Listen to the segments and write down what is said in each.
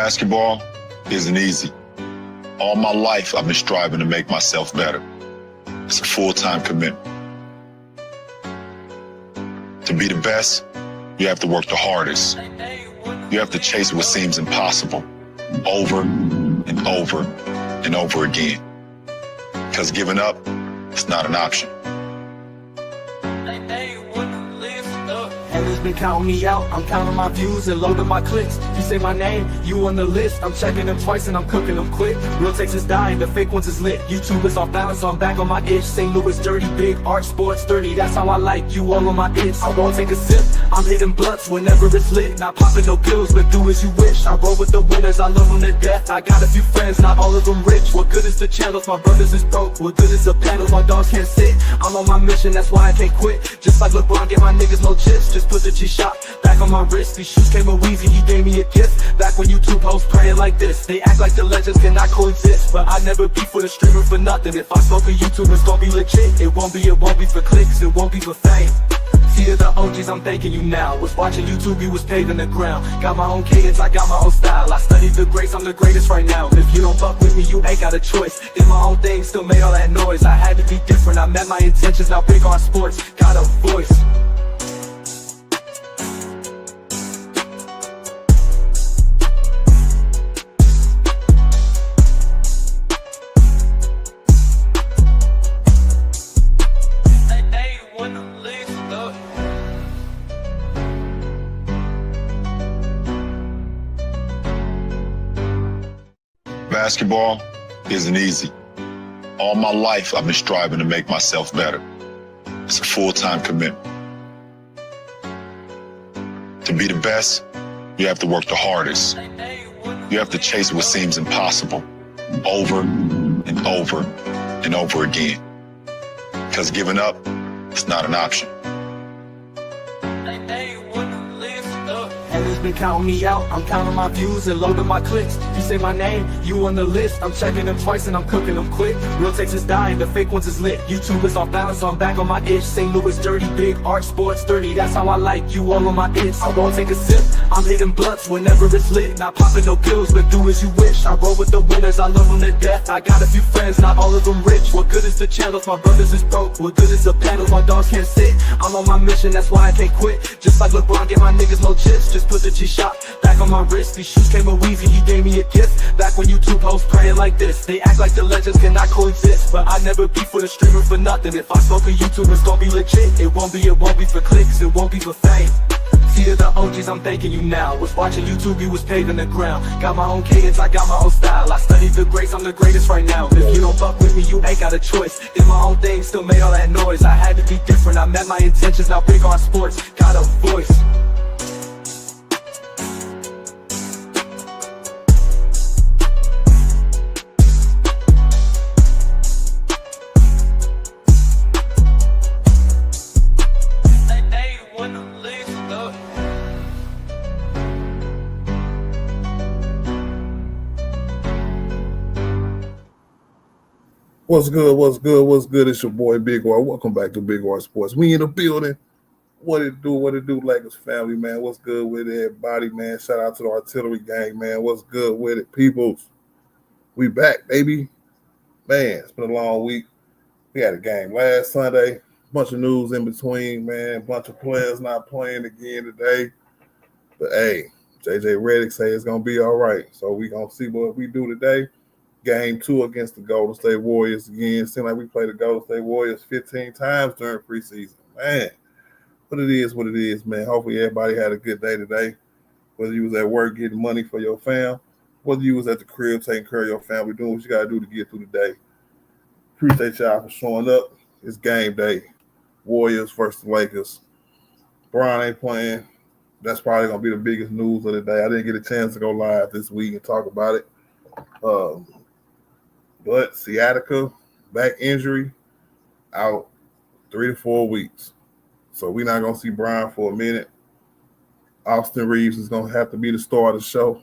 Basketball isn't easy. All my life, I've been striving to make myself better. It's a full-time commitment. To be the best, you have to work the hardest. You have to chase what seems impossible over and over and over again. Because giving up, it's not an option. Haters been counting me out, I'm counting my views and loading my clicks. You say my name, you on the list, I'm checking them twice and I'm cooking them quick. Real takes is dying, the fake ones is lit. YouTube is off balance, so I'm back on my itch. St. Louis dirty, big art, sports 30, that's how I like you all on my itch. I won't take a sip, I'm hitting blunts whenever it's lit. Not popping no pills, but do as you wish. I roll with the winners, I love them to death. I got a few friends, not all of them rich. What good is the channels, my brothers is broke. What good is the panels, my dogs can't sit. I'm on my mission, that's why I can't quit. Just like LeBron, get my niggas no chips. Just put the G-Shock back on my wrist. These shoes came with Weezy, he gave me a gift. Back when YouTube hosts praying like this. They act like the legends cannot coexist, but I never beef with a streamer for nothing. If I smoke a YouTube, it's gonna be legit. It won't be for clicks, it won't be for fame. See the OGs, I'm thanking you now. Was watching YouTube, you was paid in the ground. Got my own cadence, I got my own style. I studied the greats, I'm the greatest right now. If you don't fuck with me, you ain't got a choice. Did my own thing, still made all that noise. I had to be different, I met my intentions. Now big on sports, got a voice. Basketball isn't easy. All my life, I've been striving to make myself better. It's a full-time commitment. To be the best, you have to work the hardest. You have to chase what seems impossible over and over and over again. Because giving up, it's not an option. Haters been counting me out, I'm counting my views and loading my clicks. You say my name, you on the list, I'm checking them twice and I'm cooking them quick. Real takes is dying, the fake ones is lit. YouTube is off balance, so I'm back on my itch. St. Louis dirty, big art, sports 30, that's how I like you all on my itch. I won't take a sip, I'm hitting blunts whenever it's lit. Not popping no pills, but do as you wish. I roll with the winners, I love them to death. I got a few friends, not all of them rich. What good is the channels, my brothers is broke. What good is the panels, my dogs can't sit. I'm on my mission, that's why I can't quit. Just like LeBron, get my niggas no chips. Just put the G-Shock back on my wrist. These shoes came with Weezy, he gave me a gift. Back when YouTube hosts praying like this. They act like the legends cannot coexist, but I never beef with a streamer for nothing. If I smoke a YouTube, it's gonna be legit. It won't be for clicks, it won't be for fame. See the OGs, I'm thanking you now. Was watching YouTube, you was paid in the ground. Got my own cadence, I got my own style. I studied the greats, I'm the greatest right now. If you don't fuck with me, you ain't got a choice. Did my own thing, still made all that noise. I had to be different, I met my intentions. Now big on sports, got a voice. What's good? What's good? What's good? It's your boy Big R. Welcome back to Big R Sports. We in the building. What it do? What it do, Lakers family, man? What's good with everybody, man? Shout out to the artillery gang, man. What's good with it, peoples? We back, baby. Man, it's been a long week. We had a game last Sunday. Bunch of news in between, man. Bunch of players not playing again today. But hey, JJ Redick say it's gonna be all right. So we gonna see what we do today. Game 2 against the Golden State Warriors again. Seems like we played the Golden State Warriors 15 times during preseason. Man, but it is what it is, man. Hopefully everybody had a good day today. Whether you was at work getting money for your fam, whether you was at the crib taking care of your family, doing what you got to do to get through the day. Appreciate y'all for showing up. It's game day. Warriors versus Lakers. Bron ain't playing. That's probably going to be the biggest news of the day. I didn't get a chance to go live this week and talk about it. But sciatica, back injury, out 3 to 4 weeks. So we're not going to see Bron for a minute. Austin Reeves is going to have to be the star of the show,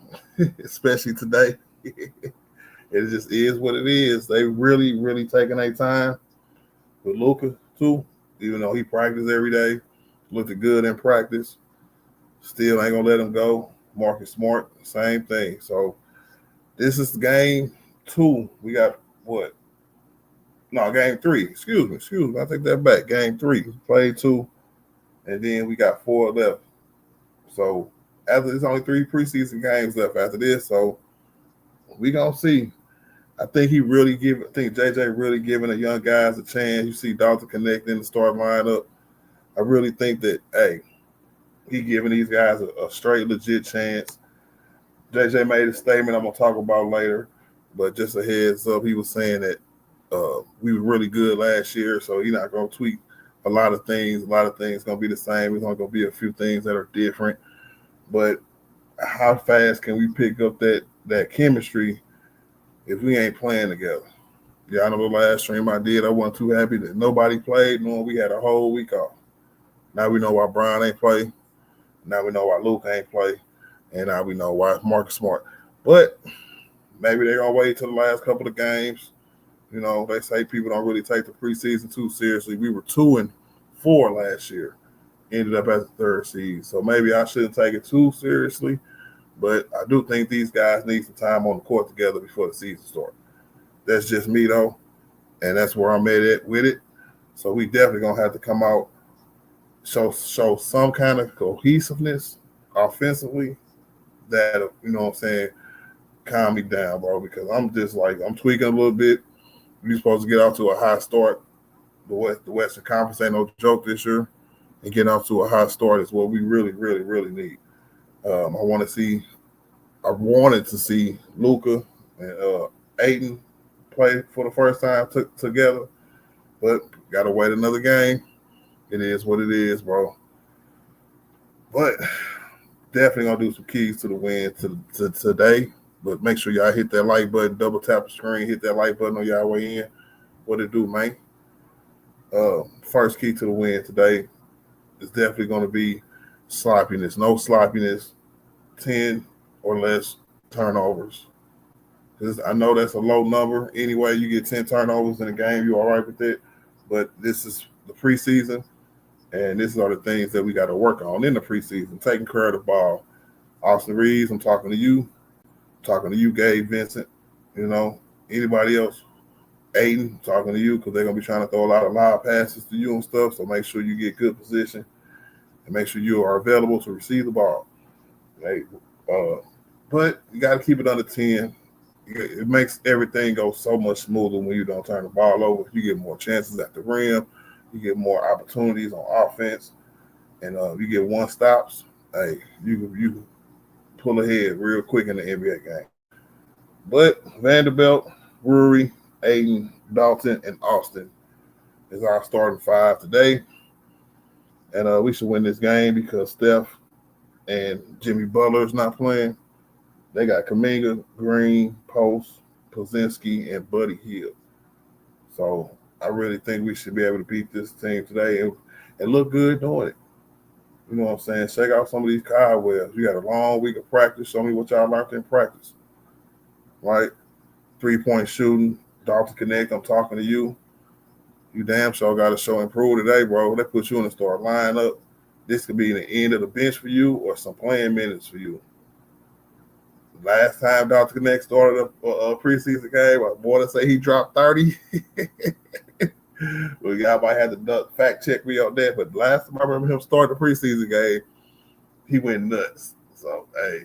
especially today. It just is what it is. They really, really taking their time with Luka, too, even though he practiced every day, looked good in practice. Still ain't going to let him go. Marcus Smart, same thing. So this is game 2. We got what? No, game 3. Excuse me. I take that back. Game 3. Played 2, and then we got 4 left. So after there's only 3 preseason games left after this. So we gonna see. I think JJ really giving the young guys a chance. You see Dalton Connect in the start lineup. I really think that he giving these guys a straight legit chance. JJ made a statement I'm gonna talk about later, but just a heads up, he was saying that we were really good last year, so he's not gonna tweak a lot of things. A lot of things gonna be the same. There's only gonna be a few things that are different. But how fast can we pick up that chemistry if we ain't playing together? Yeah, I know the last stream I did, I wasn't too happy that nobody played, knowing we had a whole week off. Now we know why Brian ain't play. Now we know why Luke ain't play. And now we know why Marcus Smart. But maybe they're going to wait till the last couple of games. You know, they say people don't really take the preseason too seriously. We were 2-4 last year. Ended up as the 3rd seed. So maybe I shouldn't take it too seriously. But I do think these guys need some time on the court together before the season starts. That's just me, though. And that's where I'm at with it. So we definitely going to have to come out, show some kind of cohesiveness offensively that, you know what I'm saying, calm me down, bro, because I'm just like, I'm tweaking a little bit. We're supposed to get off to a high start. The Western Conference ain't no joke this year. And getting off to a high start is what we really, really, really need. I wanted to see Luka and Ayton play for the first time together, but got to wait another game. It is what it is, bro. But definitely going to do some keys to the win to today. But make sure y'all hit that like button, double tap the screen, hit that like button on y'all way in. What it do, man? First key to the win today is definitely going to be sloppiness. No sloppiness, 10 or less turnovers. Because I know that's a low number. Anyway, you get 10 turnovers in a game, you're all right with it. But this is the preseason, and these are the things that we got to work on in the preseason. Taking care of the ball. Austin Reeves, I'm talking to you. Talking to you, Gabe Vincent. You know, anybody else? Ayton, talking to you, because they're going to be trying to throw a lot of live passes to you and stuff. So make sure you get good position and make sure you are available to receive the ball. But you got to keep it under 10. It makes everything go so much smoother when you don't turn the ball over. You get more chances at the rim. You get more opportunities on offense. And you get one stops. Hey, you pull ahead real quick in the NBA game. But Vanderbilt, Brewery, Ayton, Dalton, and Austin is our starting 5 today. And we should win this game because Steph and Jimmy Butler is not playing. They got Kuminga, Green, Post, Pozinski, and Buddy Hield. So I really think we should be able to beat this team today and look good doing it. You know what I'm saying? Shake out some of these cobwebs. You got a long week of practice. Show me what y'all learned in practice. Right? 3-point shooting. Dalton Connect, I'm talking to you. You damn sure got to show improve today, bro. They put you in the start lineup. This could be the end of the bench for you or some playing minutes for you. Last time Dalton Connect started a preseason game, I want to say he dropped 30. Well, y'all might have to fact check me on that, but last time I remember him starting the preseason game, he went nuts. So, hey,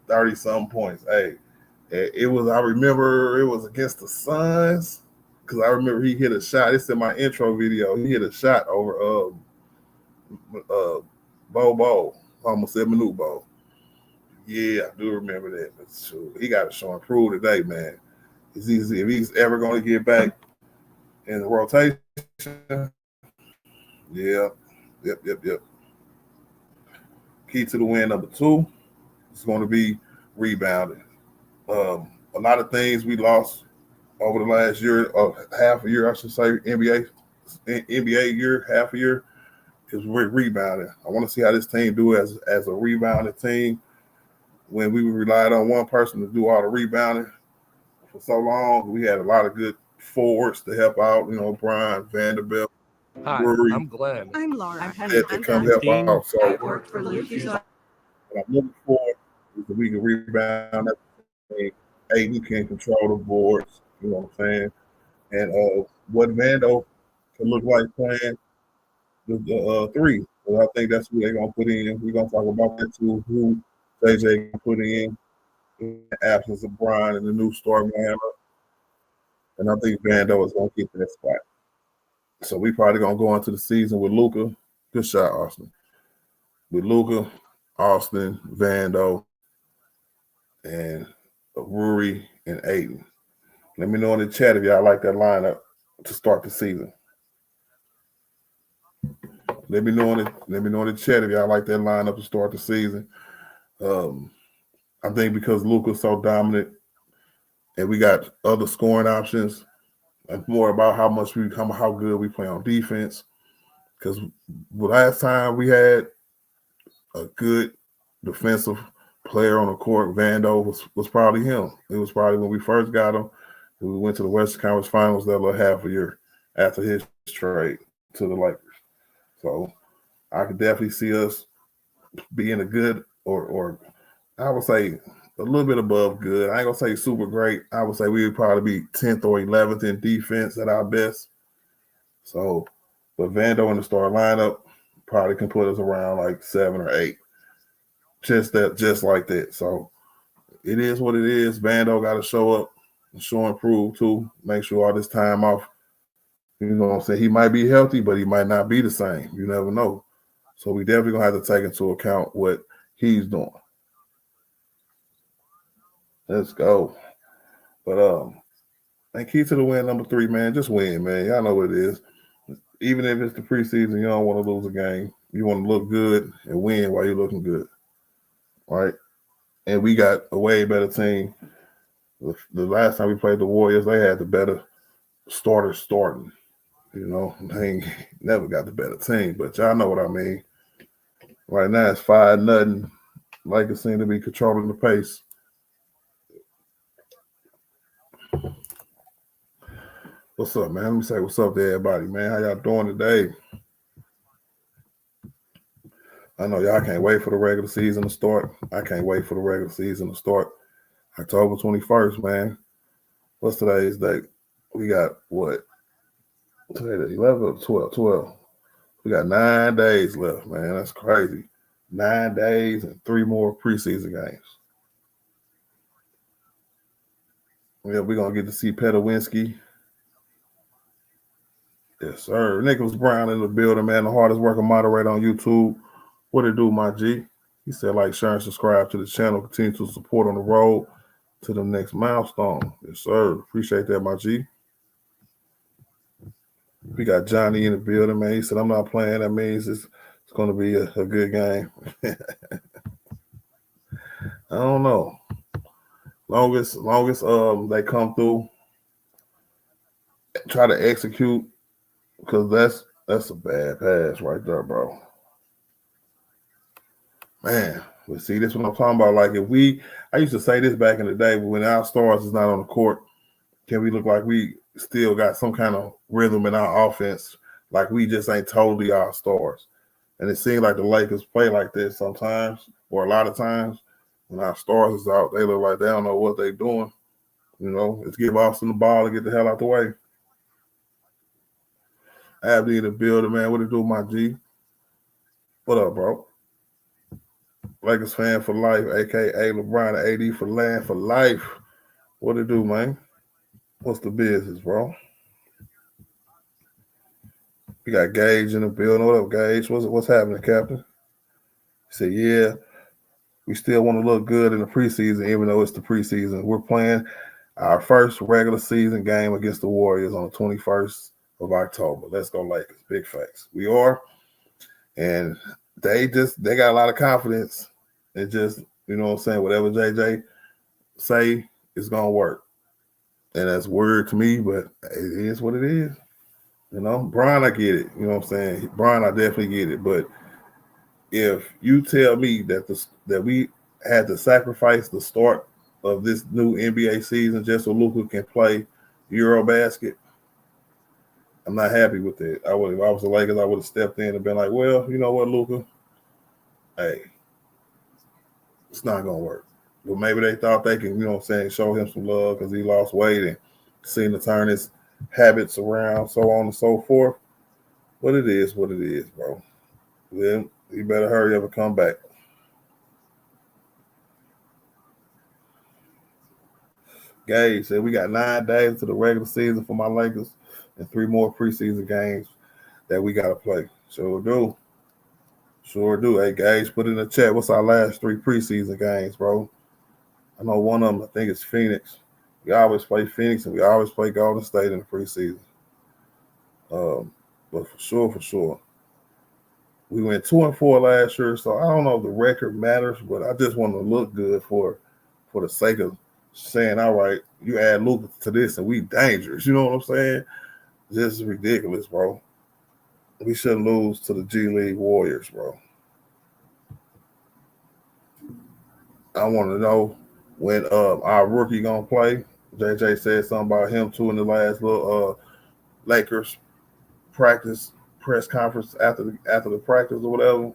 30-something points. Hey, I remember it was against the Suns, because I remember he hit a shot. It's in my intro video. He hit a shot over Bo. Almost said Manute Bo. Yeah, I do remember that. But sure, he got to show improve today, man. If he's ever going to get back in the rotation, yep. Key to the win number 2 is going to be rebounding. A lot of things we lost over the last year, half a year, I should say, NBA year, half a year, is rebounding. I want to see how this team do as a rebounding team. When we relied on one person to do all the rebounding for so long, we had a lot of good forwards to help out. You know, Brian, Vanderbilt, Hi, Brewery. I'm Glenn. I'm Laura. That to come help out. So I work for Luke. I'm looking forward so we can rebound. AD can control the boards. You know what I'm saying? And what Vando can look like playing the three. So I think that's who they're gonna put in. We're gonna talk about that too. Who JJ can put in the absence of Brian and the new starting lineup. And I think Vando is gonna keep in that spot. So we probably gonna go into the season with Luka. Good shot, Austin. With Luka, Austin, Vando, and Rory and Aiden. Let me know in the chat if y'all like that lineup to start the season. Let me know in the chat if y'all like that lineup to start the season. I think because Luka's so dominant and we got other scoring options, it's more about how good we play on defense. Because last time we had a good defensive player on the court, Vando was probably him. It was probably when we first got him. We went to the Western Conference Finals that little half a year after his trade to the Lakers. So I could definitely see us being a good or I would say a little bit above good. I ain't gonna say super great. I would say we would probably be 10th or 11th in defense at our best. So, but Vando in the star lineup probably can put us around like 7 or 8. Just like that. So it is what it is. Vando got to show up and show and prove too. Make sure all this time off. You know what I'm saying? He might be healthy, but he might not be the same. You never know. So we definitely gonna have to take into account what he's doing. Let's go. But and key to the win number 3, man. Just win, man. Y'all know what it is. Even if it's the preseason, you don't want to lose a game. You want to look good and win while you're looking good. Right? And we got a way better team. The last time we played the Warriors, they had the better starters starting. You know, they ain't never got the better team, but y'all know what I mean. Right now it's 5-0. Lakers seem to be controlling the pace. What's up, man? Let me say what's up to everybody, man. How y'all doing today? I know y'all can't wait for the regular season to start. I can't wait for the regular season to start. October 21st, man. What's today's date? We got what? Today the 11th or 12. We got 9 days left, man. That's crazy. 9 days and 3 more preseason games. Yeah, we're going to get to see Petawinski. Yes, sir. Nicholas Brown in the building, man. The hardest working moderator on YouTube. What it do, my G? He said, like, share, and subscribe to the channel. Continue to support on the road to the next milestone. Yes, sir. Appreciate that, my G. We got Johnny in the building, man. He said, I'm not playing. That means it's going to be a good game. I don't know. Longest they come through, try to execute, because that's a bad pass right there, bro. Man, but see, this is what I'm talking about. Like I used to say this back in the day, but when our stars is not on the court, can we look like we still got some kind of rhythm in our offense? Like we just ain't totally our stars. And it seems like the Lakers play like this sometimes, or a lot of times. When our stars is out, they look like they don't know what they're doing. You know, let's give Austin the ball and get the hell out the way. Abdi in the building, man. What it do, my G? What up, bro? Lakers fan for life, a.k.a. LeBron and AD for land for life. What it do, man? What's the business, bro? We got Gage in the building. What up, Gage? What's happening, Captain? He said, yeah, we still want to look good in the preseason, even though it's the preseason. We're playing our first regular season game against the Warriors on the 21st of October. Let's go Lakers. Big facts. We are. And they got a lot of confidence. It just, you know what I'm saying, whatever JJ say is going to work. And that's weird to me, but it is what it is. You know, Brian, I get it. You know what I'm saying? Brian, I definitely get it. But if you tell me that we had to sacrifice the start of this new NBA season just so Luka can play Eurobasket, I'm not happy with it. If I was the Lakers, I would have stepped in and been like, well, you know what, Luka? Hey, it's not going to work. But maybe they thought they can, you know what I'm saying, show him some love because he lost weight and seemed to turn his habits around, so on and so forth. But it is what it is, bro. Then you better hurry up and come back. Gage said we got 9 days to the regular season for my Lakers and 3 more preseason games that we got to play. Sure do. Sure do. Hey, Gage, put in the chat. What's our last 3 preseason games, bro? I know one of them, I think it's Phoenix. We always play Phoenix and we always play Golden State in the preseason. But for sure. We went 2-4 last year, so I don't know if the record matters, but I just want to look good for the sake of saying, all right, you add Luka to this and we dangerous. You know what I'm saying? This is ridiculous, bro. We shouldn't lose to the G League Warriors, bro. I want to know when our rookie gonna play. JJ said something about him too in the last little Lakers practice press conference after the practice or whatever.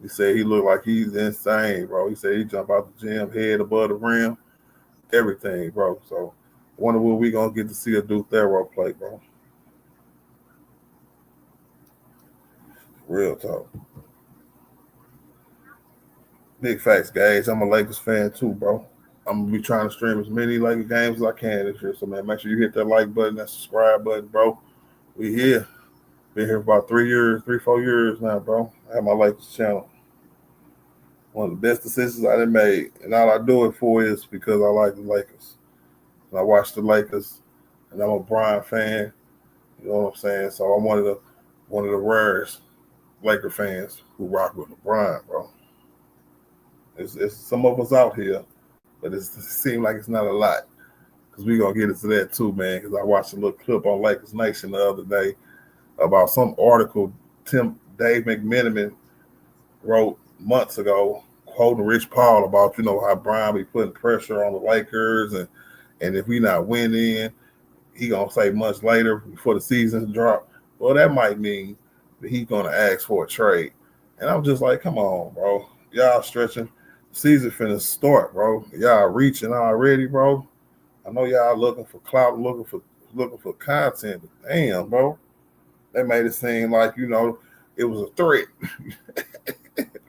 He said he looked like he's insane, bro. He said he jump out the gym, head above the rim, everything, bro. So wonder when we gonna get to see a Duke Thero play, bro. Real talk. Big facts, guys. I'm a Lakers fan too, bro. I'm gonna be trying to stream as many Lakers games as I can this year. So man, make sure you hit that like button, that subscribe button, bro. We here. Been here for about 4 years now, bro. I have my Lakers channel. One of the best decisions I done made. And all I do it for is because I like the Lakers. And I watch the Lakers and I'm a Bron fan. You know what I'm saying? So I'm one of the rarest Laker fans who rock with LeBron, bro. It's some of us out here, but it seems like it's not a lot. Because we're going to get into that too, man. Because I watched a little clip on Lakers Nation the other day about some article Dave McMenamin wrote months ago, quoting Rich Paul about, you know, how Brian be putting pressure on the Lakers and if we not winning, he going to say much later before the season drop, well, that might mean that he's going to ask for a trade. And I'm just like, come on, bro. Y'all stretching. The season finna start, bro. Y'all reaching already, bro. I know y'all looking for clout, looking for content, but damn, bro. They made it seem like, you know, it was a threat.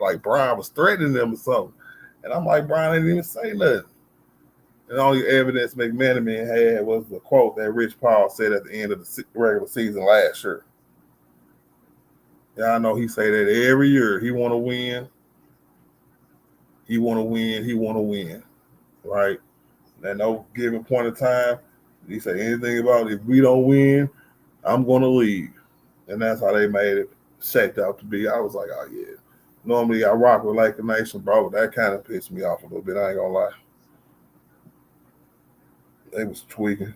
Like Brian was threatening them or something. And I'm like, Brian didn't even say nothing. And the only evidence McMenamin had was the quote that Rich Paul said at the end of the regular season last year. Y'all know he say that every year. He want to win. He want to win. He want to win. Right? At no given point of time, he say anything about if we don't win, I'm going to leave. And that's how they made it shaped out to be. I was like, oh, yeah. Normally I rock with Laker Nation, bro, but that kind of pissed me off a little bit. I ain't going to lie. They was tweaking.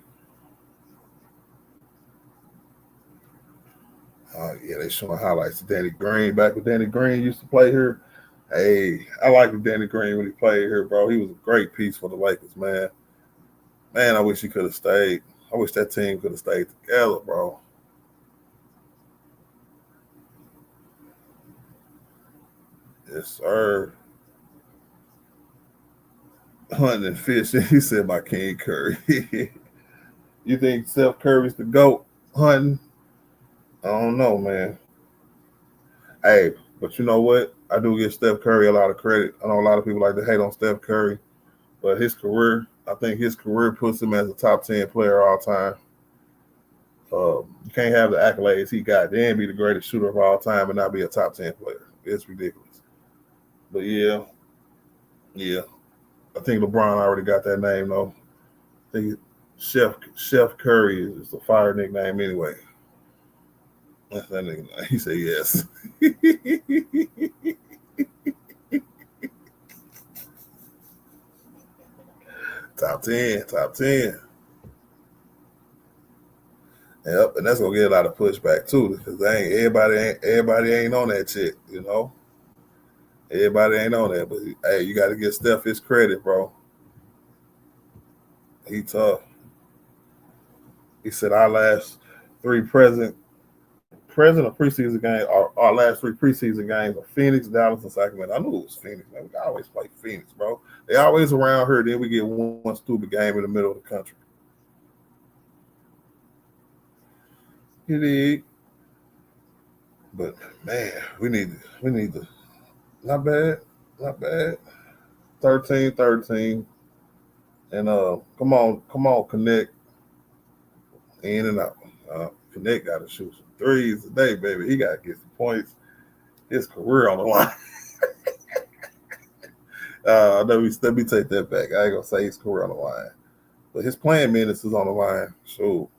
Yeah, they showing highlights of Danny Green. Back when Danny Green used to play here. Hey, I liked Danny Green when he played here, bro. He was a great piece for the Lakers, man. Man, I wish he could have stayed. I wish that team could have stayed together, bro. Yes, sir. Hunting and fishing. He said my King Curry. You think Steph Curry's the GOAT hunting? I don't know, man. Hey, but you know what? I do give Steph Curry a lot of credit. I know a lot of people like to hate on Steph Curry, but his career, I think his career puts him as a top 10 player all time. You can't have the accolades he got, then be the greatest shooter of all time and not be a top 10 player. It's ridiculous. But yeah. I think LeBron already got that name though. I think Chef Curry is a fire nickname anyway. That's that nigga. He said yes. Top 10. Yep, and that's gonna get a lot of pushback too, because everybody ain't on that shit, you know. Everybody ain't on that, but hey, you got to give Steph his credit, bro. He tough. He said our last 3 present of preseason game, our last 3 preseason games are Phoenix, Dallas, and Sacramento. I knew it was Phoenix, man. We always play Phoenix, bro. They always around here. Then we get one stupid game in the middle of the country. You dig? But man, we need to. Not bad. 13-13. And come on, Connect. In and out. Connect got to shoot some threes today, baby. He got to get some points. His career on the line. Let me take that back. I ain't gonna say his career on the line, but his playing minutes is on the line. So,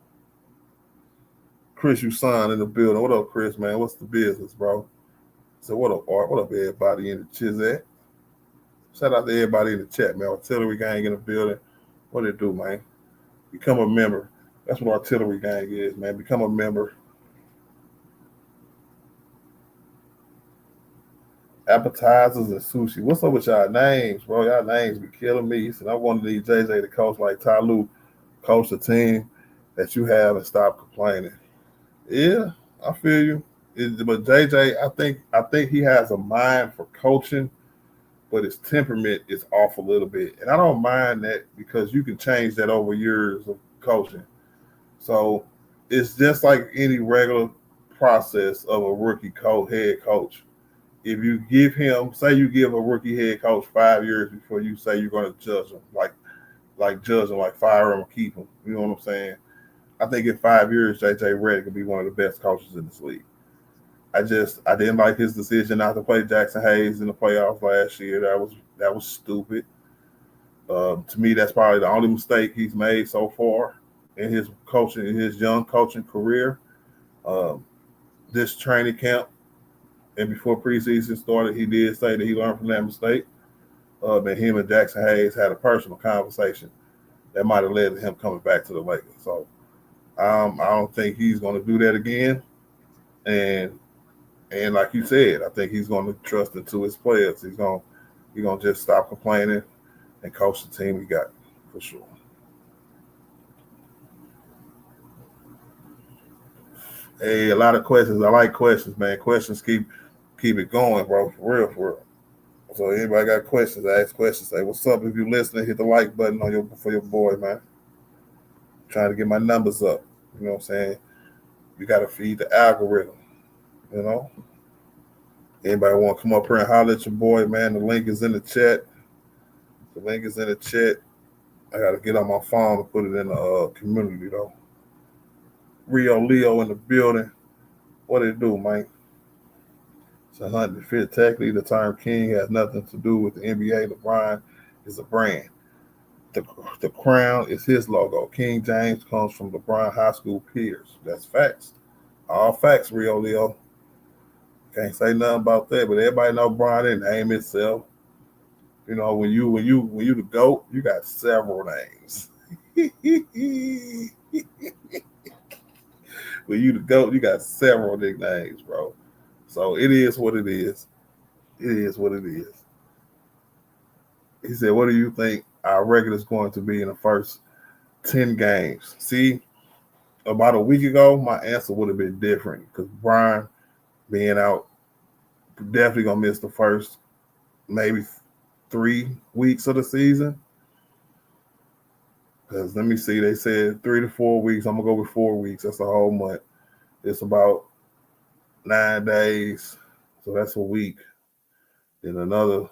Chris Usan in the building. What up, Chris? Man, what's the business, bro? So what up, Art? What up, everybody in the Chizette? Shout out to everybody in the chat, man. Artillery gang in the building. What it do, man? Become a member. That's what Artillery gang is, man. Become a member. Appetizers and sushi. What's up with y'all names, bro? Y'all names be killing me. He said, I wanted these JJ to coach like Ty Lue, coach the team that you have and stop complaining. Yeah, I feel you. But JJ, I think he has a mind for coaching, but his temperament is off a little bit. And I don't mind that because you can change that over years of coaching. So it's just like any regular process of a rookie head coach. If you give him, say you give a rookie head coach 5 years before you say you're going to judge him, like judge him, like fire him or keep him. You know what I'm saying? I think in 5 years, JJ Redick could be one of the best coaches in this league. I didn't like his decision not to play Jackson Hayes in the playoffs last year. That was stupid. To me, that's probably the only mistake he's made so far in his young coaching career. This training camp and before preseason started, he did say that he learned from that mistake. And him and Jackson Hayes had a personal conversation that might have led to him coming back to the Lakers. So I don't think he's going to do that again. And like you said, I think he's going to trust into his players. He's going to just stop complaining and coach the team he got for sure. Hey, a lot of questions. I like questions, man. Questions keep it going, bro. For real. So anybody got questions, ask questions. Say, what's up? If you're listening, hit the like button for your boy, man. I'm trying to get my numbers up. You know what I'm saying? You got to feed the algorithm, you know? Anybody want to come up here and holler at your boy, man? The link is in the chat. I got to get on my phone and put it in the community, though. Rio Leo in the building. What it do, man? It's 105th. Technically, the term king has nothing to do with the NBA. LeBron is a brand. The crown is his logo. King James comes from LeBron high school peers. That's facts. All facts, Rio Leo. Can't say nothing about that, but everybody know Bron didn't name itself. You know, when you the GOAT, you got several names. When you the GOAT, you got several nicknames, bro. So it is what it is. It is what it is. He said, what do you think our record is going to be in the first 10 games? See, about a week ago, my answer would have been different because Brian being out, definitely going to miss the first maybe 3 weeks of the season. Because let me see, they said 3 to 4 weeks. I'm going to go with 4 weeks. That's a whole month. It's about 9 days. So that's a week. Then another,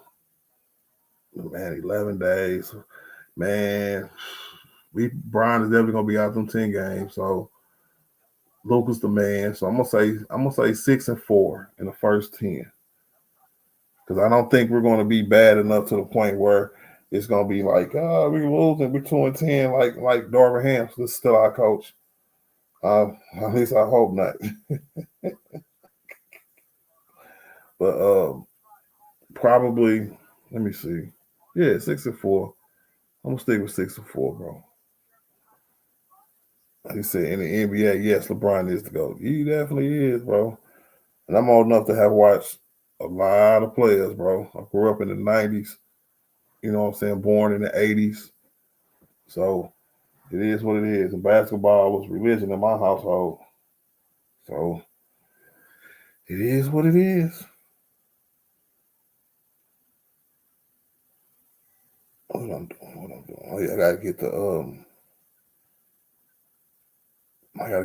11 days. Man, Brian is definitely going to be out them 10 games. So Luka's the man. So I'm gonna say 6 and 4 in the first 10. Because I don't think we're going to be bad enough to the point where it's going to be like, we're losing, we're 2 and 10, like Darvin Ham. This is still our coach. At least I hope not. But probably, let me see. Yeah, 6 and 4. I'm gonna stick with 6 and 4, bro. He said in the NBA, yes, LeBron is the GOAT. He definitely is, bro. And I'm old enough to have watched a lot of players, bro. I grew up in the 90s. You know what I'm saying? Born in the 80s. So it is what it is. And basketball was religion in my household. So It is what it is. What I'm doing. Oh yeah, I gotta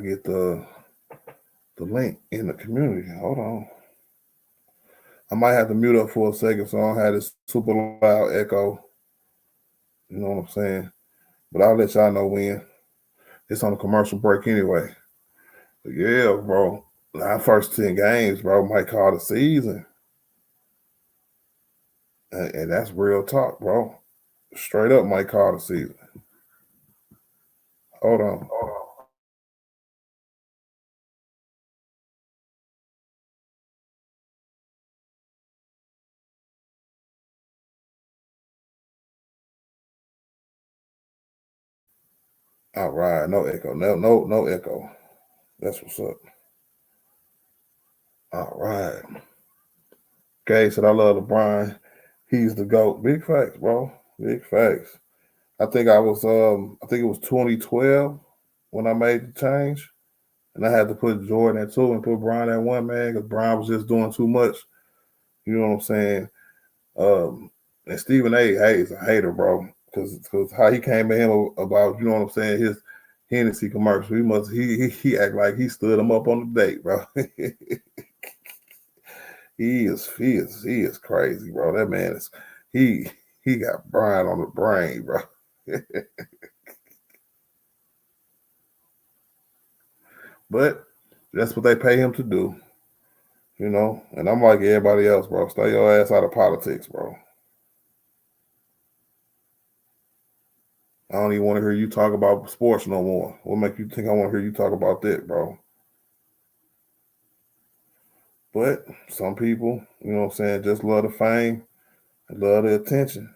get the link in the community. Hold on. I might have to mute up for a second so I don't have this super loud echo. You know what I'm saying? But I'll let y'all know when. It's on a commercial break anyway. But yeah, bro. Our first 10 games, bro, might call the season. And that's real talk, bro. Straight up might call the season. Hold on. All right, no echo. No echo. That's what's up. All right. Okay, said I love LeBron. He's the GOAT. Big facts, bro. Big facts. I think it was 2012 when I made the change. And I had to put Jordan at 2 and put Bron at 1, man, because Bron was just doing too much. You know what I'm saying? And Stephen A. Hayes, a hater, bro. Because how he came at him about, you know what I'm saying, his Hennessy commercial. He act like he stood him up on the date, bro. He is crazy, bro. That man is he got Brian on the brain, bro. But that's what they pay him to do, you know. And I'm like everybody else, bro. Stay your ass out of politics, bro. I don't even want to hear you talk about sports no more. What make you think I want to hear you talk about that, bro? But some people, you know what I'm saying, just love the fame and love the attention.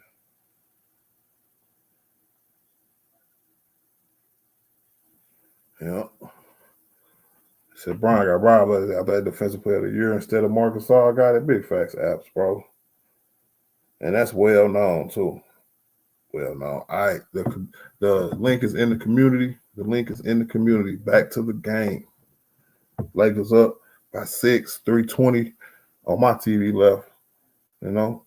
Yeah. Said Brian got robbed out that defensive player of the year instead of Marcus Gasol. Got it. Big facts apps, bro. And that's well known too. Well known. All right. The link is in the community. The link is in the community. Back to the game. Lakers up by 6, 3:20 on my TV left. You know.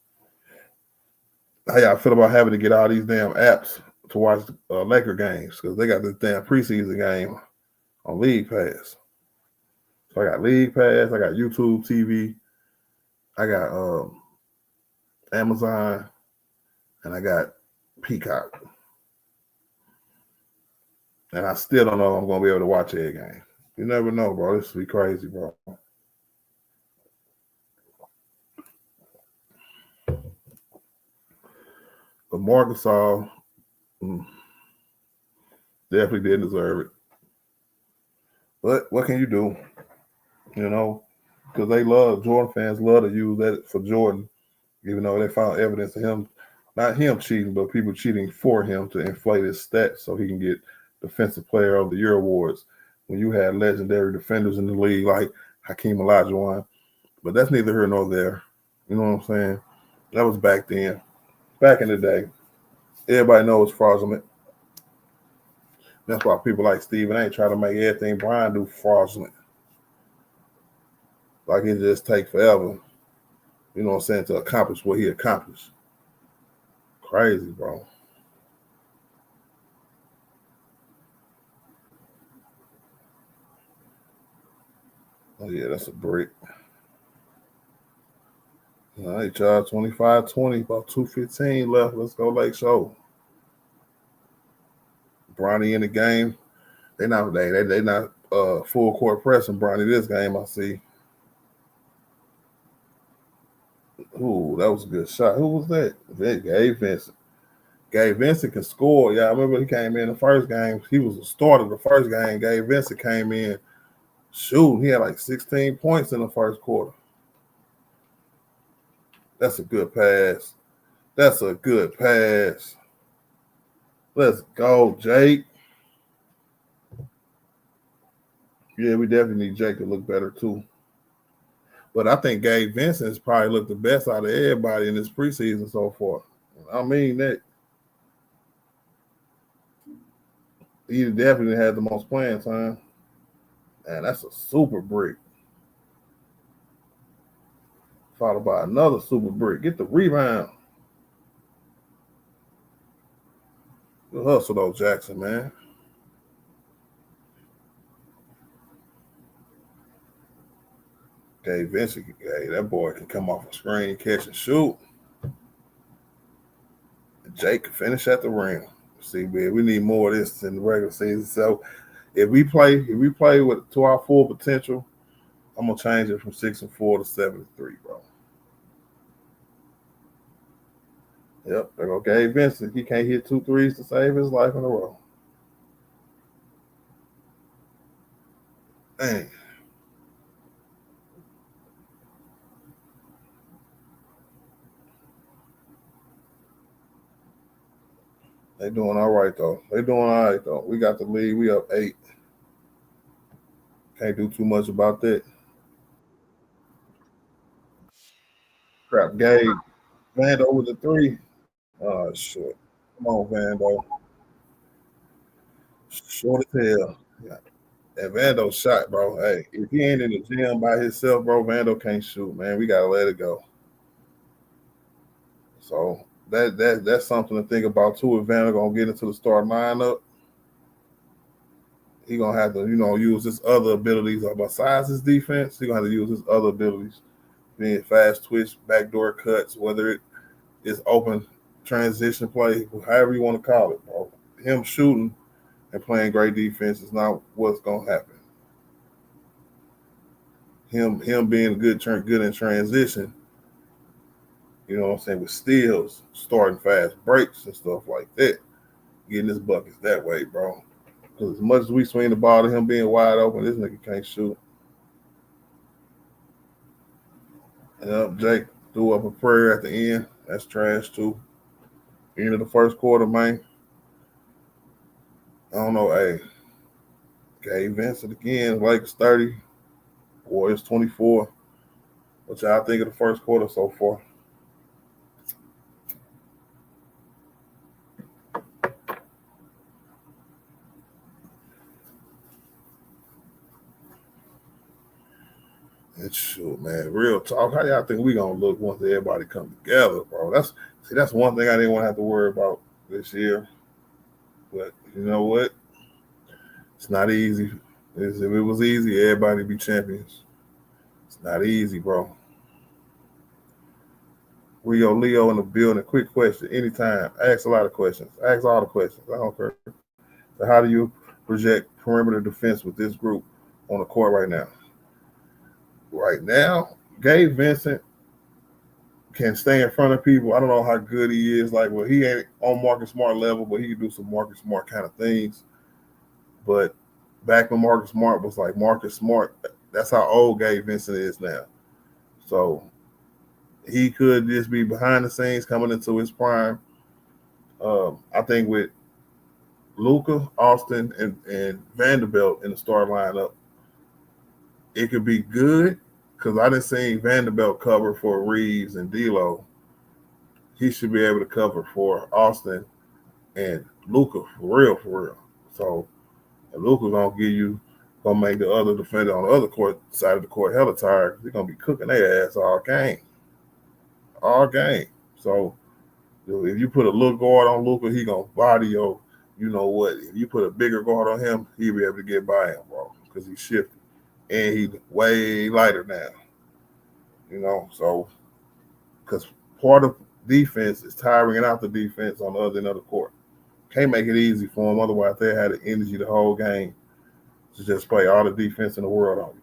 How y'all feel about having to get all these damn apps to watch Laker games? Because they got this damn preseason game on League Pass. So I got League Pass, I got YouTube TV, I got Amazon, and I got Peacock. And I still don't know if I'm going to be able to watch every game. You never know, bro. This will be crazy, bro. But Marcus Gasol definitely didn't deserve it. But what can you do? You know, because Jordan fans love to use that for Jordan, even though they found evidence of him, not him cheating, but people cheating for him to inflate his stats so he can get Defensive Player of the Year awards when you had legendary defenders in the league like Hakeem Olajuwon. But that's neither here nor there. You know what I'm saying? That was back then. Back in the day. Everybody knows it's fraudulent. That's why people like Stephen A. try to make everything Brian do fraudulent. Like it just take forever, you know what I'm saying, to accomplish what he accomplished. Crazy, bro. Oh, yeah, that's a brick. All right, y'all, 25-20, about 2:15 left. Let's go Lake Show. Bronny in the game. They not full court pressing Bronny this game, I see. Ooh, that was a good shot. Who was that? Gabe Vincent. Gabe Vincent can score. Yeah, I remember he came in the first game. He was the starter the first game. Gabe Vincent came in shooting. He had like 16 points in the first quarter. That's a good pass. That's a good pass. Let's go, Jake. Yeah, we definitely need Jake to look better too. But I think Gabe Vincent has probably looked the best out of everybody in this preseason so far. I mean that. He definitely had the most playing time. Man, that's a super brick. Followed by another super brick. Get the rebound. Good hustle though, Jackson, man. Okay, Vincent, hey, that boy can come off a screen, catch and shoot. And Jake can finish at the rim. See, man, we need more of this in the regular season. So if we play with to our full potential, I'm gonna change it from 6-4 to 7-3, bro. Yep, there go Gabe Vincent. He can't hit 2 threes to save his life in a row. Dang. They doing all right though. We got the lead. We up 8. Can't do too much about that. Crap, Gabe. Vando with the 3. Oh shit. Come on, Vando. Short as hell. Yeah. And Vando shot, bro. Hey, if he ain't in the gym by himself, bro, Vando can't shoot, man. We gotta let it go. So that's something to think about too. If Vando gonna get into the start lineup, he gonna have to, use his other abilities besides his defense. He gonna have to use his other abilities, being fast twitch, backdoor cuts, whether it is open transition play, however you want to call it, bro. Him shooting and playing great defense is not what's gonna happen. Him being good in transition, you know what I'm saying, with steals, starting fast breaks and stuff like that, getting his buckets that way, bro. Because as much as we swing the ball to him being wide open, this nigga can't shoot. And Jake threw up a prayer at the end. That's trash too. End of the first quarter, man. I don't know. Hey, Gabe Vincent again. Lakers 30, Warriors 24. What y'all think of the first quarter so far? And shoot, man, real talk. How y'all think we gonna look once everybody come together, bro? That's one thing I didn't want to have to worry about this year. But you know what? It's not easy. If it was easy, everybody be champions. It's not easy, bro. Rio Leo in the building. Quick question. Anytime. Ask a lot of questions. Ask all the questions. I don't care. So how do you project perimeter defense with this group on the court right now? Right now, Gabe Vincent can stay in front of people. I don't know how good he is. Like, well, he ain't on Marcus Smart level, but he can do some Marcus Smart kind of things. But back when Marcus Smart was like Marcus Smart, that's how old Gabe Vincent is now. So he could just be behind the scenes coming into his prime. I think with Luka, Austin, and Vanderbilt in the start lineup, it could be good because I didn't see Vanderbilt cover for Reeves and D'Lo. He should be able to cover for Austin and Luka for real. So Luka's gonna make the other defender on the other side of the court hella tired. They're gonna be cooking their ass all game. So if you put a little guard on Luka, he gonna body your, you know what? If you put a bigger guard on him, he'll be able to get by him, bro, because he's shifty. And he's way lighter now, so because part of defense is tiring out the defense on the other end of the court. Can't make it easy for them. Otherwise, they had the energy the whole game to just play all the defense in the world on you.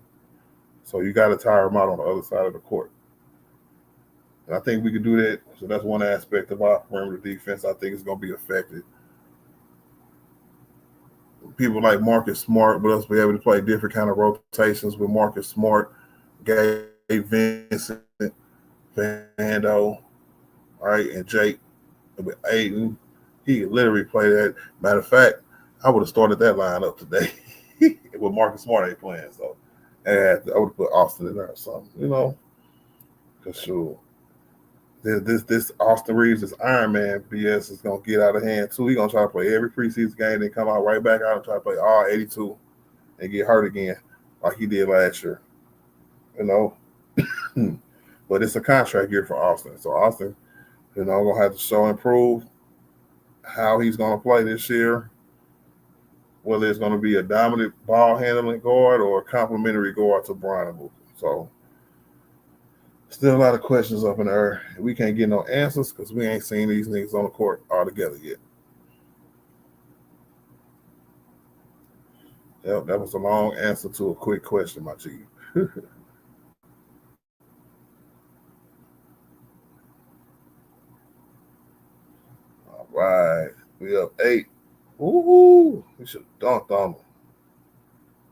So you got to tire them out on the other side of the court. And I think we can do that. So that's one aspect of our perimeter defense I think is going to be affected. People like Marcus Smart, but us be able to play different kind of rotations with Marcus Smart, Gabe Vincent, Vando, all right, and Jake with Aiden. He could literally play that. Matter of fact, I would have started that lineup today with Marcus Smart ain't playing. So I would have put Austin in there or something, because sure. This Austin Reeves, this Iron Man BS is gonna get out of hand too. He's gonna try to play every preseason game, then come out right back out and try to play all 82 and get hurt again, like he did last year. But it's a contract year for Austin. So Austin, gonna have to show and prove how he's gonna play this year. Whether it's gonna be a dominant ball handling guard or a complimentary guard to Brian Abuka. So still a lot of questions up in the air. We can't get no answers because we ain't seen these niggas on the court all together yet. Yep, that was a long answer to a quick question, my chief. All right. We up 8. Ooh, we should have dunked on them.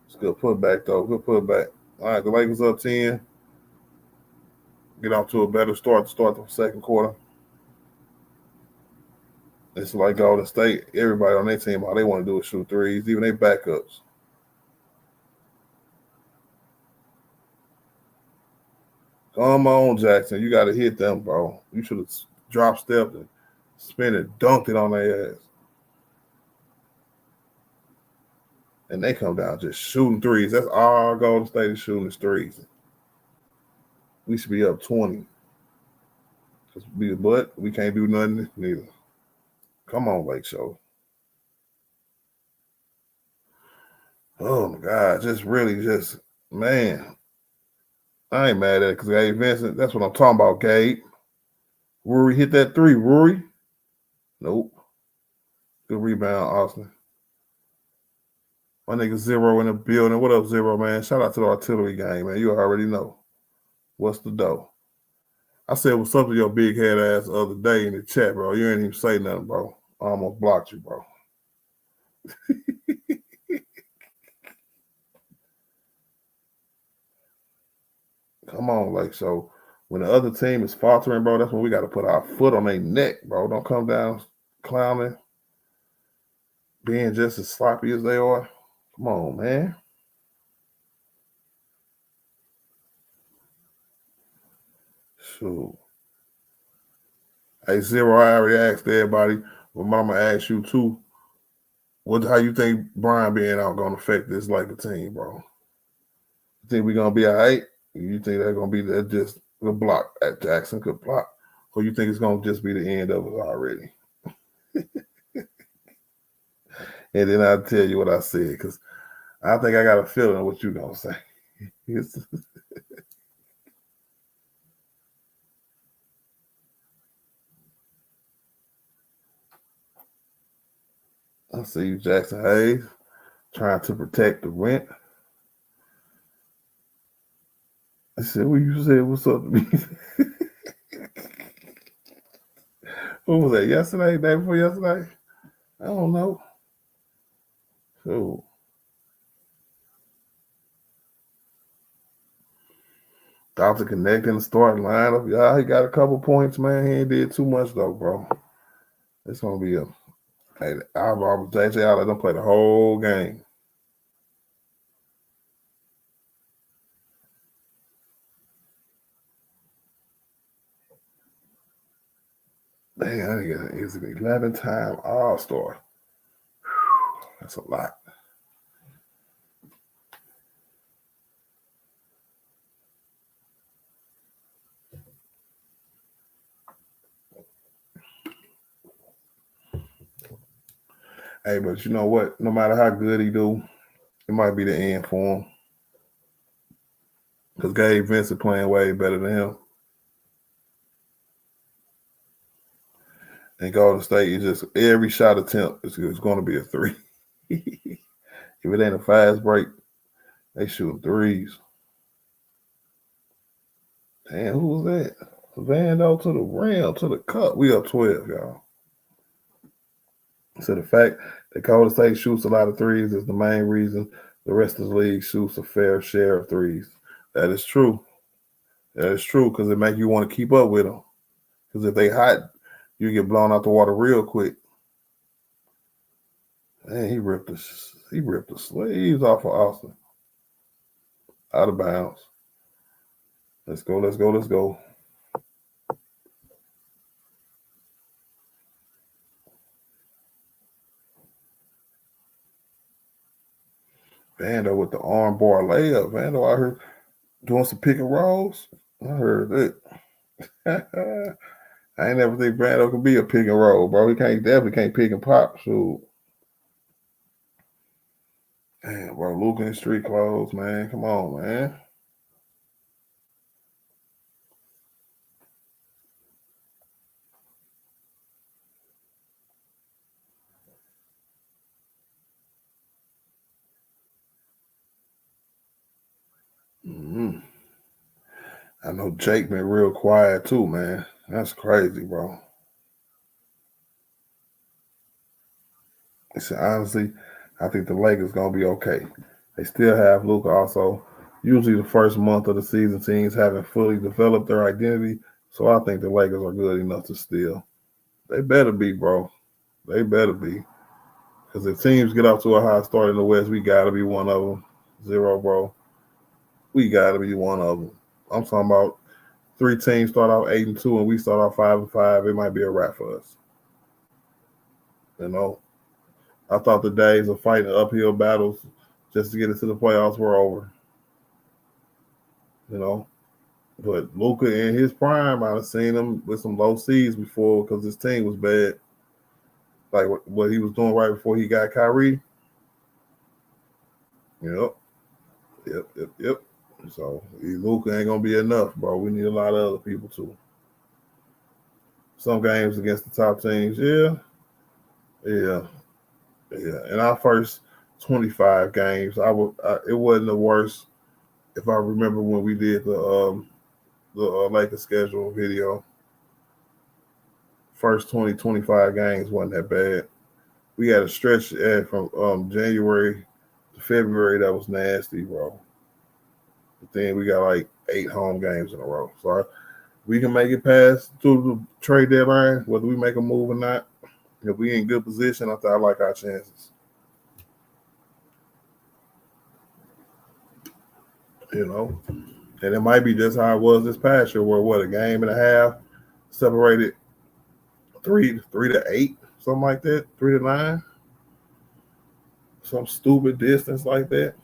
It's a good putback, though. Good putback. All right, the Lakers up 10. Get off to a better start to start the second quarter. It's like Golden State. Everybody on their team, all they want to do is shoot threes, even their backups. Come on, Jackson. You got to hit them, bro. You should have drop stepped and spin it, dunked it on their ass. And they come down just shooting threes. That's all Golden State is shooting is threes. We should be up 20. But we can't do nothing neither. Come on, Lake Show. Oh, my God. Man. I ain't mad at it because Gabe Vincent, that's what I'm talking about, Gabe. Rory hit that 3. Rory? Nope. Good rebound, Austin. My nigga Zero in the building. What up, Zero, man? Shout out to the artillery game, man. You already know. What's the dough? I said what's up to your big head ass the other day in the chat, bro. You ain't even say nothing, bro. I almost blocked you, bro. Come on, like, so when the other team is faltering, bro, that's when we got to put our foot on their neck, bro. Don't come down clowning, being just as sloppy as they are. Come on, man. Shoot. Hey, Zero, I already asked everybody, but Mama asked you too. How you think Brian being out gonna affect this like a team, bro? You think we're gonna be all right? You think they're gonna be just a block at Jackson could block? Or you think it's gonna just be the end of it already? And then I'll tell you what I said, because I think I got a feeling of what you're gonna say. I see you, Jackson Hayes, trying to protect the rent. I said, what you said, what's up to me? What was that, yesterday, day before yesterday? I don't know. So, Dr. connecting the starting lineup. Yeah, he got a couple points, man. He ain't did too much, though, bro. It's going to be a... Hey, I'll JJ, I'll let them play the whole game. Dang, he's an 11-time All-Star. That's a lot. Hey, but you know what? No matter how good he do, it might be the end for him. Because Gabe Vincent playing way better than him. And Golden State is just every shot attempt is going to be a 3. If it ain't a fast break, they shooting threes. Damn, who was that? Vando to the rim, to the cup. We up 12, y'all. So the fact that Golden State shoots a lot of threes is the main reason the rest of the league shoots a fair share of threes. That is true. That is true because it makes you want to keep up with them. Because if they hot, you get blown out the water real quick. Man, he ripped the sleeves off of Austin. Out of bounds. Let's go. Vando with the arm bar layup. Vando out here doing some pick and rolls. I heard it. I ain't never think Brando could be a pick and roll, bro. He definitely can't pick and pop. Shoot. Damn, bro. Luka in street clothes, man. Come on, man. Mm-hmm. I know Jake been real quiet too, man. That's crazy, bro. Listen, honestly, I think the Lakers gonna be okay. They still have Luka also. Usually the first month of the season, teams haven't fully developed their identity. So I think the Lakers are good enough to steal. They better be, bro. They better be. Because if teams get off to a high start in the West, we gotta be one of them. Zero, bro. We gotta be one of them. I'm talking about 3 teams start out 8-2 and we start out 5-5. It might be a wrap for us. You know, I thought the days of fighting uphill battles just to get into the playoffs were over. You know, but Luka in his prime, I've seen him with some low C's before because his team was bad. Like what he was doing right before he got Kyrie. Yep. So Luka ain't gonna be enough, bro. We need a lot of other people too. Some games against the top teams, yeah. In our first 25 games, it wasn't the worst. If I remember when we did the Lakers schedule video, first 25 games wasn't that bad. We had a stretch from January to February that was nasty, bro. But then we got like 8 home games in a row. So we can make it past through the trade deadline, whether we make a move or not. If we in good position, I like our chances. You know, and it might be just how it was this past year, where a game and a half separated 3-8, something like that, 3-9, some stupid distance like that.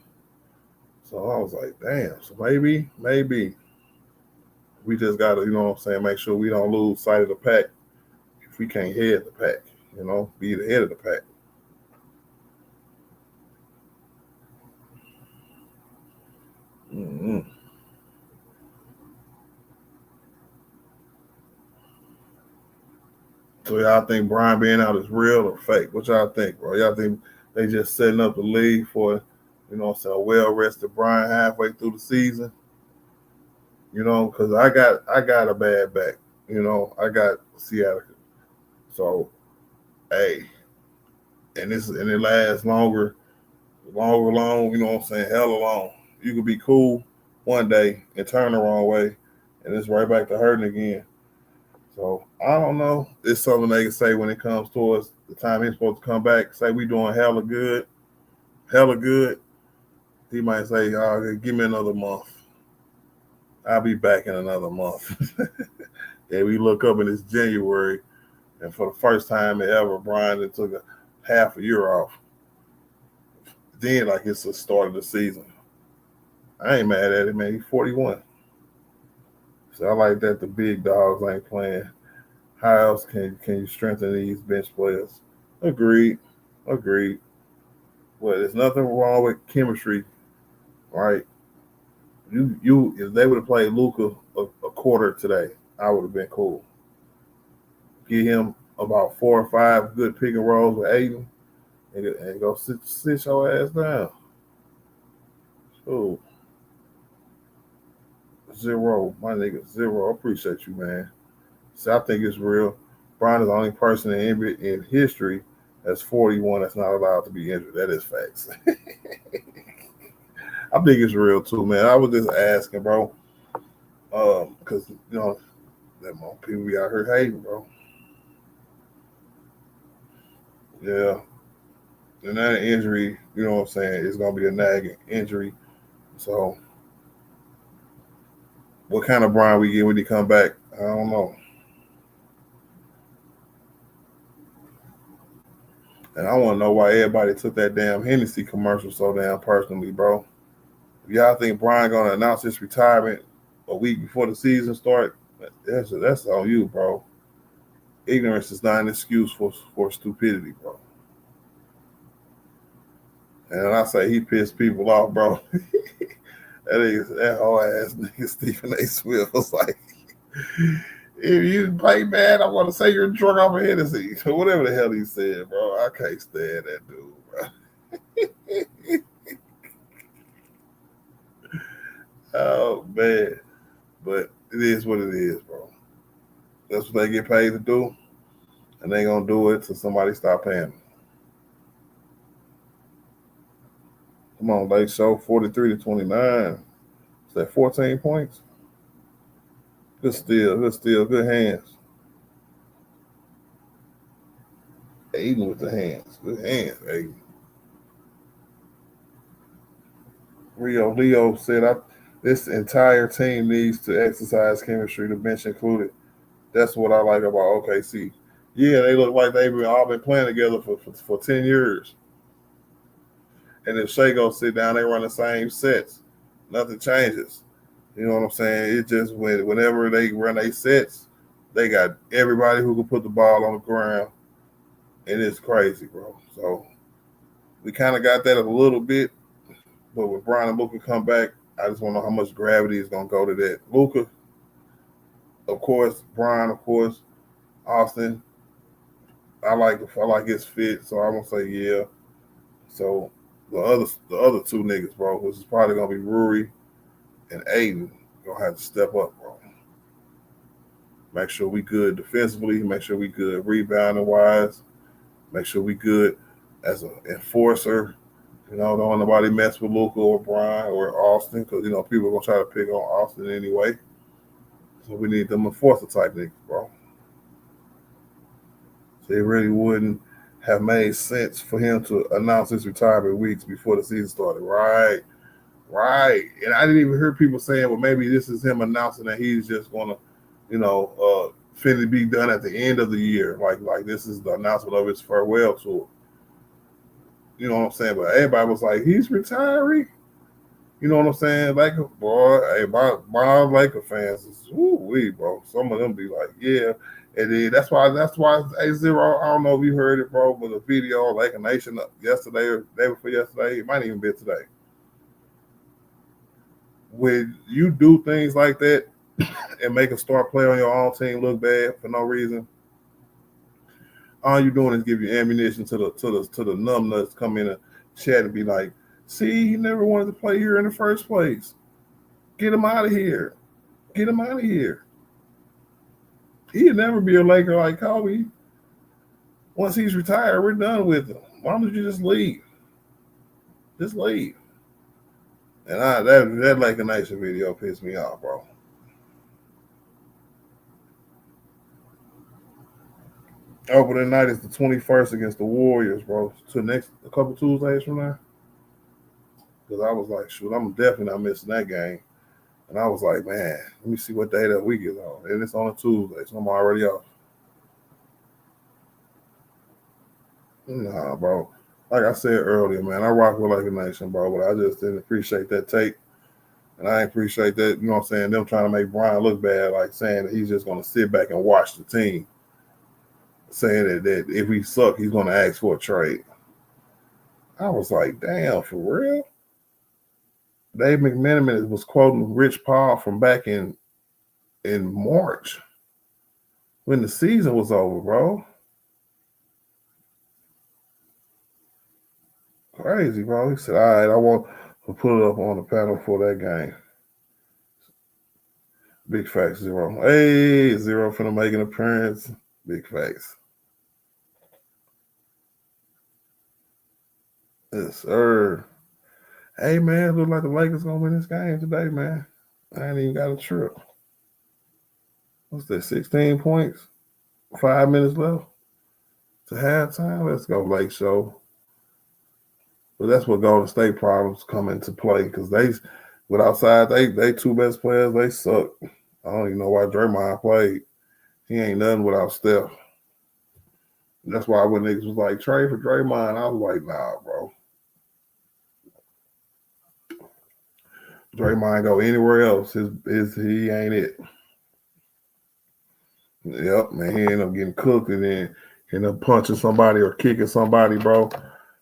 So I was like, damn. So maybe we just got to, you know what I'm saying, make sure we don't lose sight of the pack if we can't head the pack, you know, be the head of the pack. Mm-hmm. So y'all think Brian being out is real or fake? What y'all think, bro? Y'all think they just setting up the league for, you know what I'm saying, a well-rested Brian halfway through the season? You know, because I got a bad back. You know, I got sciatica. So, hey, and it lasts longer, long, you know what I'm saying, hella long. You could be cool one day and turn the wrong way, and it's right back to hurting again. So I don't know. It's something they can say when it comes towards the time he's supposed to come back. Say we doing hella good. He might say, "Oh, give me another month. I'll be back in another month." And we look up and it's January, and for the first time ever, Brian took a half a year off. Then like it's the start of the season. I ain't mad at it, man. He's 41. So I like that the big dogs ain't playing. How else can you strengthen these bench players? Agreed. Well, there's nothing wrong with chemistry, right? You if they would have played Luka a quarter today, I would have been cool. Get him about 4 or 5 good pick and rolls with Aiden and go sit your ass down. So 0, my nigga, 0. I appreciate you, man. So I think it's real. Brian is the only person in history that's 41 that's not allowed to be injured. That is facts. I think it's real too, man. I was just asking, bro, because you know that more people be out here hating, bro. Yeah, and that injury, you know what I'm saying, is gonna be a nagging injury. So, what kind of Brian we get when he come back? I don't know. And I want to know why everybody took that damn Hennessy commercial so damn personally, bro. If y'all think Brian gonna announce his retirement a week before the season start, That's on you, bro. Ignorance is not an excuse for stupidity, bro. And I say he pissed people off, bro. That whole ass nigga Stephen A. Swift was like, if you play bad, I'm gonna say you're drunk off of Hennessy. So whatever the hell he said, bro. I can't stand that dude, bro. Oh man. But it is what it is, bro. That's what they get paid to do. And they gonna do it till somebody stop paying them. Come on, Lake Show, 43-29. Is that 14 points? Good steal, good hands. Aiden with the hands. Good hands, Aiden. Leo said, this entire team needs to exercise chemistry, the bench included. That's what I like about OKC. Yeah, they look like they've all been playing together for 10 years. And if Shea go sit down, they run the same sets. Nothing changes. You know what I'm saying? It just whenever they run their sets, they got everybody who can put the ball on the ground. And it's crazy, bro. So we kind of got that a little bit. But when Brian and Luka come back, I just want to know how much gravity is going to go to that. Luka, of course. Brian, of course. Austin, I like his fit, so I'm gonna say yeah. So the other two niggas, bro, which is probably gonna be Ruri and Aiden, gonna have to step up, bro. Make sure we good defensively. Make sure we good rebounding wise. Make sure we good as an enforcer. You know, don't want nobody mess with Luka or Brian or Austin because, you know, people are going to try to pick on Austin anyway. So we need them enforcer type niggas, bro. So it really wouldn't have made sense for him to announce his retirement weeks before the season started. Right. And I didn't even hear people saying, well, maybe this is him announcing that he's just going to, you know, finna be done at the end of the year. Like this is the announcement of his farewell tour. You know what I'm saying? But everybody was like, he's retiring. You know what I'm saying? Like, boy, hey, my Laker fans is wee, bro. Some of them be like, yeah. And then that's why A0, I don't know if you heard it, bro, but the video on Laker Nation yesterday or day before yesterday, it might even be today. When you do things like that and make a star player on your own team look bad for no reason, all you're doing is give you ammunition to the numbnuts come in and chat and be like, see, he never wanted to play here in the first place. Get him out of here. He'll never be a Laker like Kobe. Once he's retired, we're done with him. Why don't you just leave? Just leave. And that Laker Nation video pissed me off, bro. Opening night is the 21st against the Warriors, bro. To a couple Tuesdays from now. Because I was like, shoot, I'm definitely not missing that game. And I was like, man, let me see what day that week is on. And it's on a Tuesday, so I'm already off. Nah, bro. Like I said earlier, man, I rock with Laker Nation, bro, but I just didn't appreciate that tape. And I appreciate that, you know what I'm saying, them trying to make Brian look bad, like saying that he's just going to sit back and watch the team. Saying that if we suck, he's going to ask for a trade. I was like, damn, for real? Dave McMenamin was quoting Rich Paul from back in March when the season was over, bro. Crazy, bro. He said, all right, I want to put it up on the panel for that game. Big facts, Zero. Hey, Zero finna make an appearance. Big facts. Yes, sir. Hey, man, it look like the Lakers gonna win this game today, man. I ain't even got a trip. What's that, 16 points? 5 minutes left to halftime? Let's go, Lake Show. But that's what Golden State problems come into play because they two best players, they suck. I don't even know why Draymond played. He ain't nothing without Steph. And that's why when niggas was like, trade for Draymond, I was like, nah, bro. Draymond go anywhere else. He ain't it. Yep, man. He ended up getting cooked and then end up punching somebody or kicking somebody, bro,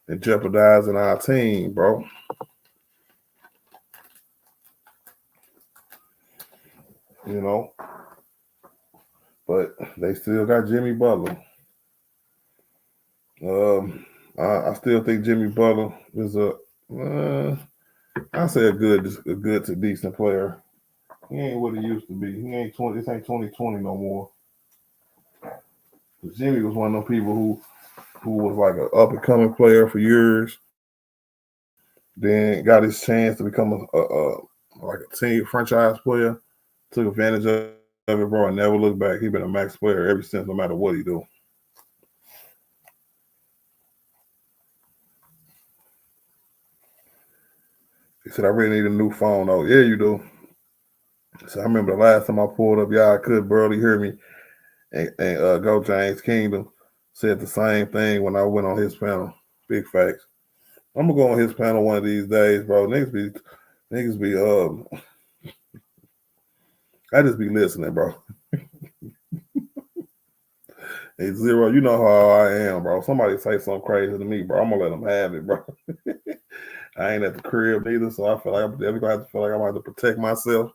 and jeopardizing our team, bro. You know, but they still got Jimmy Butler. I still think Jimmy Butler is I say a good to decent player. He ain't what he used to be. He ain't 20. This ain't 2020 no more. Jimmy was one of those people who was like an up and coming player for years. Then got his chance to become a like a team franchise player. Took advantage of it, bro, and never looked back. He been a max player ever since, no matter what he do. He said, "I really need a new phone." Oh, yeah, you do. So I remember the last time I pulled up, y'all could barely hear me. And Go James Kingdom said the same thing when I went on his panel. Big facts. I'm gonna go on his panel one of these days, bro. Niggas be I just be listening, bro. Hey Zero, you know how I am, bro. Somebody say something crazy to me, bro. I'm gonna let them have it, bro. I ain't at the crib either, so I feel like I'm definitely gonna have to feel like I'm gonna have to protect myself.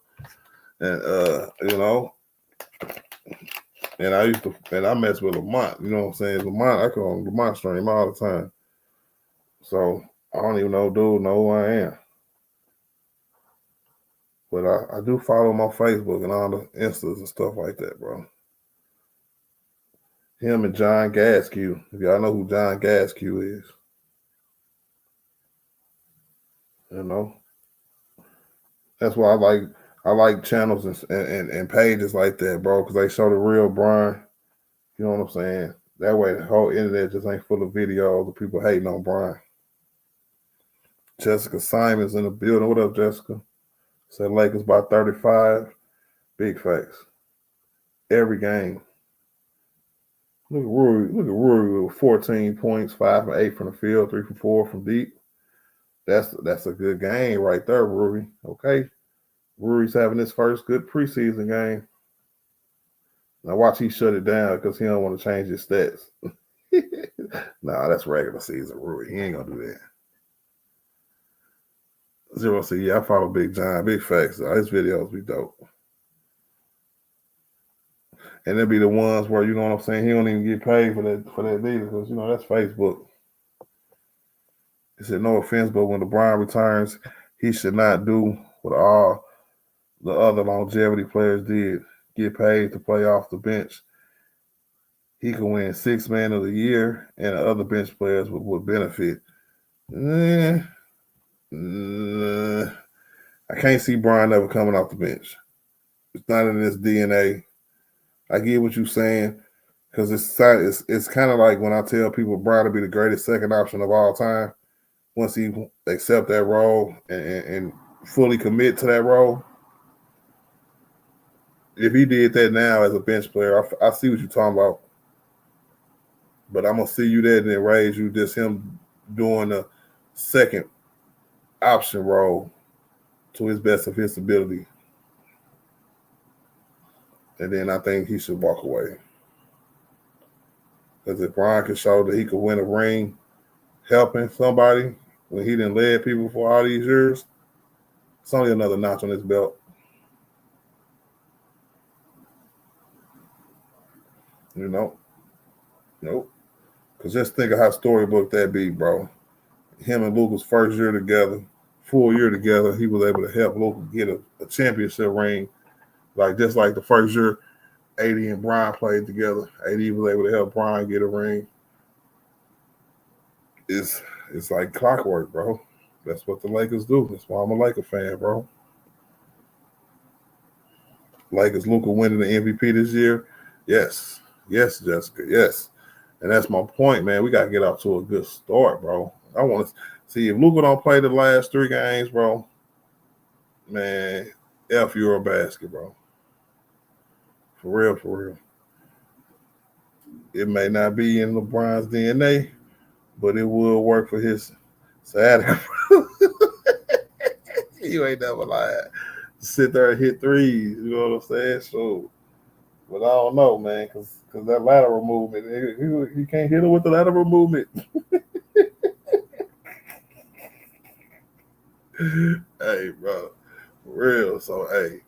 And you know, and I mess with Lamont, you know what I'm saying? Lamont, I call him Lamont stream all the time. So I don't even know, dude, know who I am. But I do follow him on Facebook and all the Instas and stuff like that, bro. Him and John Gaskew. If y'all know who John Gaskew is. You know. That's why I like channels and pages like that, bro, because they show the real Brian. You know what I'm saying? That way the whole internet just ain't full of videos of people hating on Brian. Jessica Simon's in the building. What up, Jessica? Said Lakers by 35. Big facts. Every game. Look at Rory with 14 points, 5 from 8 from the field, 3 from 4 from deep. That's a good game right there, Rory. Okay. Rory's having his first good preseason game. Now watch he shut it down because he don't want to change his stats. Nah, that's regular season, Rory. He ain't gonna do that. Zero C, yeah, I follow Big John. Big facts. His videos be dope. And it'll be the ones where, you know what I'm saying, he don't even get paid for that either, because you know that's Facebook. He said, no offense, but when LeBron returns, he should not do what all the other longevity players did. Get paid to play off the bench. He could win 6th Man of the Year, and the other bench players would benefit. I can't see Brian ever coming off the bench. It's not in his DNA. I get what you're saying, because it's kind of like when I tell people Brian to be the greatest second option of all time. Once he accept that role and fully commit to that role. If he did that now as a bench player, I see what you're talking about. But I'm going to see you there and then raise you just him doing the second option role to his best of his ability. And then I think he should walk away. Because if Brian could show that he could win a ring helping somebody when he didn't lead people for all these years, it's only another notch on his belt. You know? Nope. Because just think of how storybook that be, bro. Him and Luka's first year together, full year together, he was able to help Luka get a championship ring. Like just like the first year AD and Brian played together, AD was able to help Brian get a ring. It's like clockwork, bro. That's what the Lakers do. That's why I'm a Laker fan, bro. Lakers, Luka winning the MVP this year. Yes, Jessica, yes. And that's my point, man. We got to get off to a good start, bro. I want to see if Luka don't play the last 3 games, bro. Man, F Eurobasket, bro. For real. It may not be in LeBron's DNA, but it will work for his sciatica. You ain't never lied. Sit there and hit threes, you know what I'm saying? So But I don't know, man, because that lateral movement, he can't hit it with the lateral movement. Hey, bro, for real. So, hey,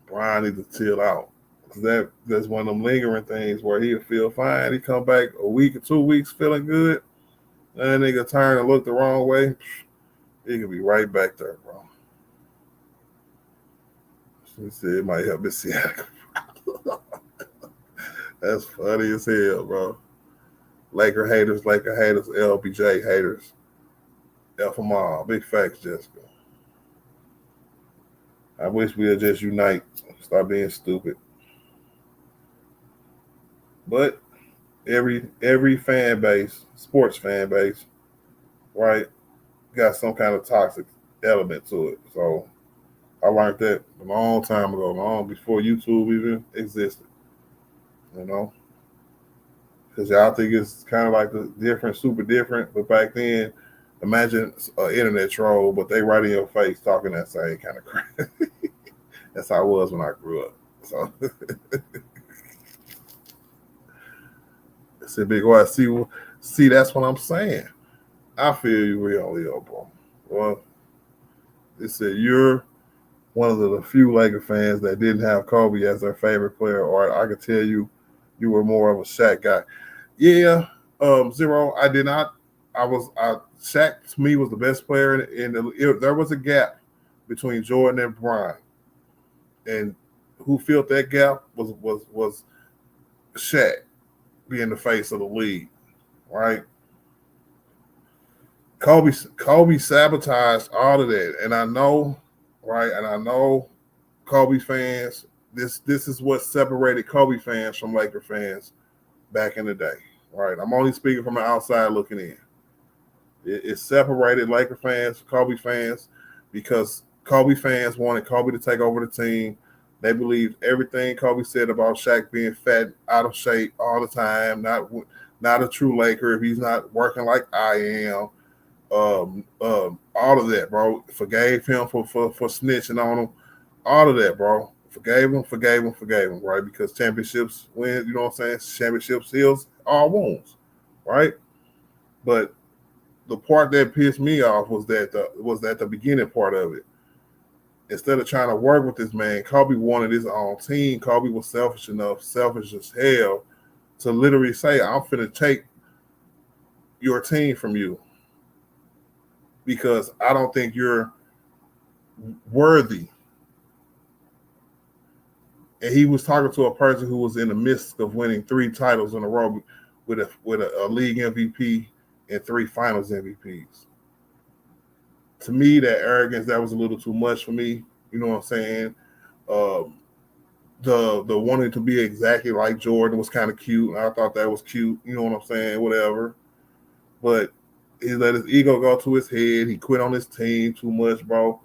Brian needs to chill out. 'Cause that's one of them lingering things where he'll feel fine. He come back a week or 2 weeks feeling good, and nigga turn and look the wrong way. He could be right back there, bro. He said it might help his Seattle. That's funny as hell, bro. Laker haters, LBJ haters. F them all. Big facts, Jessica. I wish we'd just unite. Stop being stupid. But every fan base, sports fan base, right, got some kind of toxic element to it. So I learned that a long time ago, long before YouTube even existed. You know, because y'all think it's kind of like the different, super different, but back then, imagine an internet troll, but they right in your face talking that same kind of crap. That's how it was when I grew up. So, I said, Big Y, see, that's what I'm saying. I feel you real, Leo, bro. Well, it said you're one of the few Laker fans that didn't have Kobe as their favorite player, or I could tell you were more of a Shaq guy. Yeah, Zero, I did not. Shaq to me was the best player, there was a gap between Jordan and Bryant, and who filled that gap was Shaq being the face of the league, right? Kobe sabotaged all of that, and I know, right? And I know Kobe fans. This is what separated Kobe fans from Laker fans back in the day, right? I'm only speaking from the outside looking in. It separated Laker fans, Kobe fans, because Kobe fans wanted Kobe to take over the team. They believed everything Kobe said about Shaq being fat, out of shape all the time, not a true Laker if he's not working like I am. All of that, bro. Forgave him for snitching on him. All of that, bro. Forgave him, right? Because championships win, you know what I'm saying? Championships heals all wounds, right? But the part that pissed me off was that the beginning part of it. Instead of trying to work with this man, Kobe wanted his own team. Kobe was selfish as hell, to literally say, I'm finna take your team from you because I don't think you're worthy. And he was talking to a person who was in the midst of winning 3 titles in a row with a league MVP and 3 finals MVPs. To me, that arrogance, that was a little too much for me. You know what I'm saying? The wanting to be exactly like Jordan was kind of cute. I thought that was cute. You know what I'm saying? Whatever. But he let his ego go to his head. He quit on his team too much, bro.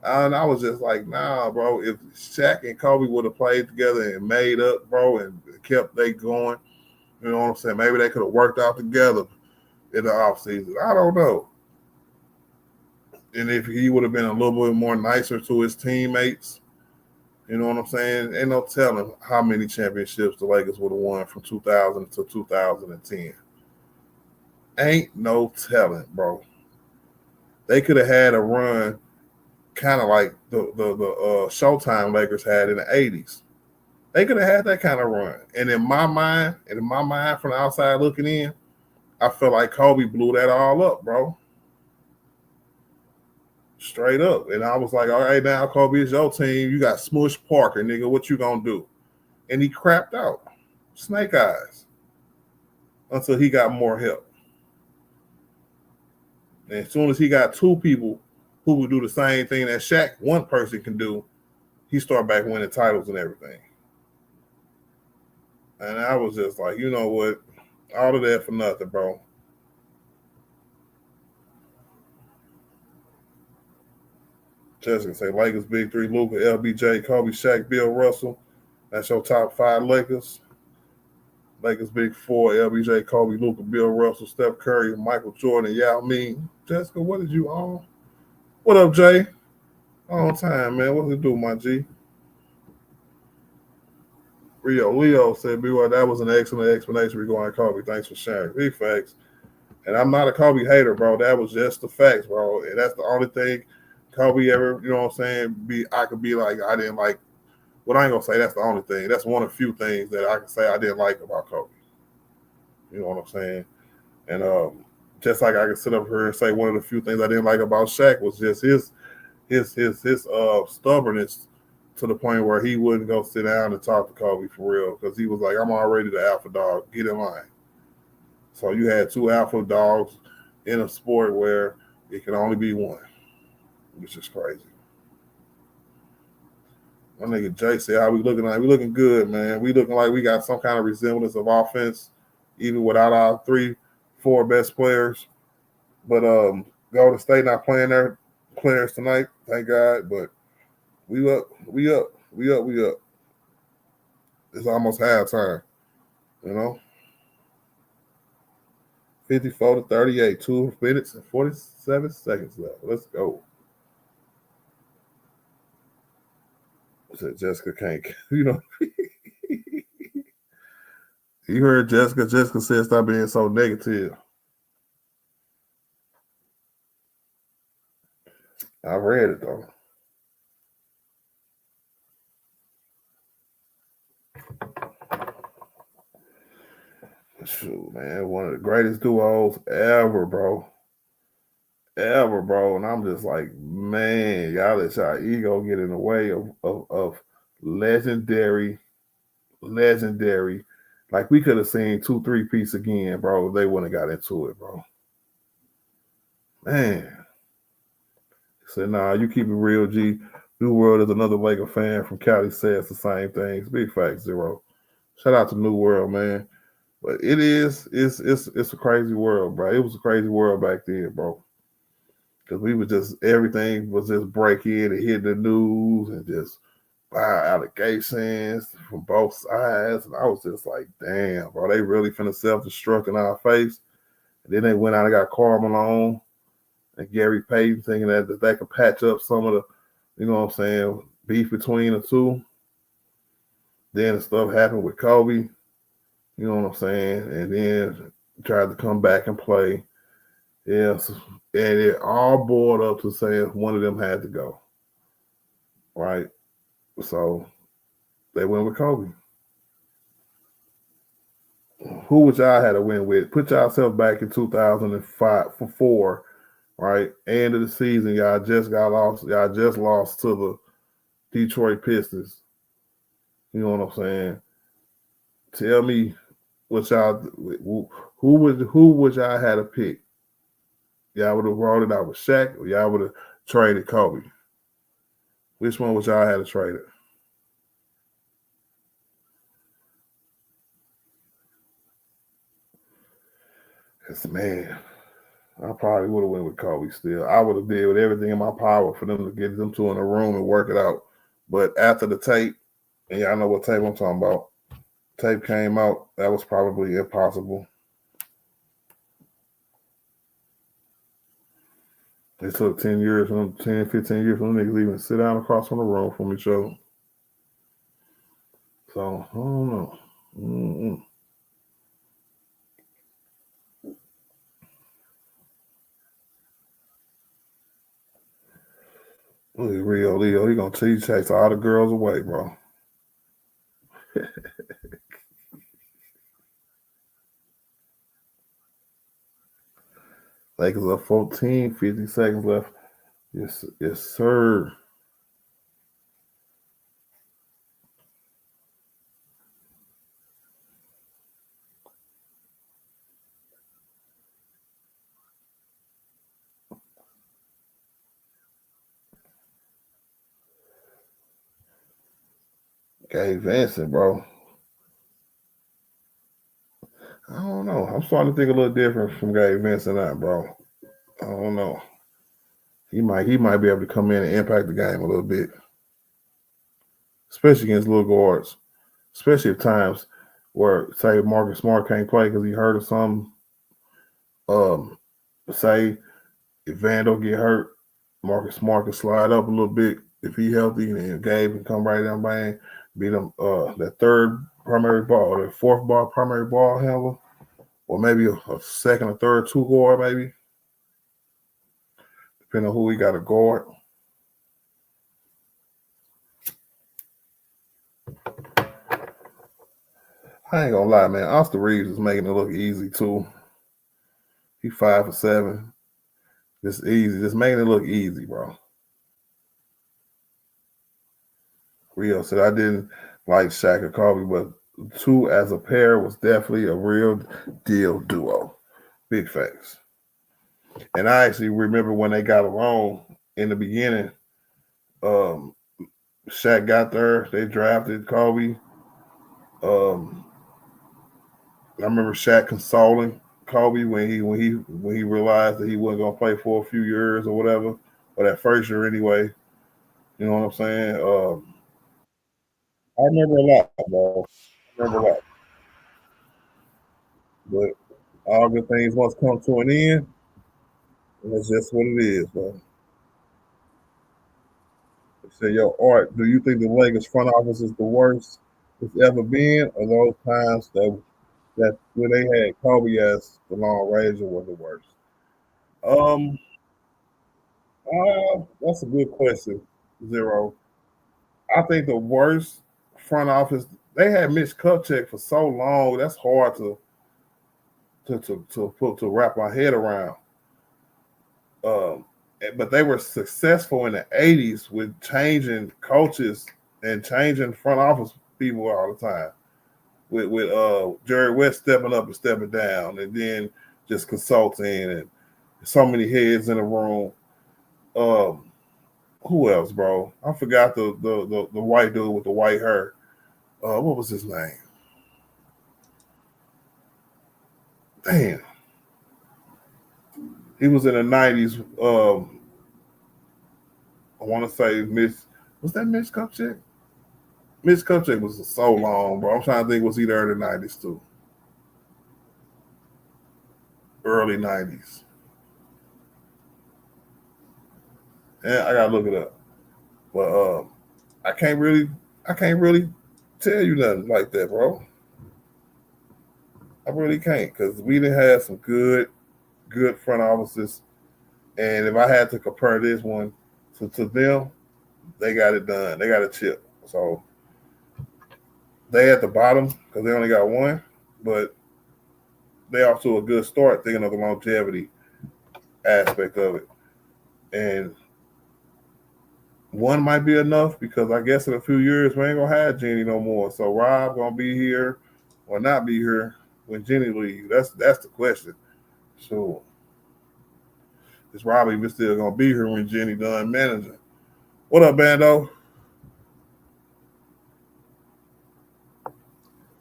And I was just like, nah, bro. If Shaq and Kobe would have played together and made up, bro, and kept they going, you know what I'm saying? Maybe they could have worked out together in the offseason. I don't know. And if he would have been a little bit more nicer to his teammates, you know what I'm saying? Ain't no telling how many championships the Lakers would have won from 2000 to 2010. Ain't no telling, bro. They could have had a run kind of like the Showtime Lakers had in the 80s. They could have had that kind of run. And in my mind from the outside looking in, I felt like Kobe blew that all up, bro. Straight up. And I was like, all right, now Kobe, it's your team. You got Smush Parker, nigga. What you gonna do? And he crapped out. Snake eyes. Until he got more help. And as soon as he got 2 people who would do the same thing that Shaq, one person, can do, he started back winning titles and everything. And I was just like, you know what? All of that for nothing, bro. Jessica say Lakers big 3: Luka, LBJ, Kobe, Shaq, Bill Russell. That's your top 5 Lakers. Lakers big 4: LBJ, Kobe, Luka, Bill Russell, Steph Curry, Michael Jordan, and Yao Ming. Jessica, what did you on? What up, Jay? On time, man. What's it do, my G? Leo said, "B-Boy, that was an excellent explanation regarding Kobe. Thanks for sharing." Big facts. And I'm not a Kobe hater, bro. That was just the facts, bro. And that's the only thing Kobe ever, you know what I'm saying, I could be like, I didn't like. Well, I ain't gonna say that's the only thing. That's one of the few things that I can say I didn't like about Kobe. You know what I'm saying? And just like I can sit up here and say one of the few things I didn't like about Shaq was just his stubbornness to the point where he wouldn't go sit down and talk to Kobe for real because he was like, "I'm already the alpha dog. Get in line." So you had two alpha dogs in a sport where it can only be one, which is crazy. My nigga Jay said, "How we looking like? We looking good, man. We looking like we got some kind of resemblance of offense, even without our 3-4 best players. But Golden State not playing their players tonight, thank God. But we up. It's almost halftime, you know. 54-38, 2 minutes and 47 seconds left. Let's go." Said Jessica can't, you know. You heard Jessica. Jessica said, "Stop being so negative." I read it though. Shoot, man, one of the greatest duos ever, bro. Ever, bro. And I'm just like, man, y'all let y'all ego get in the way of legendary. Like we could have seen 2-3 piece again, bro. They wouldn't have got into it, bro. Man. He said, "Nah, you keep it real, G. New World is another Laker fan from Cali says the same things. Big fact, Zero. Shout out to New World, man. But it's a crazy world, bro. It was a crazy world back then, bro. Because we were just, everything was just breaking and hitting the news and just allegations from both sides. And I was just like, damn, bro, they really finna self-destruct in our face. And then they went out and got Karl Malone and Gary Payton thinking that they could patch up some of the, you know what I'm saying, beef between the two. Then the stuff happened with Kobe, you know what I'm saying, and then tried to come back and play. Yes, and it all boiled up to saying one of them had to go, right? So they went with Kobe. Who would y'all have to win with? Put yourself back in 2005 for 4, right? End of the season, y'all just lost to the Detroit Pistons. You know what I'm saying? Tell me what y'all, who would y'all have to pick? Y'all would have rolled it out with Shaq, or y'all would have traded Kobe? Which one would y'all have to trade it? Because, man, I probably would have went with Kobe still. I would have did with everything in my power for them to get them two in a room and work it out. But after the tape, and y'all know what tape I'm talking about, tape came out, that was probably impossible. It took 10 years, 10, 15 years for them niggas even sit down across from the room from each other. So, I don't know. Look at Rio Leo. He gonna chase all the girls away, bro. Lakers up 14, 50 seconds left. Yes, sir. Gabe Vincent, bro. I don't know. I'm starting to think a little different from Gabe Vincent now, bro. I don't know. He might be able to come in and impact the game a little bit. Especially against little guards. Especially at times where, say, Marcus Smart can't play because he hurt or something. Say if Vandal get hurt, Marcus Smart can slide up a little bit if he healthy, and Gabe can come right down, bang, beat him. That third primary ball, or the fourth ball, primary ball handler, or maybe a second or third two guard, maybe, depending on who he got a guard. I ain't gonna lie, man. Austin Reeves is making it look easy too. He 5 for 7. Just easy, just making it look easy, bro. Rio said I didn't like Shaq or Kobe, but two as a pair was definitely a real deal duo. Big facts. And I actually remember when they got along in the beginning. Shaq got there. They drafted Kobe. I remember Shaq consoling Kobe when he realized that he wasn't gonna play for a few years or whatever, or that first year anyway. You know what I'm saying? I remember a lot, bro. I remember a lot. But all good things must come to an end. And that's just what it is, bro. They say, yo, Art, do you think the Lakers front office is the worst it's ever been, or those times that when they had Kobe as the Long Ranger was the worst? Um, that's a good question, Zero. I think the worst front office they had Mitch Kupchak for so long. That's hard to wrap my head around. Um, but they were successful in the '80s with changing coaches and changing front office people all the time. With Jerry West stepping up and stepping down, and then just consulting and so many heads in the room. Um, who else, bro? I forgot the white dude with the white hair. What was his name? Damn. He was in the '90s. I want to say was that Mitch Kupchak? Mitch Kupchak was so long, bro. I'm trying to think, was he there in the '90s too? Early '90s. Yeah, I gotta look it up. But I can't really tell you nothing like that, bro. I really can't because we didn't have some good front offices. And if I had to compare this one to them, they got it done. They got a chip. So they at the bottom because they only got one, but they off to a good start thinking of the longevity aspect of it. And one might be enough because I guess in a few years we ain't gonna have Jenny no more. So Rob gonna be here or not be here when Jenny leaves. That's the question. So is Rob even still gonna be here when Jenny done managing? What up, Bando?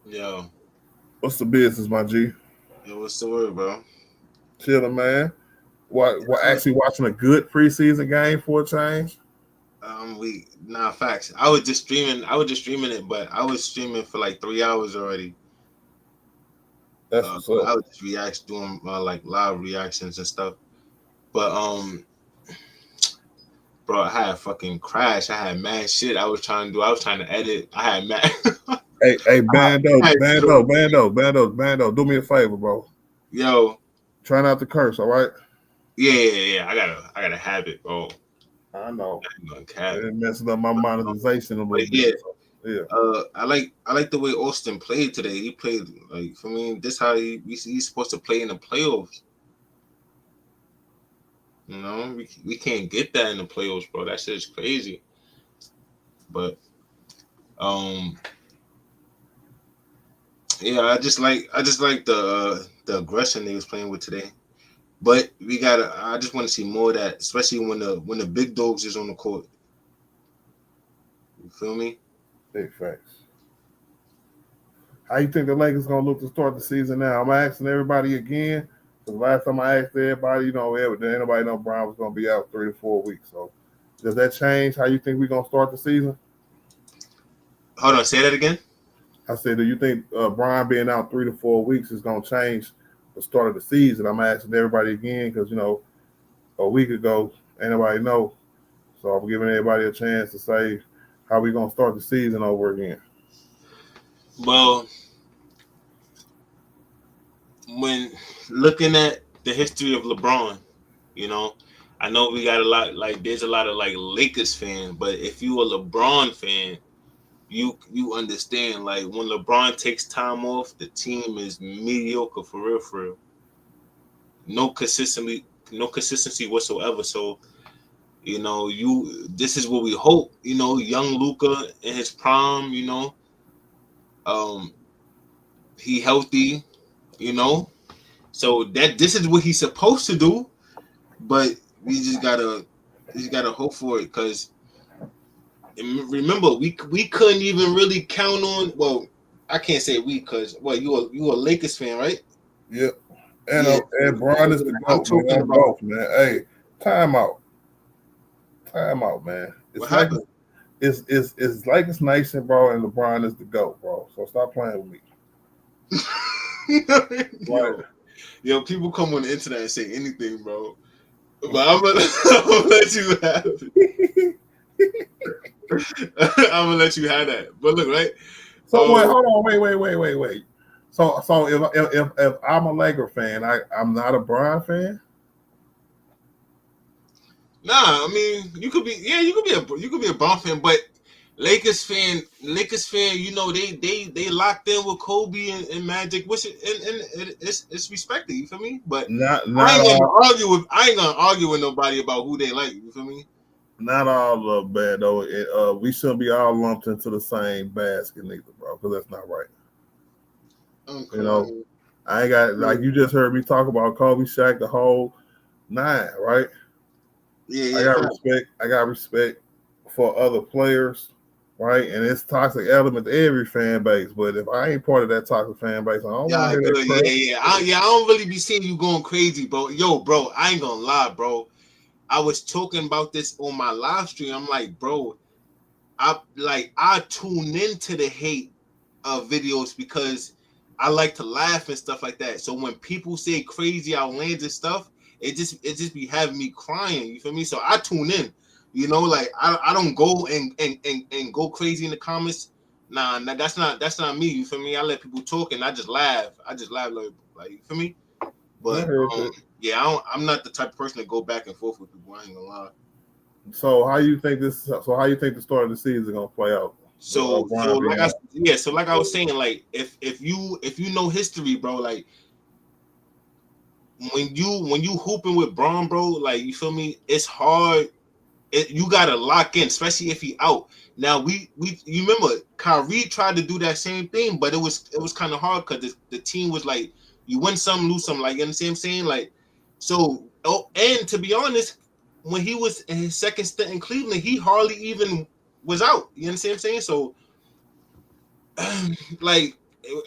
Yo, What's the business, my G? yo, what's the word, bro? Chilling, man. What actually watching a good preseason game for a change? Facts. I was just streaming it, but I was streaming for like 3 hours already. That's what's up. I was just doing like live reactions and stuff. But bro, I had a fucking crash. I had mad shit I was trying to do. I was trying to edit. I had mad. Hey, Bando, do me a favor, bro. Yo, try not to curse, all right? Yeah. I got a habit, bro. I know. It messing up my monetization a little bit. Yeah. I like the way Austin played today. He played like, for me, this how he's supposed to play in the playoffs. You know, we can't get that in the playoffs, bro. That shit's crazy. But yeah, I just like the aggression they was playing with today. But I just want to see more of that, especially when the big dogs is on the court. You feel me? Big facts. How you think the Lakers gonna look to start the season now? I'm asking everybody again. The last time I asked everybody, nobody know Brown was gonna be out 3 to 4 weeks. So does that change how you think we're gonna start the season? Hold on, say that again. I said, do you think Brian being out 3 to 4 weeks is gonna change the start of the season? I'm asking everybody again because a week ago, ain't nobody know. So I'm giving everybody a chance to say how we gonna start the season over again. Well, when looking at the history of LeBron, you know, I know we got a lot like there's a lot of like Lakers fans, but if you a LeBron fan, you understand like when LeBron takes time off, the team is mediocre for real, for real. No consistency, no consistency whatsoever. So this is what we hope. Young Luca in his prime. Um, he healthy. You know, so that this is what he's supposed to do, but we just gotta hope for it because remember we couldn't even really count on. Well, I can't say we because you a Lakers fan, right? Yep. And Yeah. and Bron is the I'm GOAT, man. talking On about both, man. Hey, time out. Time out, man. what It's like happened. it's like it's Nation, bro, and LeBron is the GOAT, bro. So stop playing with me. Right. Yo, people come on the internet and say anything, bro. But I'm gonna, I'm gonna let you have it. I'm gonna let you have that. But look, right? So wait, hold on, wait. So if I'm a Laker fan, I'm not a Bron fan. Nah, I mean you could be a Bron fan, but Lakers fan, they locked in with Kobe and Magic, which and it's respected. You feel me? But Not all. I ain't gonna argue with nobody about who they like. You feel me? Not all of bad though. We shouldn't be all lumped into the same basket, neither, bro, because that's not right. Okay. You know, I ain't got like you just heard me talk about Kobe, Shaq, the whole nine, right? Yeah. I got respect for other players, right? And it's toxic element to every fan base. But if I ain't part of that toxic fan base, I don't want to hear Good. that crap. I don't really be seeing you going crazy, bro. Yo, bro, I ain't gonna lie, bro. I was talking about this on my live stream. I'm like, bro, I tune into the hate videos because I like to laugh and stuff like that. So when people say crazy, outlandish stuff, it just be having me crying. You feel me? So I tune in. Like I don't go and go crazy in the comments. Nah, that's not me. You feel me? I let people talk and I just laugh. Like you feel me? But yeah, I'm not the type of person to go back and forth with people. I ain't gonna lie. So how you think the start of the season is gonna play out? So like I was saying, like if you know history, bro, like when you hooping with Braun, bro, like you feel me, it's hard. You gotta lock in, especially if he out. Now you remember Kyrie tried to do that same thing, but it was kind of hard because the team was like you win some, lose some, like you understand what I'm saying? Like and to be honest, when he was in his second stint in Cleveland, he hardly even was out. You understand what I'm saying? So like,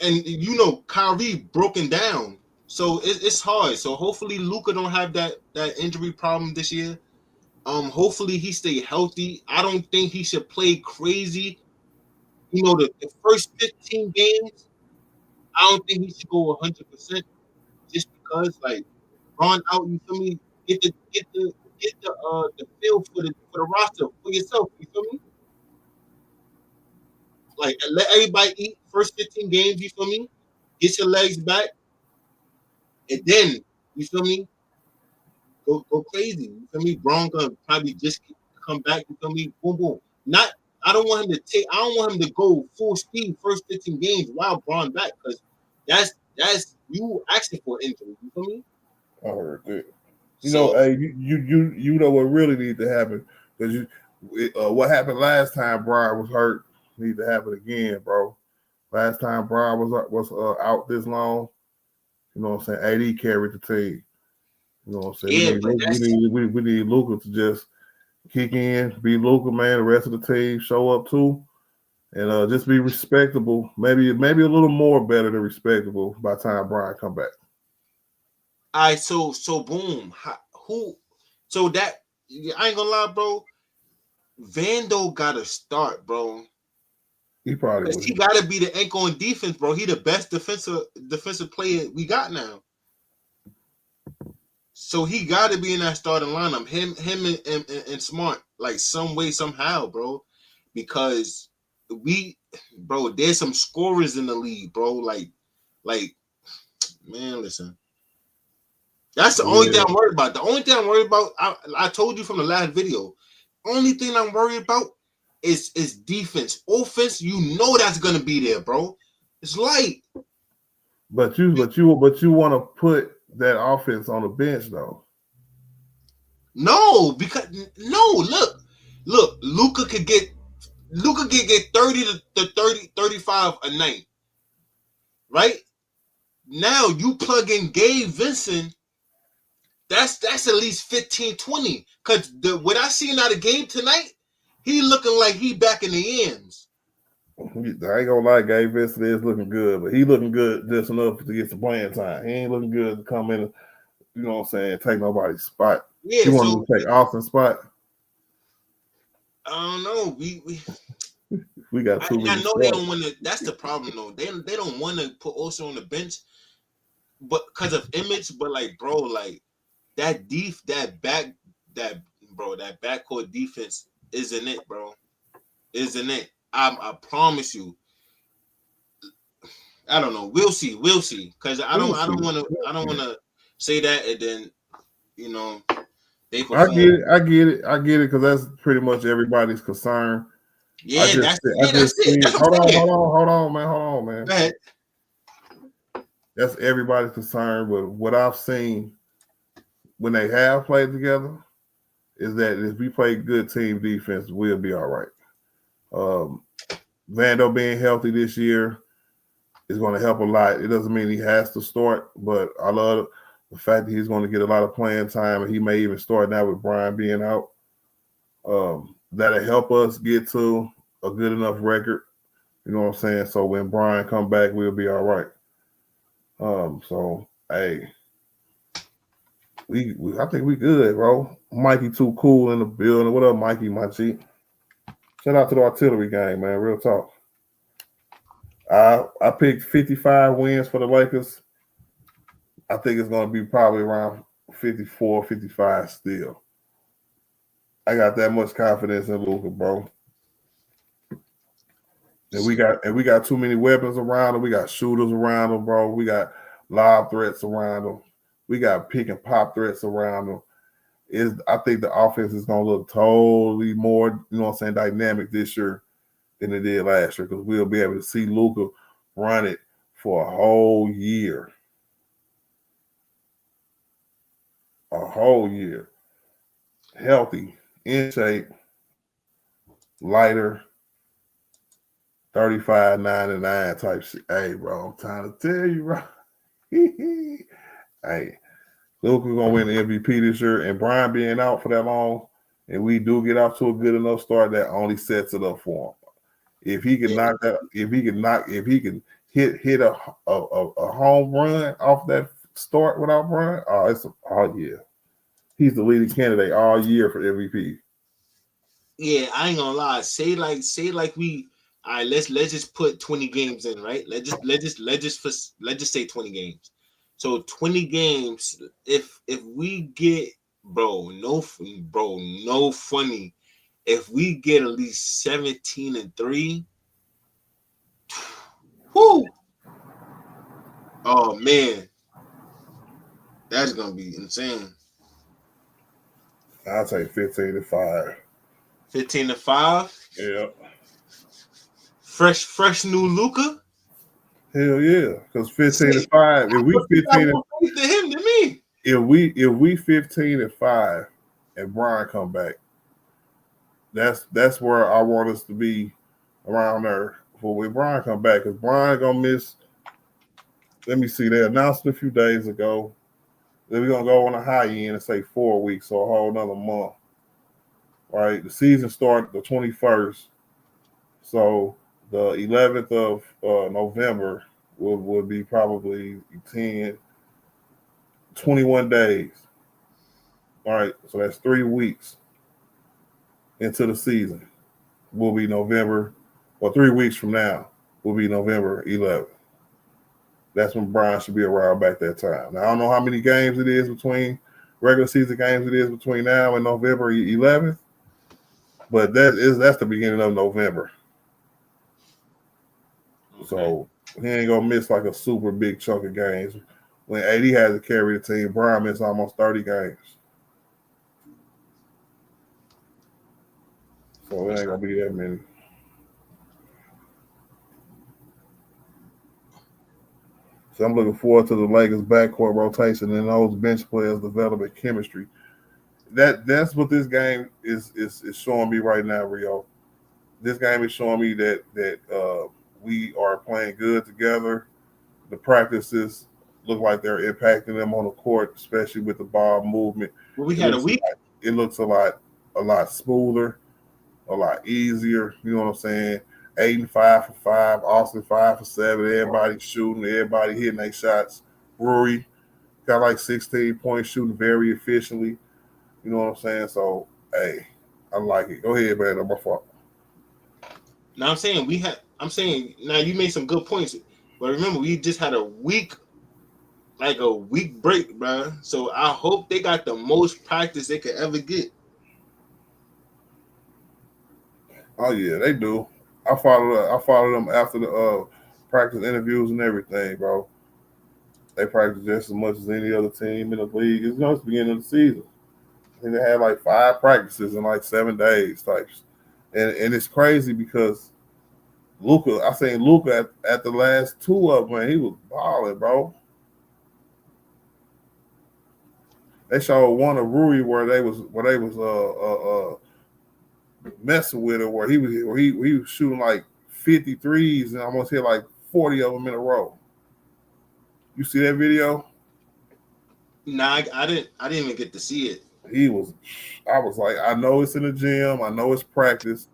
and Kyrie broken down, so it's hard. So hopefully Luka don't have that injury problem this year. Hopefully he stay healthy. I don't think he should play crazy. The first 15 games, I don't think he should go 100% just because like run out. You feel me? Get the feel for the roster for yourself. You feel me? Like let everybody eat first 15 games. You feel me? Get your legs back, and then you feel me? Go crazy. You feel me? Braun gonna probably just come back. You feel me? Boom boom. Not. I don't want him to take. I don't want him to go full speed first 15 games while Braun back because that's you asking for injury. You feel me? I heard that. So Hey, you know what really needs to happen because what happened last time Brian was hurt need to happen again, bro. Last time Brian was out this long, you know what I'm saying? AD carried the team. You know what I'm saying? yeah, but We need Luka to just kick in, be Luka, man. The rest of the team show up too, and just be respectable. Maybe a little more better than respectable by the time Brian come back. I so boom. Who? So that I ain't gonna lie, bro. Vando gotta start, bro. He probably He would. gotta be the anchor on defense, bro. He the best defensive player we got now. So he gotta be in that starting lineup. Him and Smart, like some way, somehow, bro. Because bro, there's some scorers in the league, bro. Like, man, listen. That's the only thing I'm worried about. The only thing I'm worried about, I told you from the last video. Only thing I'm worried about is defense. Offense, you know that's gonna be there, bro. It's light. But you want to put that offense on the bench though. No, because look, Luka could get 30 to 30, 35 a night. Right? Now you plug in Gabe Vincent, that's at least 15, 20. Cause what I seen out of Gabe tonight, he looking like he back in the ends. I ain't gonna lie, Gabe Vincent is looking good, but he looking good just enough to get some playing time. He ain't looking good to come in and, you know what I'm saying, take nobody's spot. Yeah, you want to take Austin's spot? I don't know. We got too many. I know they don't want to. That's the problem, though. They don't want to put Oso on the bench, but because of image. But like, bro, like that backcourt defense isn't it, bro? Isn't it? I promise you. I don't know. We'll see. Because I don't want to say that and then, you know, they perform. I get it. Because that's pretty much everybody's concern. Yeah, that's it. Hold on, man. Go ahead. That's everybody's concern. But what I've seen when they have played together is that if we play good team defense, we'll be all right. Vando being healthy this year is going to help a lot. It doesn't mean he has to start, but I love the fact that he's going to get a lot of playing time, and he may even start now with Brian being out. That'll help us get to a good enough record. You know what I'm saying? So when Brian come back, we'll be all right. So hey, I think we good, bro. Mikey too cool in the building. What up, Mikey, my G? Shout out to the artillery gang, man. Real talk. I picked 55 wins for the Lakers. I think it's going to be probably around 54, 55 still. I got that much confidence in Luka, bro. And we got too many weapons around him. We got shooters around him, bro. We got lob threats around him. We got pick and pop threats around him. I think the offense is going to look totally more, you know what I'm saying, dynamic this year than it did last year, because we'll be able to see Luka run it for a whole year. A whole year. Healthy, in shape, lighter, 35, 99 type shit. Hey, bro, I'm trying to tell you, bro. Hey, Luka gonna win the MVP this year, and Brian being out for that long, and we do get off to a good enough start, that only sets it up for him. If he can knock that, if he can hit a home run off that start without Brian, yeah, he's the leading candidate all year for MVP. Yeah, I ain't gonna lie. Say like we. All right, let's just put 20 games in, right? Let's just say 20 games. So 20 games. If we get no funny. If we get at least 17-3, whoo! Oh man, that's gonna be insane. I'll take 15-5. 15-5. Yeah. Fresh new Luka. Hell yeah, because 15-5. If we 15 to him to me. If we 15-5 and Brian come back, that's where I want us to be around there for when Brian come back. Because Brian gonna miss. Let me see. They announced it a few days ago. Then we're gonna go on a high end and say 4 weeks, so a whole another month. Right? The season started the 21st, so the 11th of November will be probably 21 days. All right, so that's 3 weeks into the season. Will be November, or 3 weeks from now will be November 11th. That's when Brian should be around back that time. Now, I don't know how many games it is between regular season games it is between now and November 11th, but that's the beginning of November. So he ain't gonna miss like a super big chunk of games. When AD has to carry the team, Brian missed almost 30 games. So it ain't gonna be that many. So I'm looking forward to the Lakers backcourt rotation and those bench players developing chemistry. That's what this game is showing me right now, Rio. This game is showing me that we are playing good together. The practices look like they're impacting them on the court, especially with the ball movement. Well, we had a week. It looks a lot smoother, a lot easier. You know what I'm saying? Aiden 5 for 5, Austin 5 for 7. Everybody shooting, everybody hitting their shots. Rory got like 16 points, shooting very efficiently. You know what I'm saying? So, hey, I like it. Go ahead, man. I'm my fault. Now I'm saying now you made some good points, but remember we just had a week break, bro. So I hope they got the most practice they could ever get. Oh yeah, they do. I follow them after the practice interviews and everything, bro. They practice just as much as any other team in the league. It's the beginning of the season. I think they had like 5 practices in like 7 days types. And it's crazy because I seen Luka at the last 2 of them, man, he was balling, bro. They showed one of Rui where they was messing with it, where he was shooting like 53s and almost hit like 40 of them in a row. You see that video? Nah, I didn't even get to see it. I was like, I know it's in the gym, I know it's practice,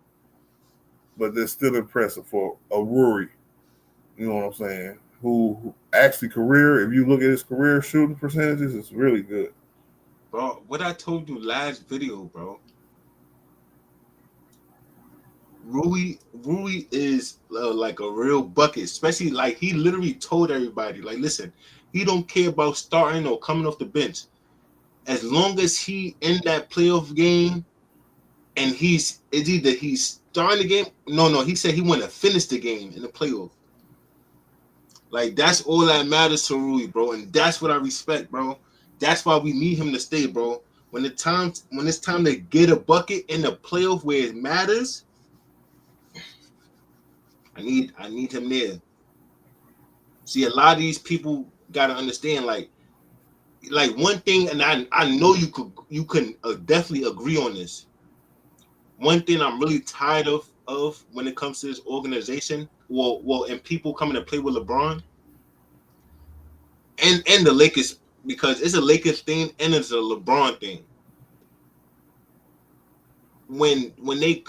but they're still impressive for a Rory. You know what I'm saying? Who actually if you look at his career shooting percentages, it's really good. Bro, what I told you last video, bro. Rui is like a real bucket, especially like he literally told everybody, like, listen, he don't care about starting or coming off the bench. As long as he in that playoff game and it's either he's starting the game. No, he said he want to finish the game in the playoff. Like, that's all that matters to Rui, bro. And that's what I respect, bro. That's why we need him to stay, bro. When it's time to get a bucket in the playoff where it matters, I need him there. See, a lot of these people gotta understand, like one thing, and I know you can definitely agree on this. One thing I'm really tired of when it comes to this organization, well, and people coming to play with LeBron and the Lakers, because it's a Lakers thing and it's a LeBron thing. When they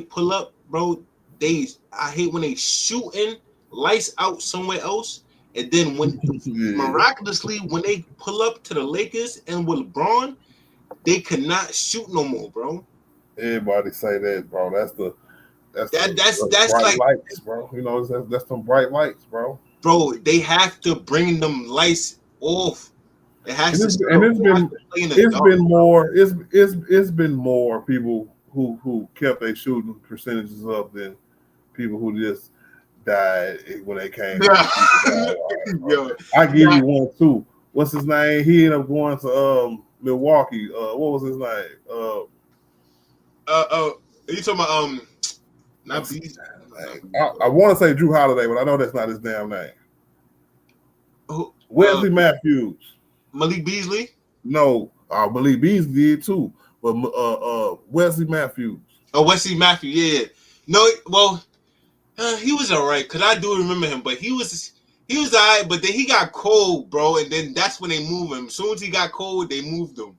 pull up, bro, I hate when they shooting lights out somewhere else, and then when miraculously when they pull up to the Lakers and with LeBron, they cannot shoot no more, bro. Everybody say that, bro. That's like lights, bro. You know, that's some bright lights, bro. Bro, they have to bring them lights off. It has it's been more people who kept their shooting percentages up than people who just died when they came. I give you one too. What's his name? He ended up going to Milwaukee. What was his name? You talking about not Beasley? I want to say Drew Holiday, but I know that's not his damn name. Wesley Matthews. Malik Beasley? No, Malik Beasley did too, but Wesley Matthews. Oh, Wesley Matthews, yeah. No, well, he was all right because I do remember him, but he was all right, but then he got cold, bro, and then that's when they moved him. As soon as he got cold, they moved him.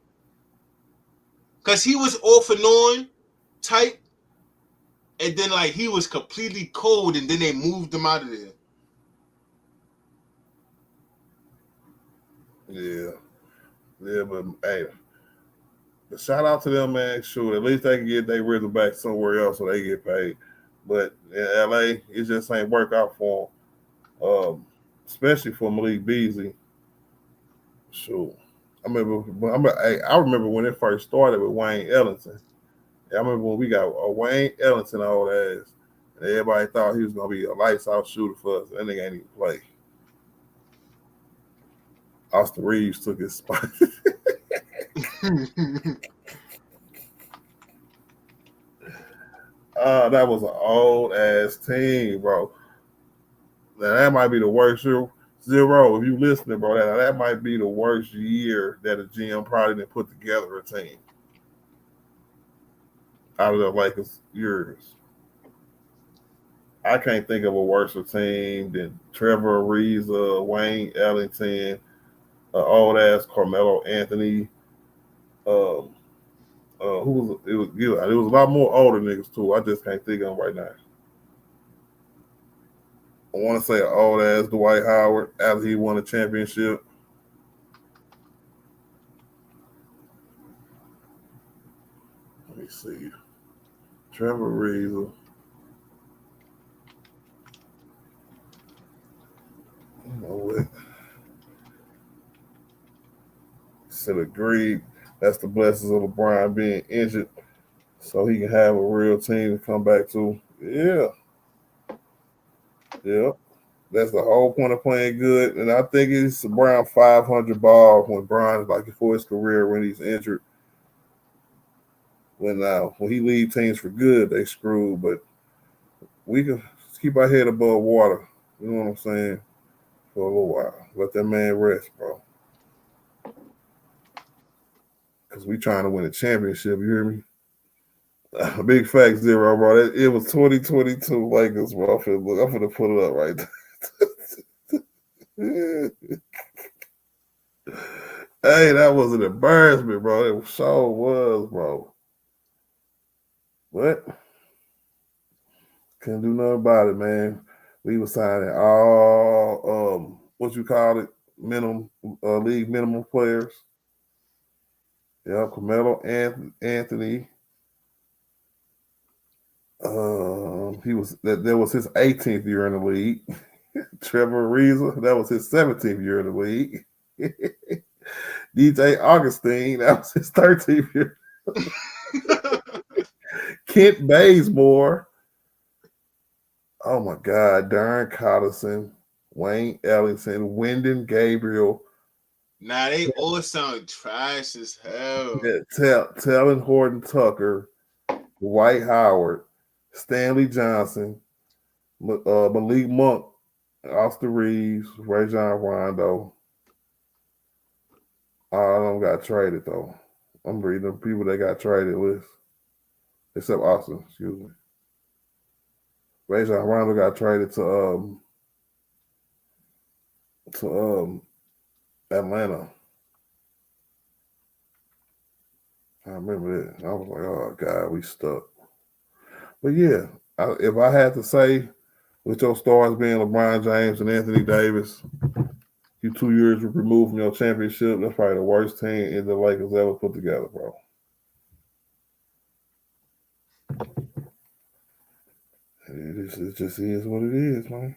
Because he was off and on type, and then like he was completely cold, and then they moved him out of there. Yeah, but hey, shout out to them, man. Sure, at least they can get their rhythm back somewhere else so they get paid. But in LA, it just ain't work out for them, especially for Malik Beasley. Sure, I remember when it first started with Wayne Ellington. I remember when we got Wayne Ellington old ass, And everybody thought he was gonna be a lights out shooter for us. That nigga ain't even play. Austin Reeves took his spot. That was an old ass team, bro. Now that might be the worst year. Zero, if you listening, bro, that might be the worst year that a GM probably didn't put together a team out of the Lakers years. I can't think of a worse team than Trevor Ariza, Wayne Ellington, old ass Carmelo Anthony. Who was it? Was it was a lot more older niggas too. I just can't think of them right now. I want to say an old ass Dwight Howard after he won a championship. Let me see. Trevor Ariza. I don't know what. Said agreed. That's the blessings of LeBron being injured, so he can have a real team to come back to. Yeah. That's the whole point of playing good. And I think it's around 500 ball when Bron is like before his career when he's injured. When he leave teams for good, they screwed. But we can keep our head above water. You know what I'm saying? For a little while. Let that man rest, bro. Because we trying to win a championship. You hear me? Big fact, Zero, bro. It was 2022 Lakers, bro. I'm finna put it up right there. Hey, that was an embarrassment, bro. It sure was, bro. But couldn't do nothing about it, man. We was signing all what you call it, minimum league minimum players. Yeah, Carmelo Anthony. That was his 18th year in the league. Trevor Ariza, that was his 17th year in the league. DJ Augustine, that was his 13th year. Kent Bazemore. Oh my God, Darren Collison, Wayne Ellington, Wyndon Gabriel. Nah, they all sound trash as hell. Yeah, Tellen Horton Tucker, Dwight Howard, Stanley Johnson, Malik Monk, Austin Reeves, Rajon Rondo. All of them got traded though. I'm reading the people that got traded list. Except Austin, excuse me. Rajon Rondo got traded to Atlanta. I remember that. I was like, oh God, we stuck. But yeah, if I had to say, with your stars being LeBron James and Anthony Davis, you 2 years removed from your championship, that's probably the worst team in the Lakers ever put together, bro. It just is what it is, man.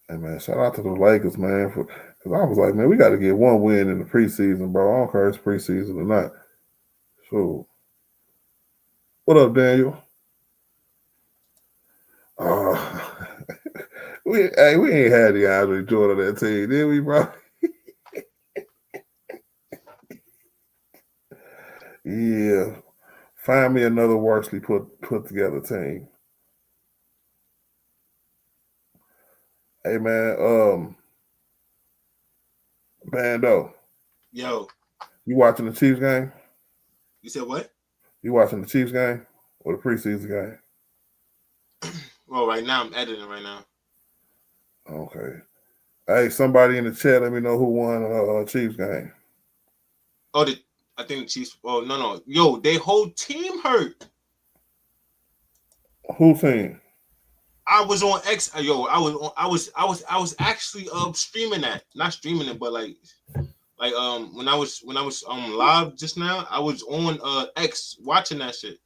Hey, man, shout out to the Lakers, man. Because I was like, man, we got to get one win in the preseason, bro. I don't care if it's preseason or not. So, what up, Daniel? We ain't had the Andre Jordan on that team, did we, bro? Yeah. Find me another Worsley put together team. Hey man, Bando. Yo. You watching the Chiefs game? You said what? You watching the Chiefs game or the preseason game? Well, right now I'm editing right now. Okay. Hey, somebody in the chat, let me know who won Chiefs game. Oh, I think the Chiefs. Oh no. Yo, they whole team hurt. Who team? I was on X. Yo, I was actually streaming that. Not streaming it, but like when I was live just now, I was on X watching that shit.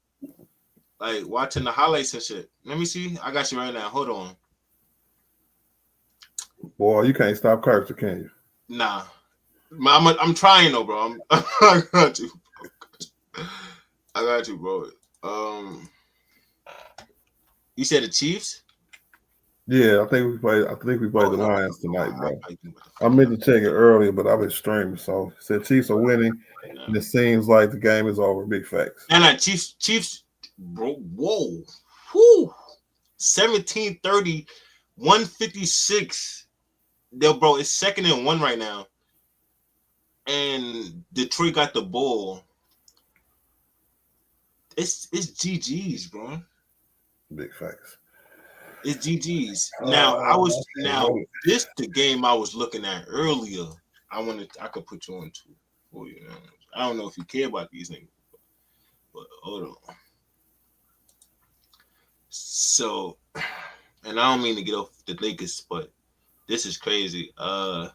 Like watching the highlights and shit. Let me see. I got you right now. Hold on. Boy, you can't stop cursing, can you? Nah. I'm trying though, bro. I got you. I got you, bro. You said the Chiefs? Yeah, I think we played. I think we played the No, Lions tonight, bro. I think about I meant to check it earlier, but I've been streaming. So it said Chiefs are winning, right now. and it seems like the game is over. Big facts. And like Chiefs, bro. Whoa, whoo, 17-30, 156. Bro, it's 2nd-and-1 right now, and Detroit got the ball. It's GG's, bro. Big facts. It's GG's. Now okay. this the game I was looking at earlier. I could put you on to for you. I don't know if you care about these things, but hold on. So, and I don't mean to get off the Lakers, but this is crazy. Oh,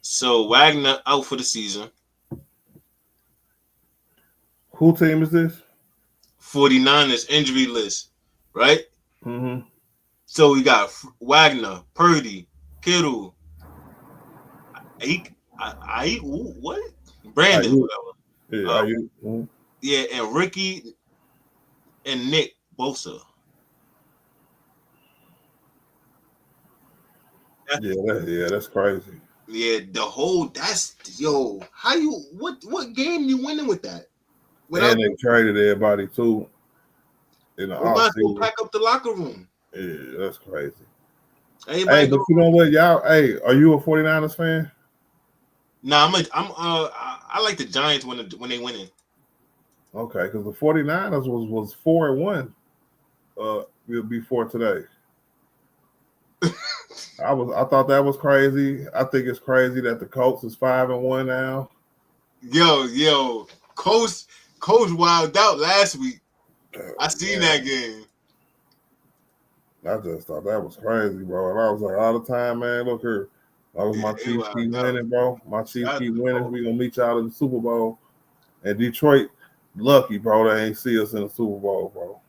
so Wagner out for the season. Who team is this? 49ers injury list, right? Mm-hmm. So we got Wagner, Purdy, Kittle, what? Brandon, whatever. Yeah, Yeah, and Ricky and Nick Bosa. that's crazy. Yeah, how you what game you winning with that? And they traded everybody too. We might as well pack up the locker room. Yeah, that's crazy. Everybody but you know what, y'all? Hey, are you a 49ers fan? Nah, I like the Giants when they winning. Okay, because the 49ers was 4-1 before today. I thought that was crazy. I think it's crazy that the Colts is 5-1 now. Yo, Coach wilded out last week. I seen that game. I just thought that was crazy, bro. And I was like, all the time, man, look here. That was my Chiefs keep winning, bro. My Chiefs keep winning. We gonna meet y'all in the Super Bowl. And Detroit, lucky, bro, they ain't see us in the Super Bowl, bro.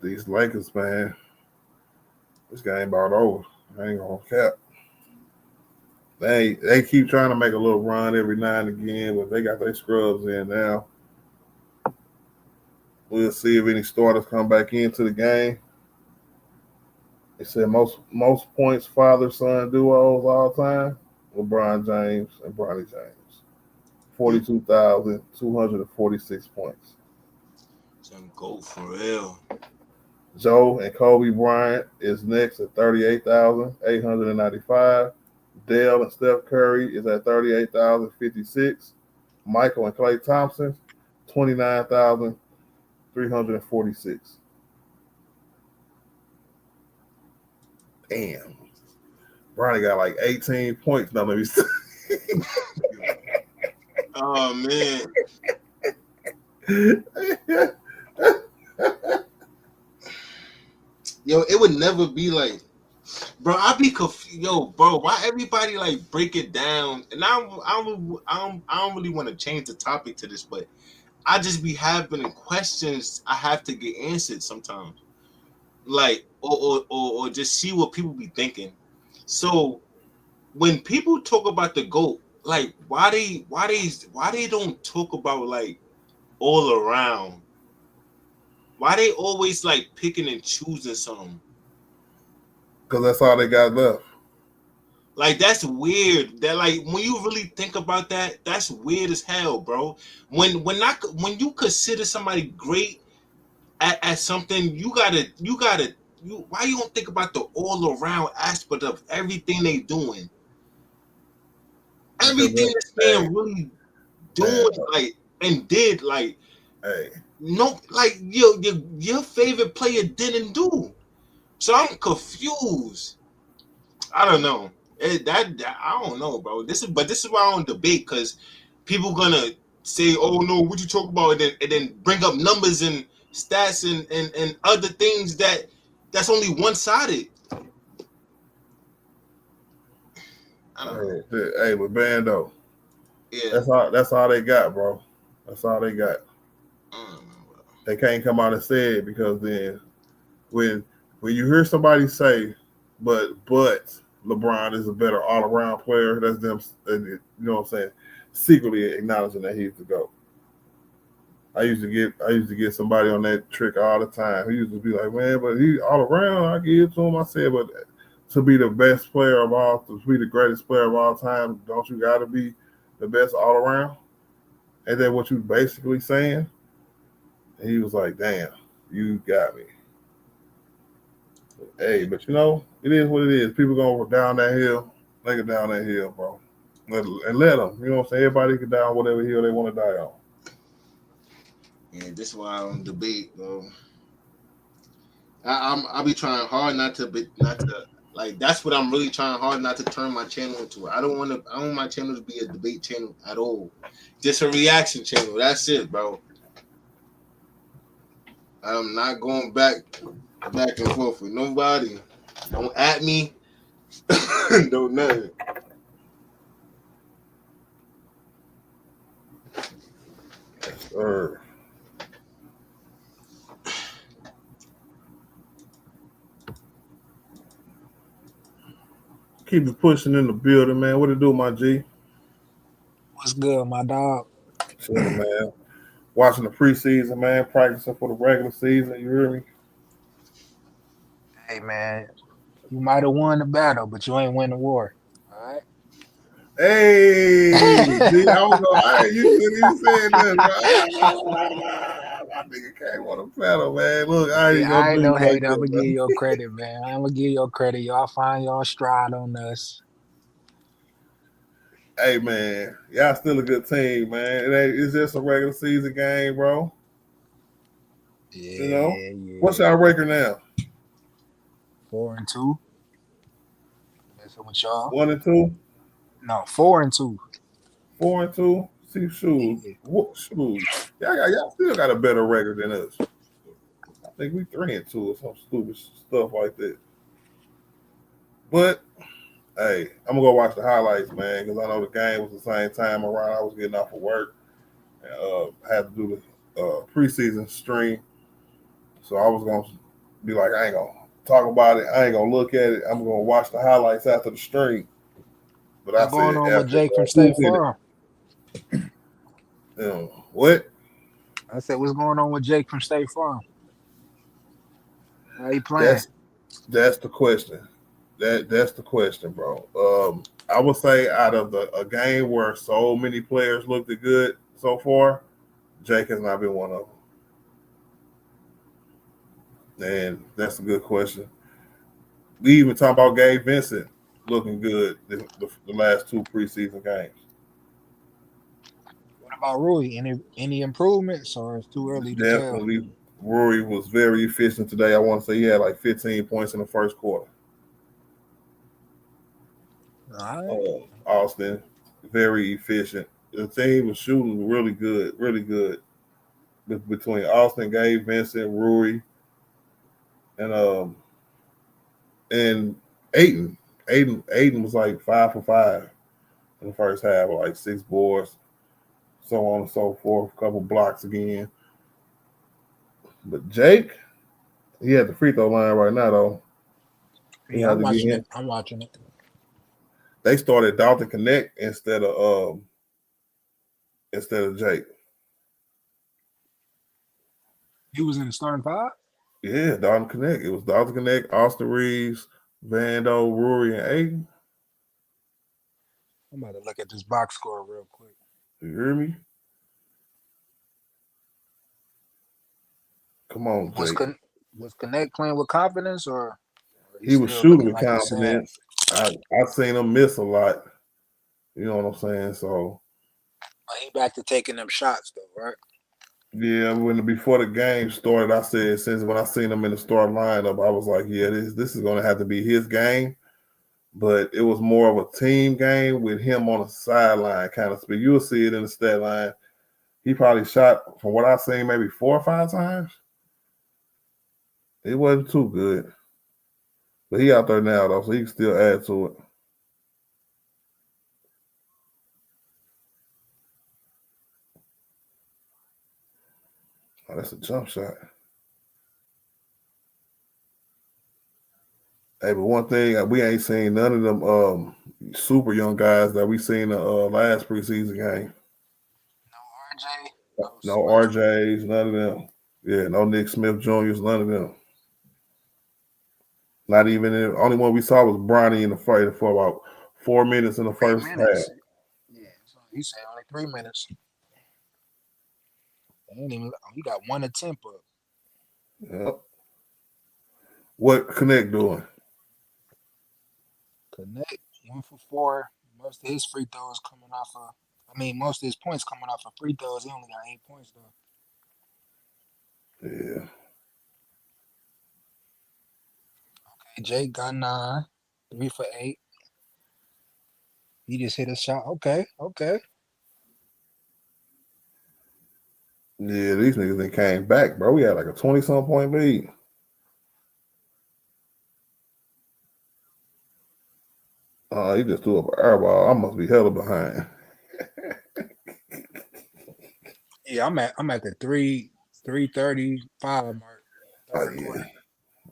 These Lakers, man, this game about over. I ain't gonna cap. They keep trying to make a little run every now and again, but they got their scrubs in now. We'll see if any starters come back into the game. They said most points father-son duos all time, LeBron James and Bronny James. 42,246 points. Some goat for real. Joe and Kobe Bryant is next at 38,895. Dale and Steph Curry is at 38,056. Michael and Klay Thompson, 29,346. Damn. Bronny got like 18 points. Now let me see. Oh man. Yo, it would never be like, bro. I'd be confused. Yo, bro, why everybody like break it down? And I don't really want to change the topic to this, but I just be having questions I have to get answered sometimes, like or just see what people be thinking. So when people talk about the GOAT, like why they don't talk about like all around? Why they always like picking and choosing something? Because that's all they got left. Like that's weird. That like when you really think about that, that's weird as hell, bro. When you consider somebody great at something, you gotta why you don't think about the all around aspect of everything they doing? Everything this man really doing like and did like no like your favorite player didn't do. So I'm confused. I don't know. I don't know, bro. This is why I don't debate, because people gonna say, "Oh no, what you talk about?" and then bring up numbers and stats and other things that's only one sided. I don't know. Hey, with Bando, Yeah, that's all they got, bro. That's all they got. I don't know, bro. They can't come out and say it because then when when you hear somebody say, but LeBron is a better all around player, that's them. You know what I'm saying? Secretly acknowledging that he's the GOAT. I used to get somebody on that trick all the time. He used to be like, man, but he all around. I give it to him. I said, but to be the best player of all, to be the greatest player of all time, don't you got to be the best all around? Ain't that what you basically saying? And he was like, damn, you got me. Hey, but it is what it is. People going down that hill. They can down that hill, bro. Let them. You know what I'm saying? Everybody can down whatever hill they want to die on. And this is why I don't debate, bro. I be trying hard not to like. That's what I'm really trying hard not to turn my channel into. I don't want my channel to be a debate channel at all. Just a reaction channel. That's it, bro. I'm not going back and forth with nobody. Don't at me. Don't nothing. Sir. Keep it pushing in the building, man. What it do, my G? What's good, my dog? Chilling, man. Watching the preseason, man. Practicing for the regular season. You hear me? Hey, man, you might have won the battle, but you ain't win the war. All right. Hey, G, I was going. Hey, you said that, bro. My nigga came on the pedal, man. Look, I ain't Yeah, gonna I ain't do no you like hater. I'm that, gonna give you your credit, man. I'm gonna give you your credit. Y'all find your stride on us. Hey, man, y'all still a good team, man. It's just a regular season game, bro. You know, Yeah, what's yeah. y'all record now? 4-2. Messing with y'all. 1-2, No, 4-2. 4-2. See, shoot, Yeah. shoot. Y'all still got a better record than us. I think we 3-2 or some stupid stuff like that. But hey, I'm gonna go watch the highlights, man, because I know the game was the same time around. I was getting off of work and had to do the preseason stream, so I was gonna be like, I ain't gonna talk about it. I ain't gonna look at it. I'm gonna watch the highlights after the stream. But I What's going said on with after Jake from who State finished, Farm? what? I said, what's going on with Jake from State Farm? How you playing? That's the question. That's the question, bro. I would say out of a game where so many players looked good so far, Jake has not been one of them. And that's a good question. We even talk about Gabe Vincent looking good the last two preseason games. What about Rui? Any improvements, or it's too early to tell? Definitely, Rory was very efficient today. I want to say he had like 15 points in the first quarter. All right. Austin, very efficient. The team was shooting really good. Between Austin, Gabe Vincent, Rui, and and Aiden. Aiden was like 5 for 5 in the first half, like 6 boards, so on and so forth. A couple blocks again. But Jake, he at the free throw line right now though. He Yeah, had I'm to get watching in. it. I'm watching it. They started Dalton Connect instead of Jake. He was in the starting five. Yeah, Dalton Connect. It was Dalton Connect, Austin Reeves, Vando, Rory, and Aiden. I'm about to look at this box score real quick. You hear me? Come on, Was Jake. was Connect playing with confidence, or he's He was still shooting looking with like he's sad? confidence. I seen him miss a lot. You know what I'm saying? So He back to taking them shots though, right? yeah, before the game started, I said since when I seen him in the start lineup, I was like, yeah, this is gonna have to be his game. But it was more of a team game with him on the sideline kind of speed. You'll see it in the stat line. He probably shot, from what I've seen, maybe 4 or 5 times. It wasn't too good. But he out there now though, so he can still add to it. Oh, that's a jump shot. Hey, but one thing we ain't seen none of them super young guys that we seen the last preseason game. RJ, No Smith. RJs, none of them. Yeah, no Nick Smith Juniors, none of them. Not even only one we saw was Bronny in the fight for about 4 minutes in the 3 first half. minutes. Yeah, so he said only 3 minutes. He got one attempt up. Yep. What Connect doing? Connect 1 for 4. Most of his free throws coming off of. Most of his points coming off of free throws. He only got 8 points though. Yeah. Okay, Jake got 9, 3 for 8. He just hit a shot. Okay. Yeah, these niggas they came back, bro. We had like a 20-some point lead. He just threw up an air ball. I must be hella behind. Yeah, I'm at the 3:35 mark. Third quarter.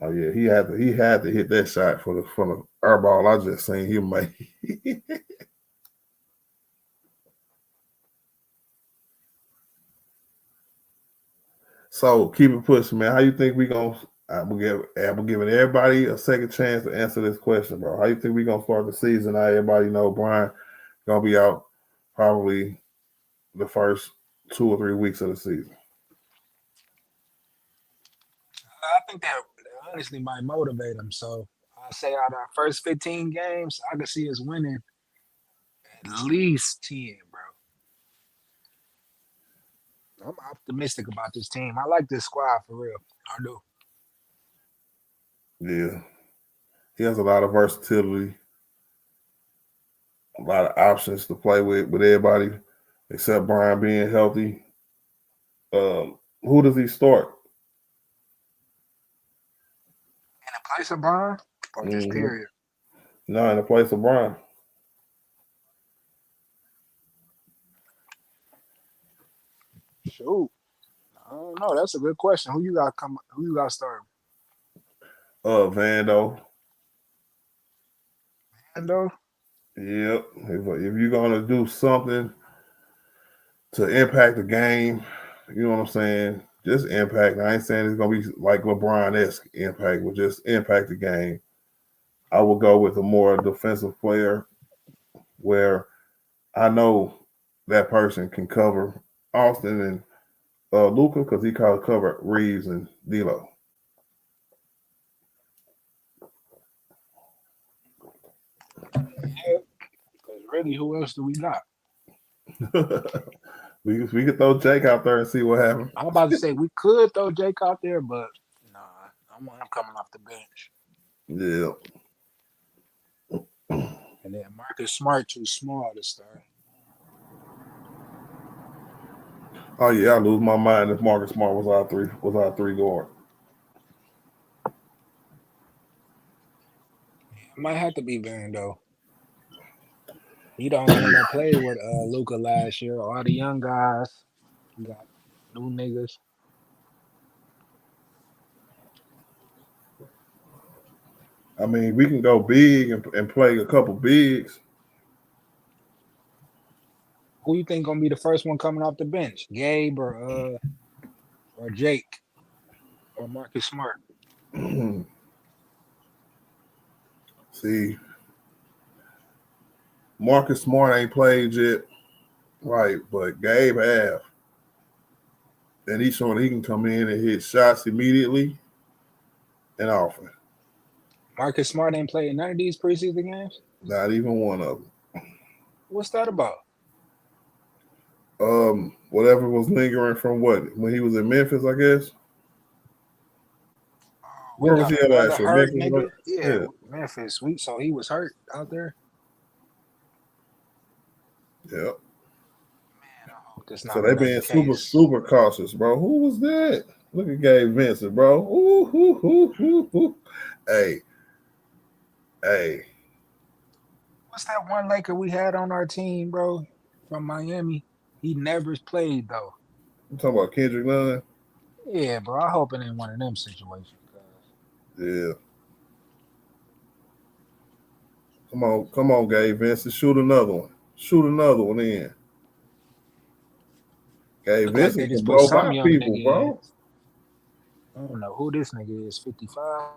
Oh yeah, he had to hit that shot for the air ball. I just seen him make. So keep it pushing, man. How you think we gonna? I'm giving everybody a second chance to answer this question, bro. How you think we gonna start the season? Now everybody know Brian gonna be out probably the first 2 or 3 weeks of the season. I think that honestly might motivate him. So I say out of our first 15 games, I can see us winning at least 10, bro. I'm optimistic about this team. I like this squad for real. I do. Yeah, he has a lot of versatility, a lot of options to play with everybody, except Brian being healthy. Who does he start? In the place of Brian, or just period? No, in the place of Brian. Shoot. I don't know. That's a good question. Who you got starting? Vando. Vando? Yep. If you're gonna do something to impact the game, you know what I'm saying? Just impact. I ain't saying it's gonna be like LeBron-esque impact, but just impact the game. I will go with a more defensive player where I know that person can cover Austin and Luka because he called cover Reeves and D'Lo. Yeah. Because really, who else do we got? we could throw Jake out there and see what happens. I'm about to say we could throw Jake out there, but nah, I'm coming off the bench. Yeah. And then Marcus Smart too small to start. Oh yeah, I lose my mind if Marcus Smart was our three guard. It might have to be Vando. He the only one that played with Luca last year. All the young guys, we got new niggas. I mean, we can go big and play a couple bigs. Who you think gonna be the first one coming off the bench? Gabe or Jake or Marcus Smart? See, Marcus Smart ain't played yet, right? But Gabe have, and he's showing he can come in and hit shots immediately and often. Marcus Smart ain't played none of these preseason games. Not even one of them. What's that about? Whatever was lingering from when he was in Memphis, I guess. We Where was got he at another last year? hurt Memphis? nigga. Yeah, Memphis. So he was hurt out there. Yep. Man, I hope this not. So they being super cautious, bro. Who was that? Look at Gabe Vincent, bro. Ooh. Hey. What's that one Laker we had on our team, bro, from Miami? He never played though. I'm talking about Kendrick Nunn. Yeah, bro. I hope it ain't one of them situations. Yeah. Come on, Gabe Vincent. Shoot another one. Shoot another one in. Gabe Look like they Vincent just can put blow some by young people, nigga in. bro. I don't know who this nigga is. 55.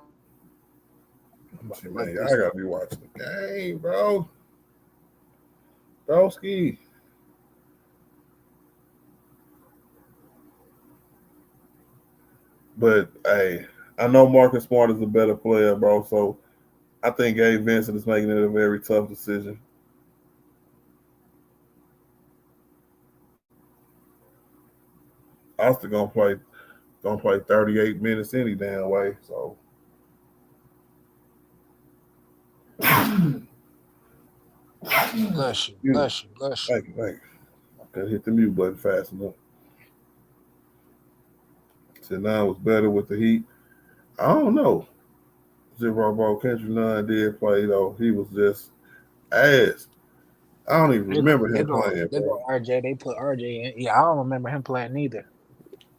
I'm about to Man, look y'all this gotta up. be watching the game, bro. Broski. But hey, I know Marcus Smart is a better player, bro. So I think Gabe Vincent is making it a very tough decision. Austin gonna play 38 minutes any damn way. So Bless you, you bless you, bless you. thank you. I couldn't hit the mute button fast enough. Nine was better with the Heat. I don't know. Zero ball Kendrick Nunn did play though. He was just ass. I don't even They go, remember they him go, playing, they go. bro. RJ. They put RJ in. Yeah, I don't remember him playing neither.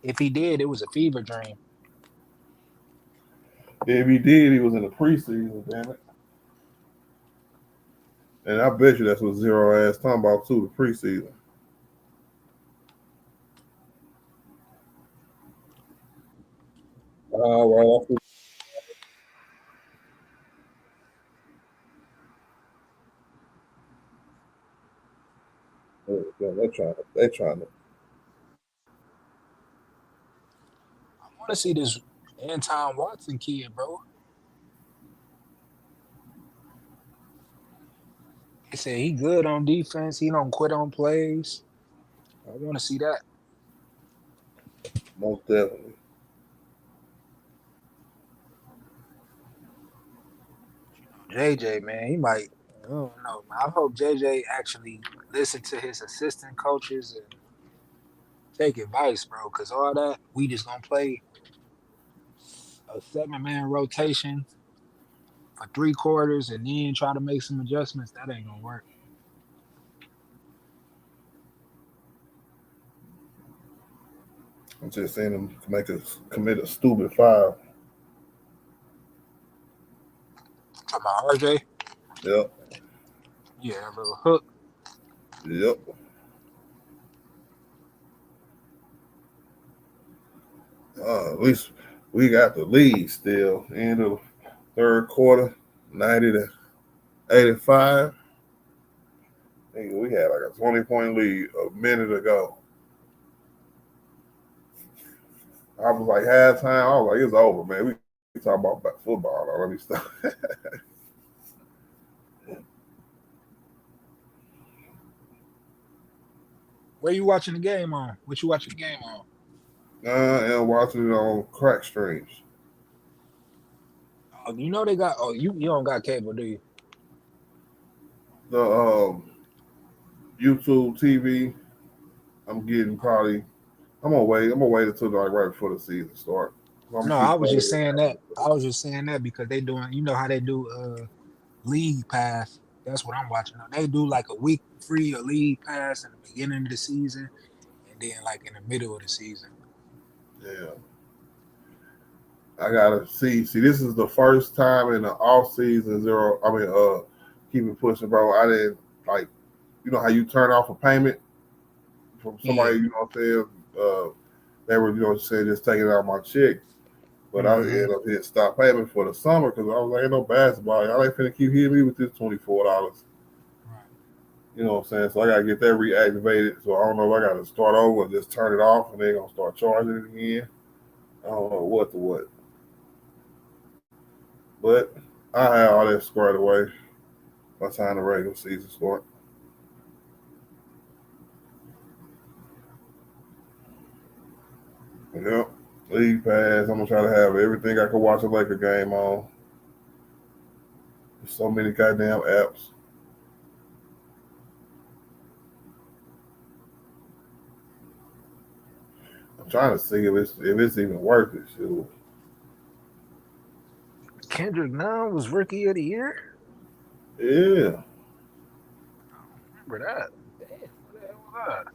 If he did, it was a fever dream. If he did, he was in the preseason, damn it. And I bet you that's what Zero ass talking about too, the preseason. Well, they're trying to. I want to see this Anton Watson kid, bro. They say he good on defense. He don't quit on plays. I want to see that. Most definitely. JJ, man, he might. I don't know, man. I hope JJ actually listen to his assistant coaches and take advice, bro. Cause all that we just gonna play a 7-man rotation for 3 quarters and then try to make some adjustments. That ain't gonna work. I'm just saying him commit a stupid foul. Talking about RJ, Yep. yeah, a little hook. Yep. At least we got the lead still. End of the third quarter, 90 to 85. Nigga, we had like a 20-point lead a minute ago. I was like halftime. I was like, it's over, man. We talking about football. Now. Let me stop. Where you watching the game on? What you watching the game on? And watching it on crack streams. Oh, you know they got. Oh, you don't got cable, do you? The YouTube TV. I'm getting probably. I'm gonna wait. I'm gonna wait until like right before the season start. I'm No, gonna I keep was playing just it. saying that. I was just saying that because they doing. You know how they do league pass. That's what I'm watching. They do like a week free of league pass in the beginning of the season, and then like in the middle of the season. Yeah. I gotta see. See, this is the first time in the off season zero. I mean, keep it pushing, bro. I didn't like, you know how you turn off a payment from somebody. Yeah. You know what I'm saying? They were, you know, saying just taking it out of my check, but I Mm-hmm. ended up hitting stop payment for the summer because I was like, ain't no basketball. Y'all ain't finna keep hitting me with this $24. Right. You know what I'm saying? So I gotta get that reactivated. So I don't know if I gotta start over or just turn it off and they're gonna start charging it again. I don't know what to what. But I have all that squared away by the time the regular season start. Yep. League pass. I'm gonna try to have everything I can watch a Laker game on. There's so many goddamn apps. I'm trying to see if it's even worth it. Shoot. Kendrick Nunn was rookie of the year. Yeah. Remember that? Damn, what the hell was that?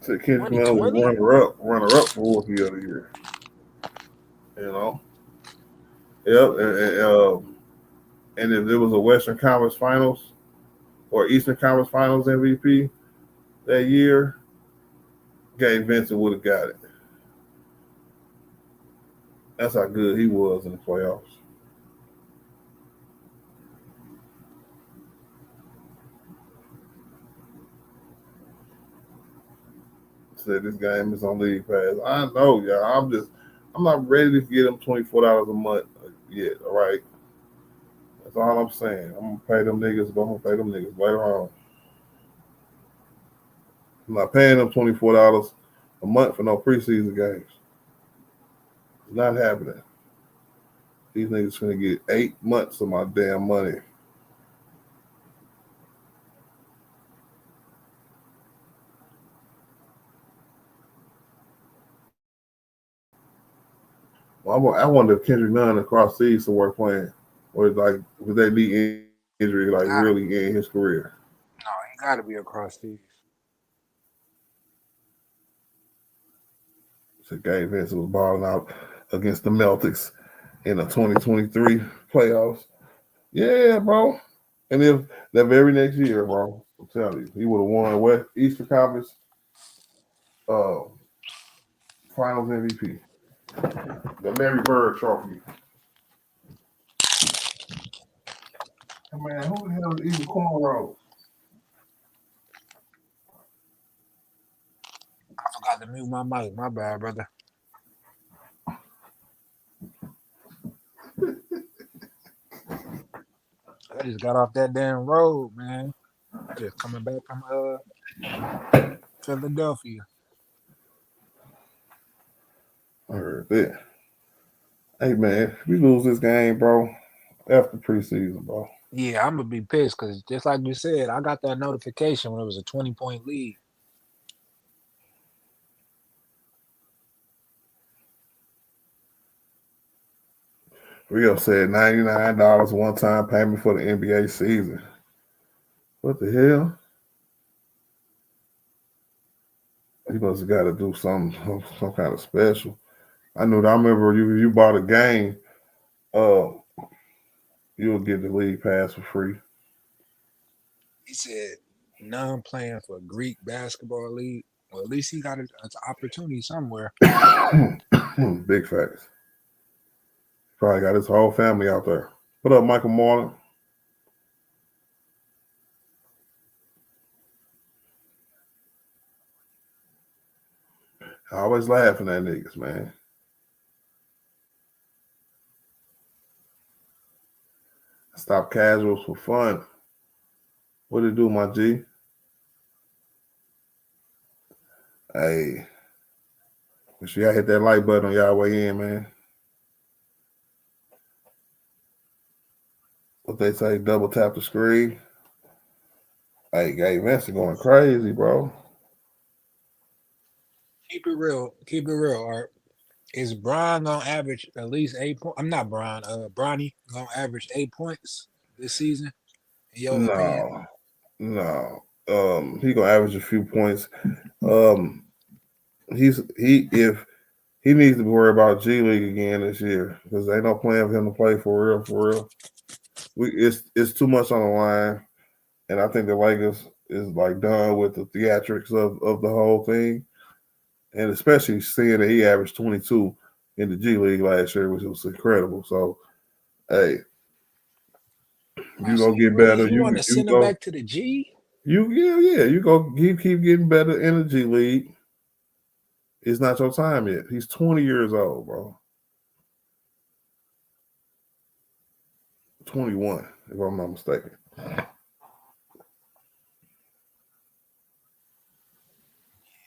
So Kendrick Nunn was 2020? runner up for rookie of the year. You know. Yep. And and if there was a Western Conference Finals or Eastern Conference Finals MVP that year, Gabe Vincent would have got it. That's how good he was in the playoffs. Said this game is on League Pass. I know, y'all. I'm not ready to get them $24 a month yet. All right, that's all I'm saying. I'm gonna pay them niggas. But I'm gonna pay them niggas later on. I'm not paying them $24 a month for no preseason games. It's not happening. These niggas finna get 8 months of my damn money. Well, I wonder if Kendrick Nunn across seas to work playing, or like would they be injury like really in his career? No, he got to be across these. So Gabe Vincent was balling out against the Celtics in the 2023 playoffs. Yeah, bro. And if that very next year, bro, I'm telling you, he would have won Eastern Conference Finals MVP, the Larry Bird Trophy. Man, who the hell is even cornrows? I forgot to mute my mic. My bad, brother. I just got off that damn road, man. Just coming back from Philadelphia. I heard that. Hey man, we lose this game, bro, after preseason, bro. Yeah, I'm gonna be pissed because just like you said, I got that notification when it was a 20-point lead. Rio said $99 one-time payment for the NBA season. What the hell? He must have got to do some kind of special. I remember you bought a game, you'll get the league pass for free. He said, "None playing for Greek basketball league. Well, at least he got an opportunity somewhere." Big facts. Probably got his whole family out there. What up, Michael Marlin? I always laughing at niggas, man. Stop casuals for fun. What it do, my G? Hey, make sure y'all hit that like button on y'all way in, man. What they say, double tap the screen. Hey, Gabe Vincent going crazy, bro. Keep it real, Art. Is Brian gonna average at least 8 points? I'm not Brian. Bronny gonna average 8 points this season. In your opinion? No. He gonna average a few points. If he needs to worry about G League again this year because ain't no plan for him to play for real. It's too much on the line, and I think the Lakers is like done with the theatrics of the whole thing, and especially seeing that he averaged 22 in the G League last year, which was incredible. So, hey, you gonna get better. You want to send him back to the G? You go keep getting better in the G League. It's not your time yet. He's 20 years old, bro. 21, if I'm not mistaken.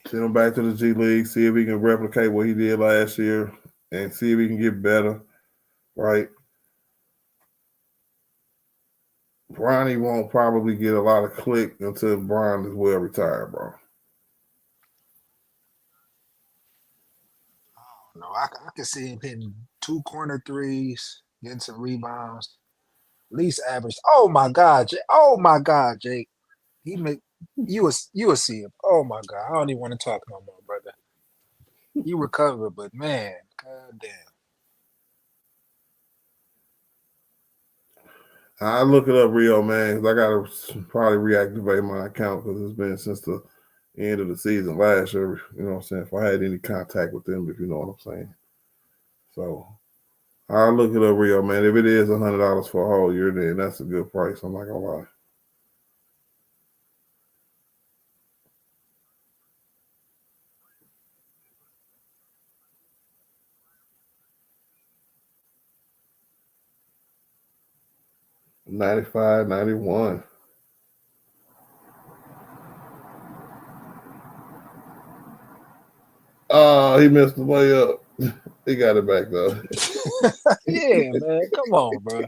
Send him back to the G League, see if he can replicate what he did last year, and see if he can get better, right? Bronny won't probably get a lot of click until Brian is well retired, bro. No, I can see him hitting 2 corner threes, getting some rebounds, at least average. Oh my God, Jake. You will see him. Oh my God, I don't even want to talk no more, brother. You recover, but man, god damn. I look it up, Rio, man, 'cause I gotta probably reactivate my account because it's been since the end of the season last year. You know what I'm saying? If I had any contact with them, if you know what I'm saying. So I'll look it up, Rio, man. If it is $100 for a whole year, then that's a good price. I'm not gonna lie. $95, $91. Oh, he missed the layup. He got it back though. Yeah, man. Come on, bro.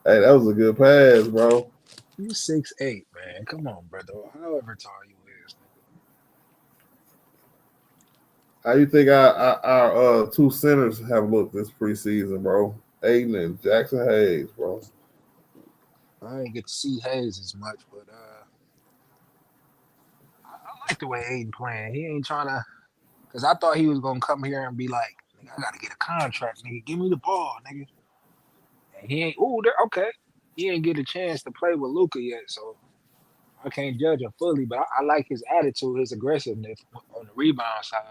Hey, that was a good pass, bro. You 6'8", man. Come on, brother. However tall you is. How you think our two centers have looked this preseason, bro? Aiden and Jackson Hayes, bro. I didn't get to see Hayes as much, but I like the way Aiden playing. He ain't trying to, cause I thought he was gonna come here and be like, nigga, I gotta get a contract, nigga. Give me the ball, nigga. And he ain't. Ooh, there. Okay. He ain't get a chance to play with Luca yet, so I can't judge him fully. But I like his attitude, his aggressiveness on the rebound side,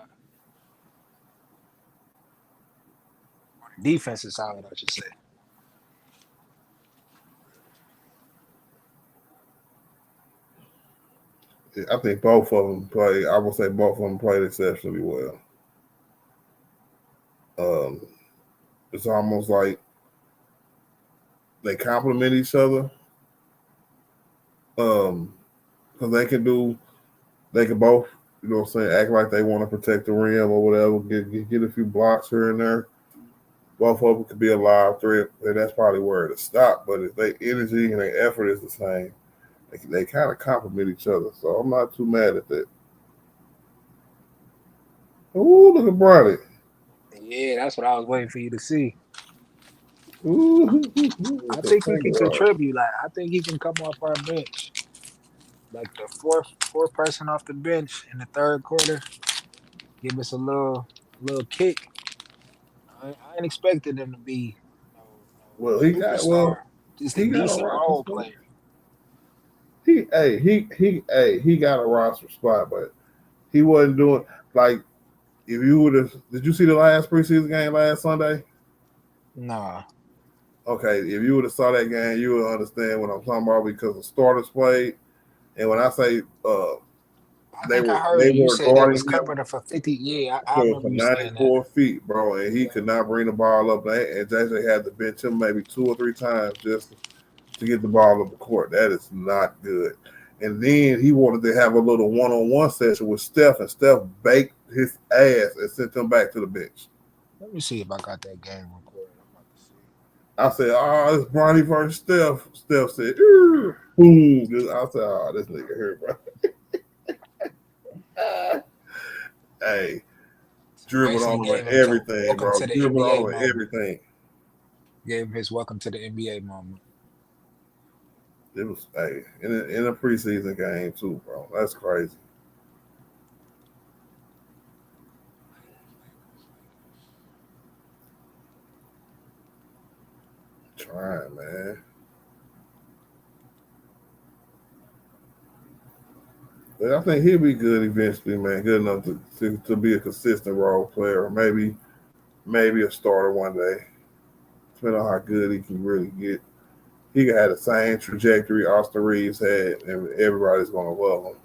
on the defensive side, I should say. I think both of them play. I would say both of them played exceptionally well. Um, it's almost like they complement each other. Because they can both, you know what I'm saying, act like they want to protect the rim or whatever, get a few blocks here and there. Both of them could be a live threat, and that's probably where it'll stop. But if their energy and their effort is the same, they kind of complement each other. So I'm not too mad at that. Ooh, look at Bronny. Yeah, that's what I was waiting for you to see. Ooh, I think he can contribute. Like I think he can come off our bench, like the fourth person off the bench in the third quarter. Give us a little kick. I ain't expected him to be Well, no superstar. Just a he got a decent roster role spot. player. He got a roster spot, but he wasn't doing like if you would have. Did you see the last preseason game last Sunday? Nah. Okay, if you would have saw that game, you would understand what I'm talking about because the starters played, and when I say I they think I were heard they you. You were said they was guarding him covering it for 50. Yeah, I for remember you saying that. 94 feet, bro, and he Yeah. could not bring the ball up. And JJ had to bench him maybe 2 or 3 times just to get the ball up the court. That is not good. And then he wanted to have a little one-on-one session with Steph, and Steph baked his ass and sent him back to the bench. Let me see if I got that game recorded. I'm about to see. I said, "Oh, it's Bronny versus Steph." Steph said, "Boom!" I said, "Oh, this nigga here, bro." Hey, dribbled Basically all the way gave him to everything, welcome bro. to the Dribbled all the NBA way moment. everything. Gave him his welcome to the NBA moment. It was in a preseason game too, bro. That's crazy. Trying, man. But I think he'll be good eventually, man. Good enough to be a consistent role player, maybe a starter one day. Depending on how good he can really get. He can have the same trajectory Austin Reeves had, and everybody's gonna love him.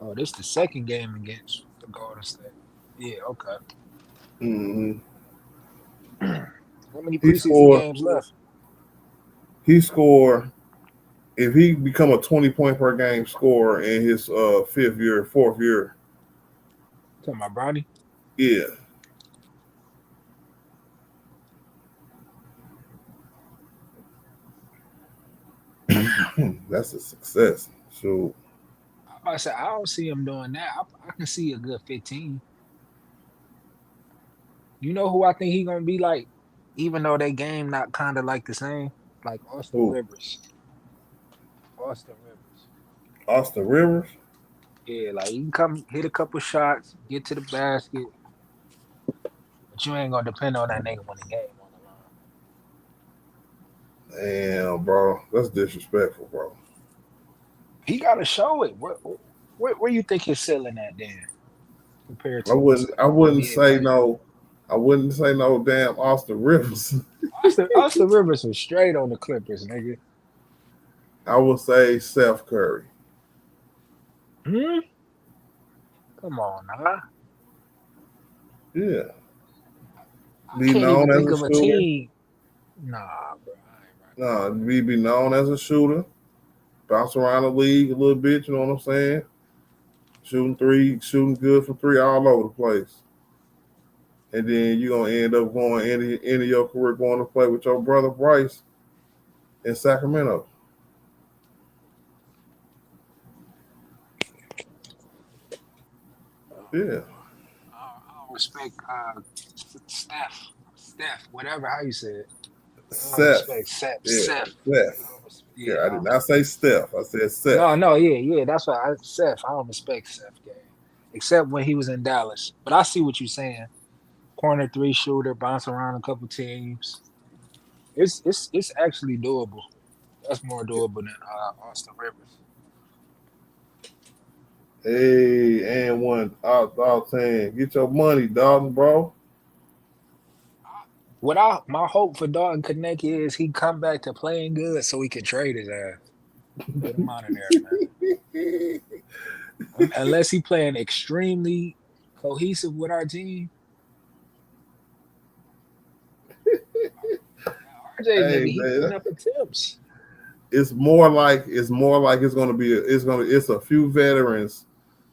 Oh, this the second game against the Golden State. Yeah, okay. Mm-hmm. How many He preseason scored. games left? He scored. If he become a 20-point per game scorer in his fourth year, Talking about Bronny? yeah, that's a success. So I'm about to say I don't see him doing that. I can see a good 15. You know who I think he gonna be like, even though they game not kind of like the same, like Austin who? Rivers. Austin Rivers. Austin Rivers. Yeah, like he can come hit a couple shots, get to the basket, but But you ain't gonna depend on that nigga when the game on the line. Damn, bro, that's disrespectful, bro. He gotta show it. Where you think his ceiling at then compared I to wouldn't. I wouldn't NBA say players? no. I wouldn't say no. Damn, Austin Rivers. Austin Rivers was straight on the Clippers, nigga. I would say Seth Curry. Hmm? Come on, nah. Yeah, I be can't even known as think a of a shooter. team. Nah, bro. No, be known as a shooter. Bounce around the league a little bit. You know what I'm saying? Shooting three, shooting good for three all over the place. And then you're gonna end up going end of your career going to play with your brother Bryce in Sacramento. Yeah. I don't respect Steph, whatever how you say it. I don't Seth. respect Yeah. Seth. Seth. Yeah, Yeah, I I did don't not respect. say Steph. I said Seth. No, yeah. That's why Seth. I don't respect Seth game, except when he was in Dallas. But I see what you're saying. Corner three shooter, bounce around a couple teams. It's actually doable. That's more doable than Austin Rivers. Hey, and one out 10. Get your money, Dalton, bro. My hope for Dalton Connect is he come back to playing good so we can trade his ass. Get him out of there, man. Unless he playing extremely cohesive with our team. RJ Hey nigga, he man, putting up attempts. it's gonna be it's a few veterans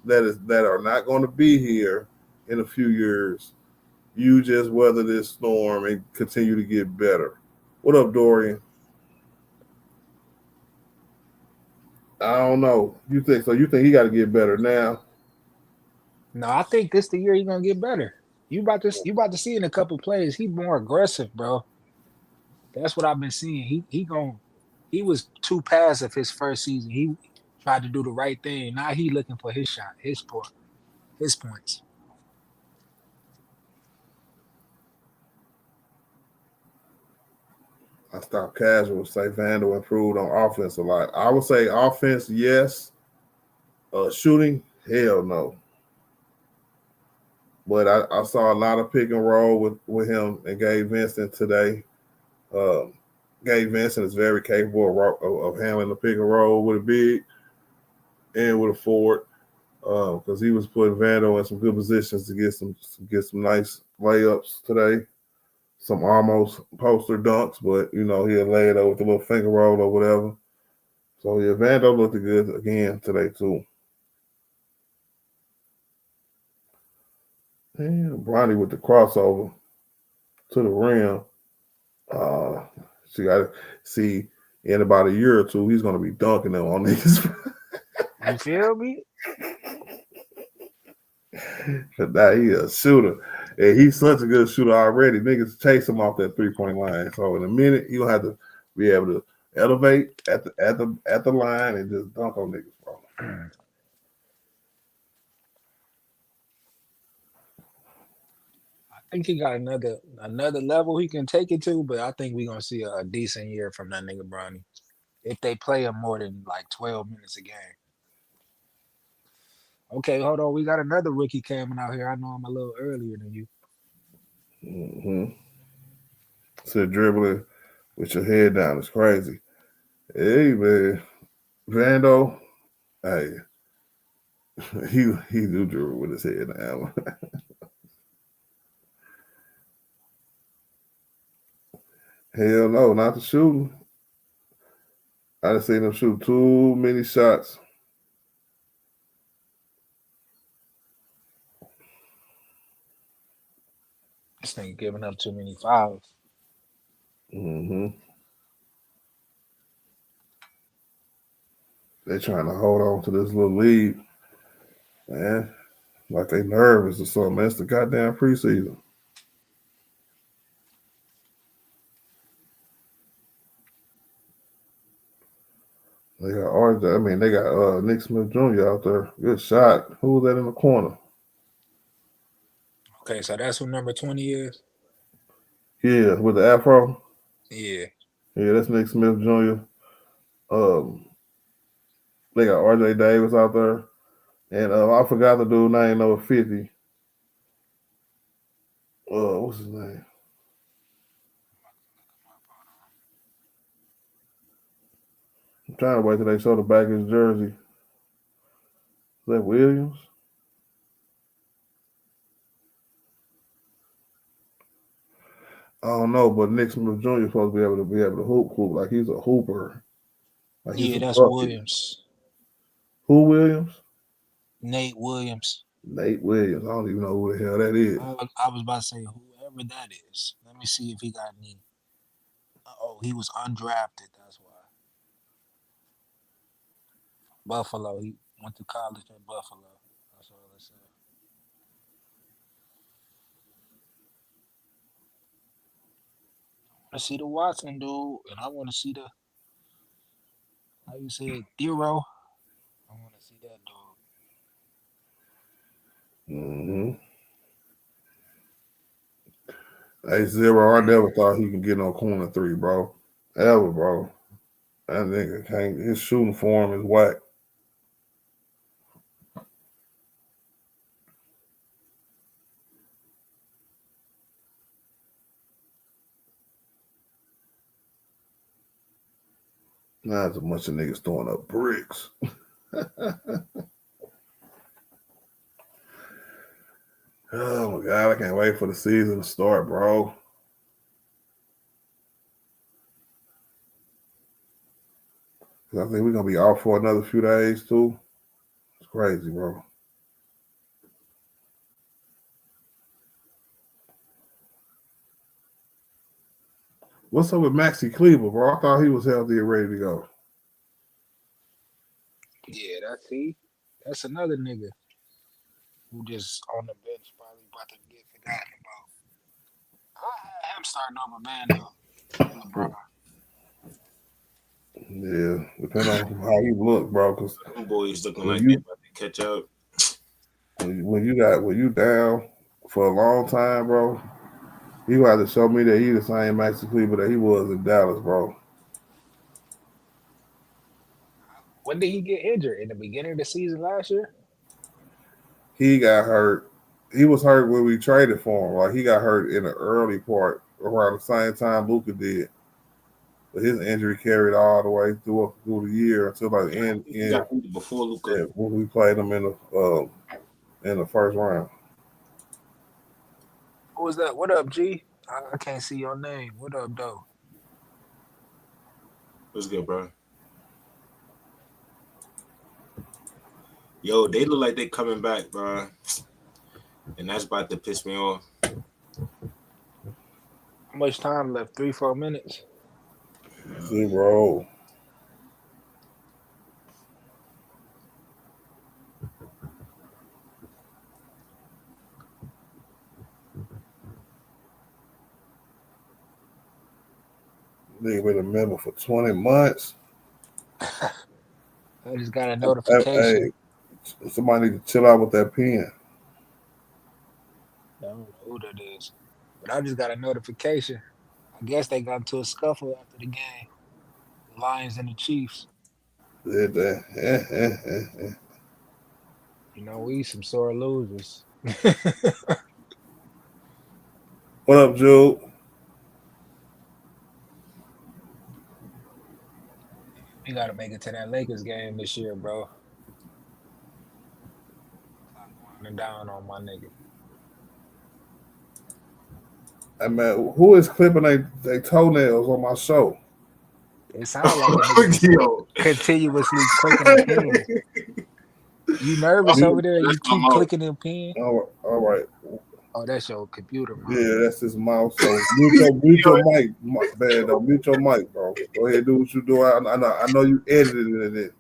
that are not gonna be here in a few years. You just weather this storm and continue to get better. What up, Dorian? I don't know. You think so? You think he got to get better now? No, I think this the year he gonna get better. You about to see in a couple plays. He more aggressive, bro. That's what I've been seeing. He was too passive his first season. He tried to do the right thing. Now he looking for his shot, his points. I stopped casual. Say Vandal improved on offense a lot. I would say offense, yes. Shooting, hell no. But I saw a lot of pick and roll with him and Gabe Vincent today. Um, Gabe Vincent is very capable of handling the pick and roll with a big and with a forward because he was putting Vandal in some good positions to get some nice layups today. Some almost poster dunks, but he'll lay it over with a little finger roll or whatever. So yeah, Vandal looked good again today too. And Bronny with the crossover to the rim. I see in about a year or two, he's going to be dunking them on these. You feel me? But now he a shooter. And he's such a good shooter already. Niggas chase him off that 3-point line. So in a minute, you'll have to be able to elevate at the line and just dunk on niggas, bro. I think he got another level he can take it to, but I think we're gonna see a decent year from that nigga Bronny if they play him more than like 12 minutes a game. Okay, hold on. We got another rookie coming out here. I know I'm a little earlier than you. Mm-hmm. So dribbling with your head down is crazy. Hey man, Vando, hey, he do dribble with his head down. Hell no, not the shooting. I done seen him shoot too many shots. This nigga giving up too many fouls. Mm-hmm. They trying to hold on to this little lead, man. Like they nervous or something. That's the goddamn preseason. They got RJ. I mean, they got Nick Smith Jr. out there. Good shot. Who was that in the corner? Okay, so that's who number 20 is. Yeah, with the afro. Yeah. Yeah, that's Nick Smith Jr. Um, they got RJ Davis out there. And I forgot the dude name, number 50. What's his name? I'm trying to wait till they show the back of his jersey. Is that Williams? I don't know, but Nick Smith Jr. is supposed to be able to hoop like he's a hooper. Like he's Yeah, a that's bucket. Williams. Who Williams? Nate Williams. Nate Williams. I don't even know who the hell that is. I was about to say whoever that is. Let me see if he got any. Oh, he was undrafted. That's why. Buffalo. He went to college at Buffalo. That's all I said. I see the Watson dude, and I want to see the how you say it, Thero. I want to see that dude. Mm-hmm. Hey, Zero, I never thought he could get no corner three, bro. Ever, bro. That nigga can't. His shooting form is whack. Now there's a bunch of niggas throwing up bricks. Oh my god, I can't wait for the season to start, bro. I think we're gonna be off for another few days too. It's crazy, bro. What's up with Maxi Kleber, bro? I thought he was healthy and ready to go. Yeah, that's another nigga who just on the bench probably about to get forgotten about. I had him starting over Vando, Yeah, depending on how you look, bro. Because Them boys looking when like they you about to catch up. when you down for a long time, bro, you got to show me that he the same Maxi Kleber that he was in Dallas, bro. When did he get injured? In the beginning of the season last year? He got hurt. He was hurt when we traded for him. Like he got hurt in the early part around the same time Luka did. But his injury carried all the way through the year until like He got injured before Luka. when we played him in the first round. Who was that? What up, G? I can't see your name. What up, though? What's good, bro? Yo, they look like they coming back, bro. And that's about to piss me off. How much time left? 3-4 minutes. 0. Nigga been a member for 20 months. I just got a notification. Hey, somebody need to chill out with that pen. I don't know who that is. But I just got a notification. I guess they got into a scuffle after the game. The Lions and the Chiefs. You know, we some sore losers. What up, Jude? We gotta make it to that Lakers game this year, bro. I'm winding down on my nigga. Hey man, who is clipping they toenails on my show? It sounds like a nigga Yo. continuously clicking the pen. You nervous over there? You That's my keep mouth. clicking the pen? All right. Oh, that's your computer, man. Yeah, that's his mouth. So mute your mic, bad though. Mute your mic, bro. Go ahead, do what you do. I know you edited it.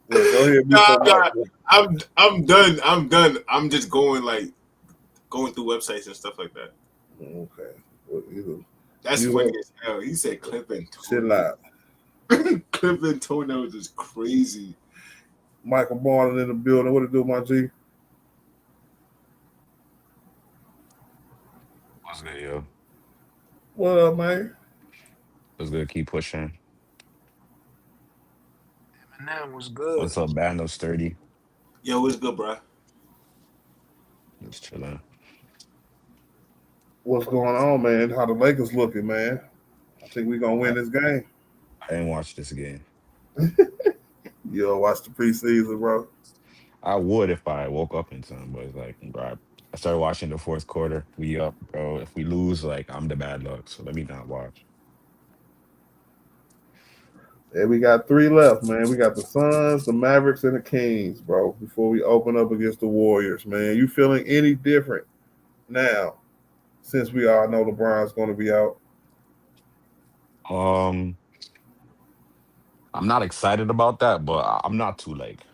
Yeah, go ahead, mute your mic. Bro. I'm done. I'm just going through websites and stuff like that. Okay. Well, That's funny as hell. He said clipping chill out. clipping toenails is crazy. Michael Barnes in the building. What it do, my G? What's good, yo? What up, man? What's good? Keep pushing. Eminem was good. What's up, band? No sturdy. Yo, what's good, bro? Just chilling. What's going on, man? How the Lakers looking, man? I think we gonna win I, this game. I didn't watch this game. You know, watch the preseason, bro. I would if I woke up in time, but it's like, bro, I started watching the fourth quarter. We up, bro. If we lose, like, I'm the bad luck. So let me not watch. And we got 3 left, man. We got the Suns, the Mavericks, and the Kings, bro. Before we open up against the Warriors, man. You feeling any different now? Since we all know LeBron's going to be out. Um, I'm not excited about that, but I'm not too like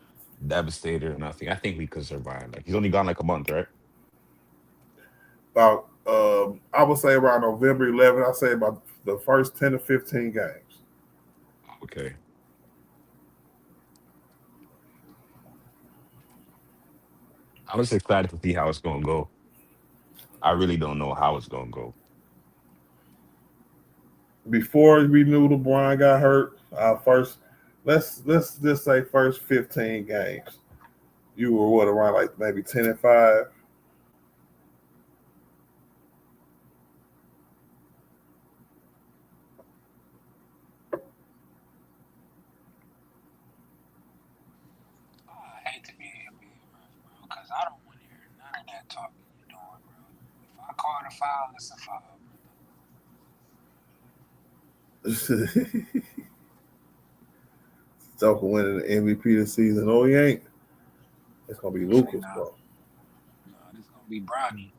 devastated or nothing. I think we could survive. Like he's only gone like a month, right? About I would say around November 11th. I say about the first 10 to 15 games. Okay. I'm just excited to see how it's gonna go. I really don't know how it's gonna go. Before we knew LeBron got hurt, our first let's just say first 15 games. You were what around like maybe 10-5. I hate to be NBA ref, bro, because I don't want to hear none of that talking you're doing, bro. If I call it a foul, it's a foul. Joker winning the MVP this season. Oh, he ain't. It's gonna be Lucas, bro. No, this is gonna be Bronny.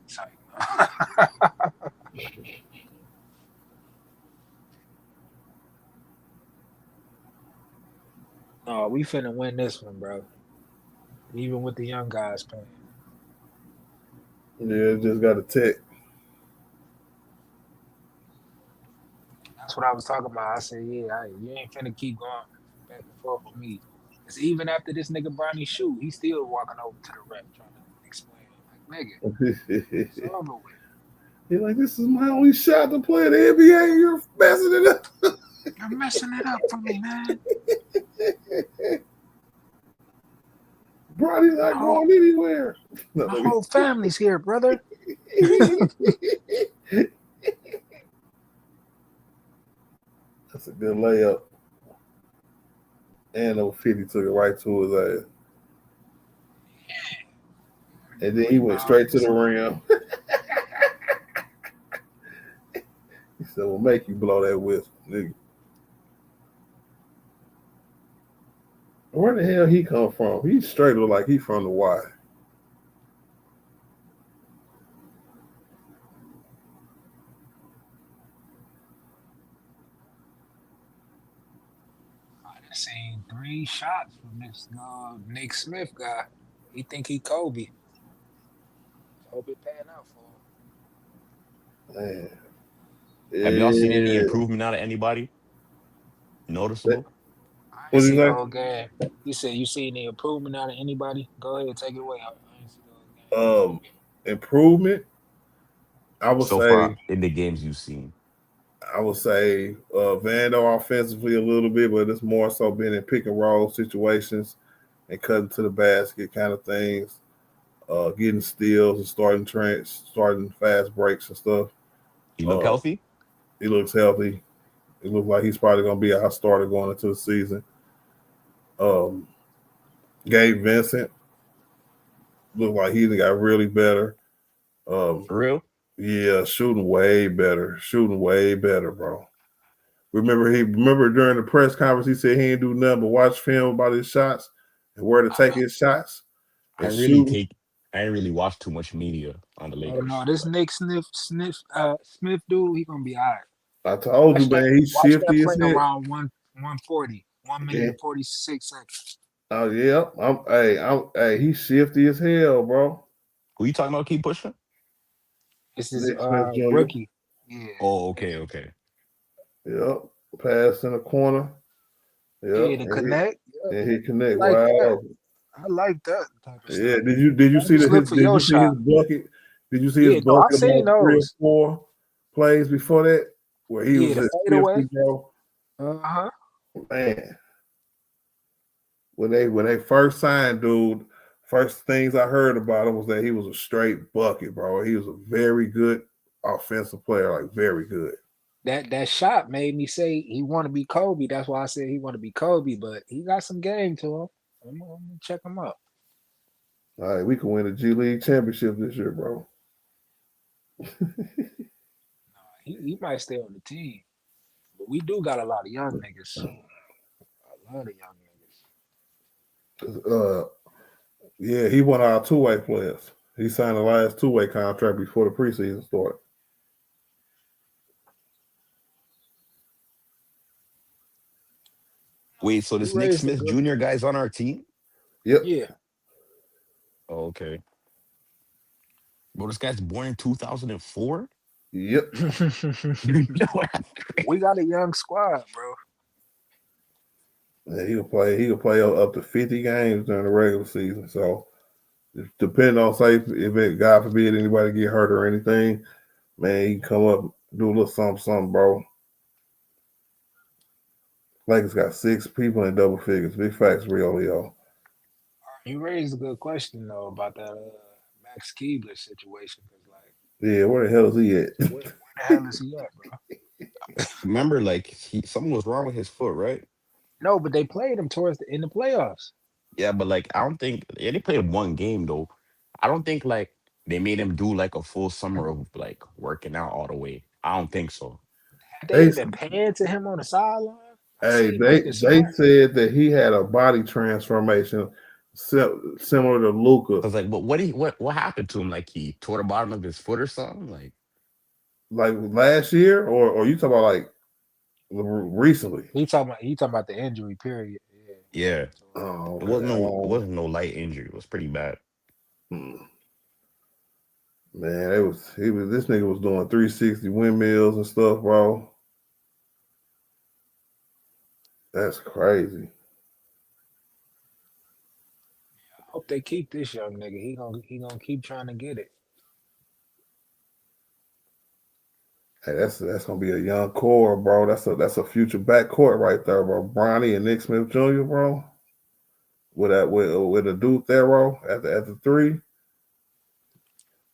No, we finna win this one, bro. Even with the young guys playing. Yeah, just got a tick. That's what I was talking about. I said, yeah, you ain't finna keep going back and forth with me. Because even after this nigga Bronny shoot, he's still walking over to the ref trying to explain. Like, nigga, it's over with. He's like, this is my only shot to play in the NBA. You're messing it up. You're messing it up for me, man. Bronny's not going anywhere. My whole family's here, brother. That's a good layup. And over 50 took it right to his ass. And then he went straight to the rim. He said, "We'll make you blow that whistle, nigga." Where the hell he come from? He straight look like he from the Y. I done seen 3 shots from this Nick Smith guy. He think he Kobe. Hope it pan out for him. Man. Have y'all seen any Yeah. improvement out of anybody? Noticeable? I What ain't you seen say? the whole game. You said you see any improvement out of anybody? Go ahead, take it away. I ain't seen the whole game. Improvement. I would So say far in the games you've seen. Vando offensively a little bit, but it's more so been in pick and roll situations and cutting to the basket kind of things, getting steals and starting fast breaks and stuff. He look healthy? He looks healthy. It looks like he's probably going to be a hot starter going into the season. Gabe Vincent looked like he got really better. For real? Yeah, shooting way better, bro. Remember during the press conference, he said he ain't do nothing but watch film about his shots and where to take his shots. I ain't really watched too much media on the Oh Lakers. no, this Nick Smith dude, he gonna be all right. I told you, man, he's shifty as play hell. around 140, 1 minute and 46 seconds. Oh yeah, he's shifty as hell, bro. Who you talking about? Keep pushing? This is Nick Smith Jr. rookie. Yeah. Oh, okay. Yep, pass in the corner. Yep, Yeah, to connect. and he connect. Like Wow. that. I like that type of stuff. Yeah, did you see Just look for your his bucket? Did you see his Yeah, no, I bucket seen about 3 or those. 4 plays before that where he Yeah, was the at 50, fadeaway. bro? Uh-huh. Man, when they first signed, dude, first things I heard about him was that he was a straight bucket, bro. He was a very good offensive player, like very good. That shot made me say he want to be Kobe. That's why I said he want to be Kobe, but he got some game to him. I'm gonna check him out. All right, we can win the G League championship this year, bro. He might stay on the team. But we do got a lot of young niggas. A lot of young niggas. Yeah, he won our two-way players. He signed the last two-way contract before the preseason started. Wait, so You this Nick raised a Smith good Jr. guy's on our team? Yep. yeah. Oh, okay. Bro, this guy's born in 2004? Yep. We got a young squad, bro. Yeah, He could play up to 50 games during the regular season. So, depending on say if it, God forbid anybody get hurt or anything, man, he can come up do a little something, bro. Lakers got 6 people in double figures. Big facts, real, Leo. You raised a good question though about that Max Keebler situation. Cause like, Yeah, where the hell is he at? where the hell is he at, bro? Remember, like, something was wrong with his foot, right? No, but they played him in the playoffs. Yeah, but like, I don't think they played one game though. I don't think like they made him do like a full summer of like working out all the way. I don't think so. Had they they been paying to him on the sideline? I Hey, see they Marcus they Smart. said that he had a body transformation similar to Luca. I was like, but what happened to him? Like he tore the bottom of his foot or something? Like, Like last year, or you talking about like recently? He talking about the injury period. Yeah. yeah, Oh, it okay. wasn't no light injury. It was pretty bad. Man, this nigga was doing 360 windmills and stuff, bro. That's crazy. Hope they keep this young nigga. He gonna keep trying to get it. Hey, that's gonna be a young core, bro. That's a future backcourt right there, bro. Bronny and Nick Smith Jr., bro. With a Duke there, bro. At the 3.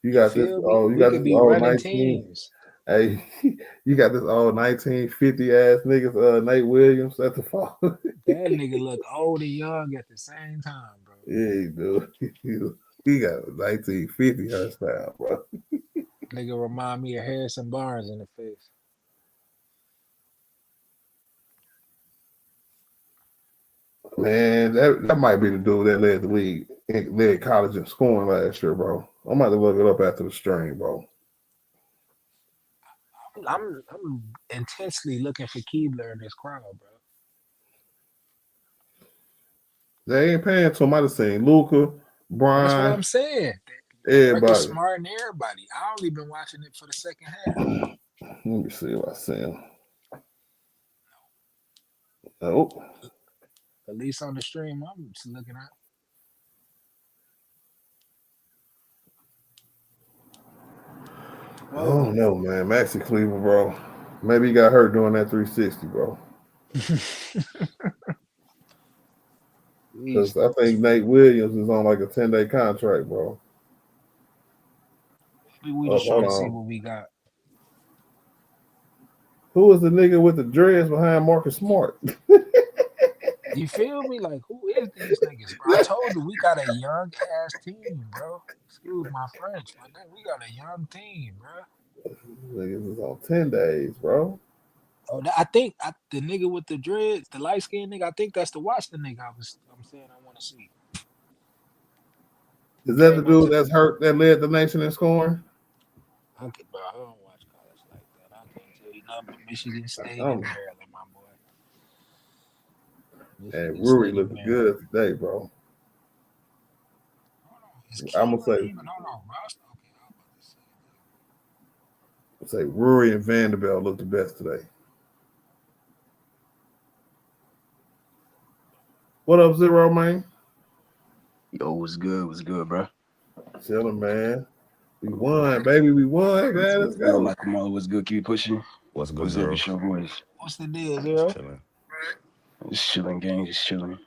You You got this. feel me? Oh, you We got could this be old running 19. teams. Hey, you got this old 1950 ass niggas, Nate Williams at the fall. That nigga look old and young at the same time, bro. Yeah, dude. He got a 1950 hairstyle, bro. Nigga remind me of Harrison Barnes in the face. Man, that might be the dude that led the league, led college in scoring last year, bro. I might have to look it up after the stream, bro. I'm intensely looking for Keebler in this crowd, bro. They ain't paying to him. I just seen Luca, That's what Brian, I'm saying. Marcus everybody. Smart and everybody. I only been watching it for the second half. Let me see if I see him. Oh, At least on the stream, I'm just looking at. I don't know, man. Maxi Cleaver, bro. Maybe he got hurt doing that 360, bro. Because I think Nate Williams is on like a 10-day contract, bro. Maybe we just trying to see what we got. Who is the nigga with the dreads behind Marcus Smart? You feel me? Like, who is these niggas, bro? I told you we got a young ass team, bro. Excuse my French, but we got a young team, bro. Niggas is on 10 days, bro. Oh, I think the nigga with the dreads, the light skinned nigga, I think that's the Washington nigga I'm saying I want to see. Is that the dude that's hurt that led the nation in scoring? Bro, I don't watch college like that. I can't tell you nothing but Michigan State and Maryland, my boy. And Rui looking good today, bro. I'm gonna say, Rui and Vanderbilt look the best today. What up, Zero, man? Yo, what's good? What's good, bro? Chilling, man. We won, baby. We won, man. Let's Yo, go. like Kamala was good. Keep pushing. What's good, What's up, Zero? it's your voice. What's the deal, Just Zero? chilling. Just chilling, gang. Just chilling.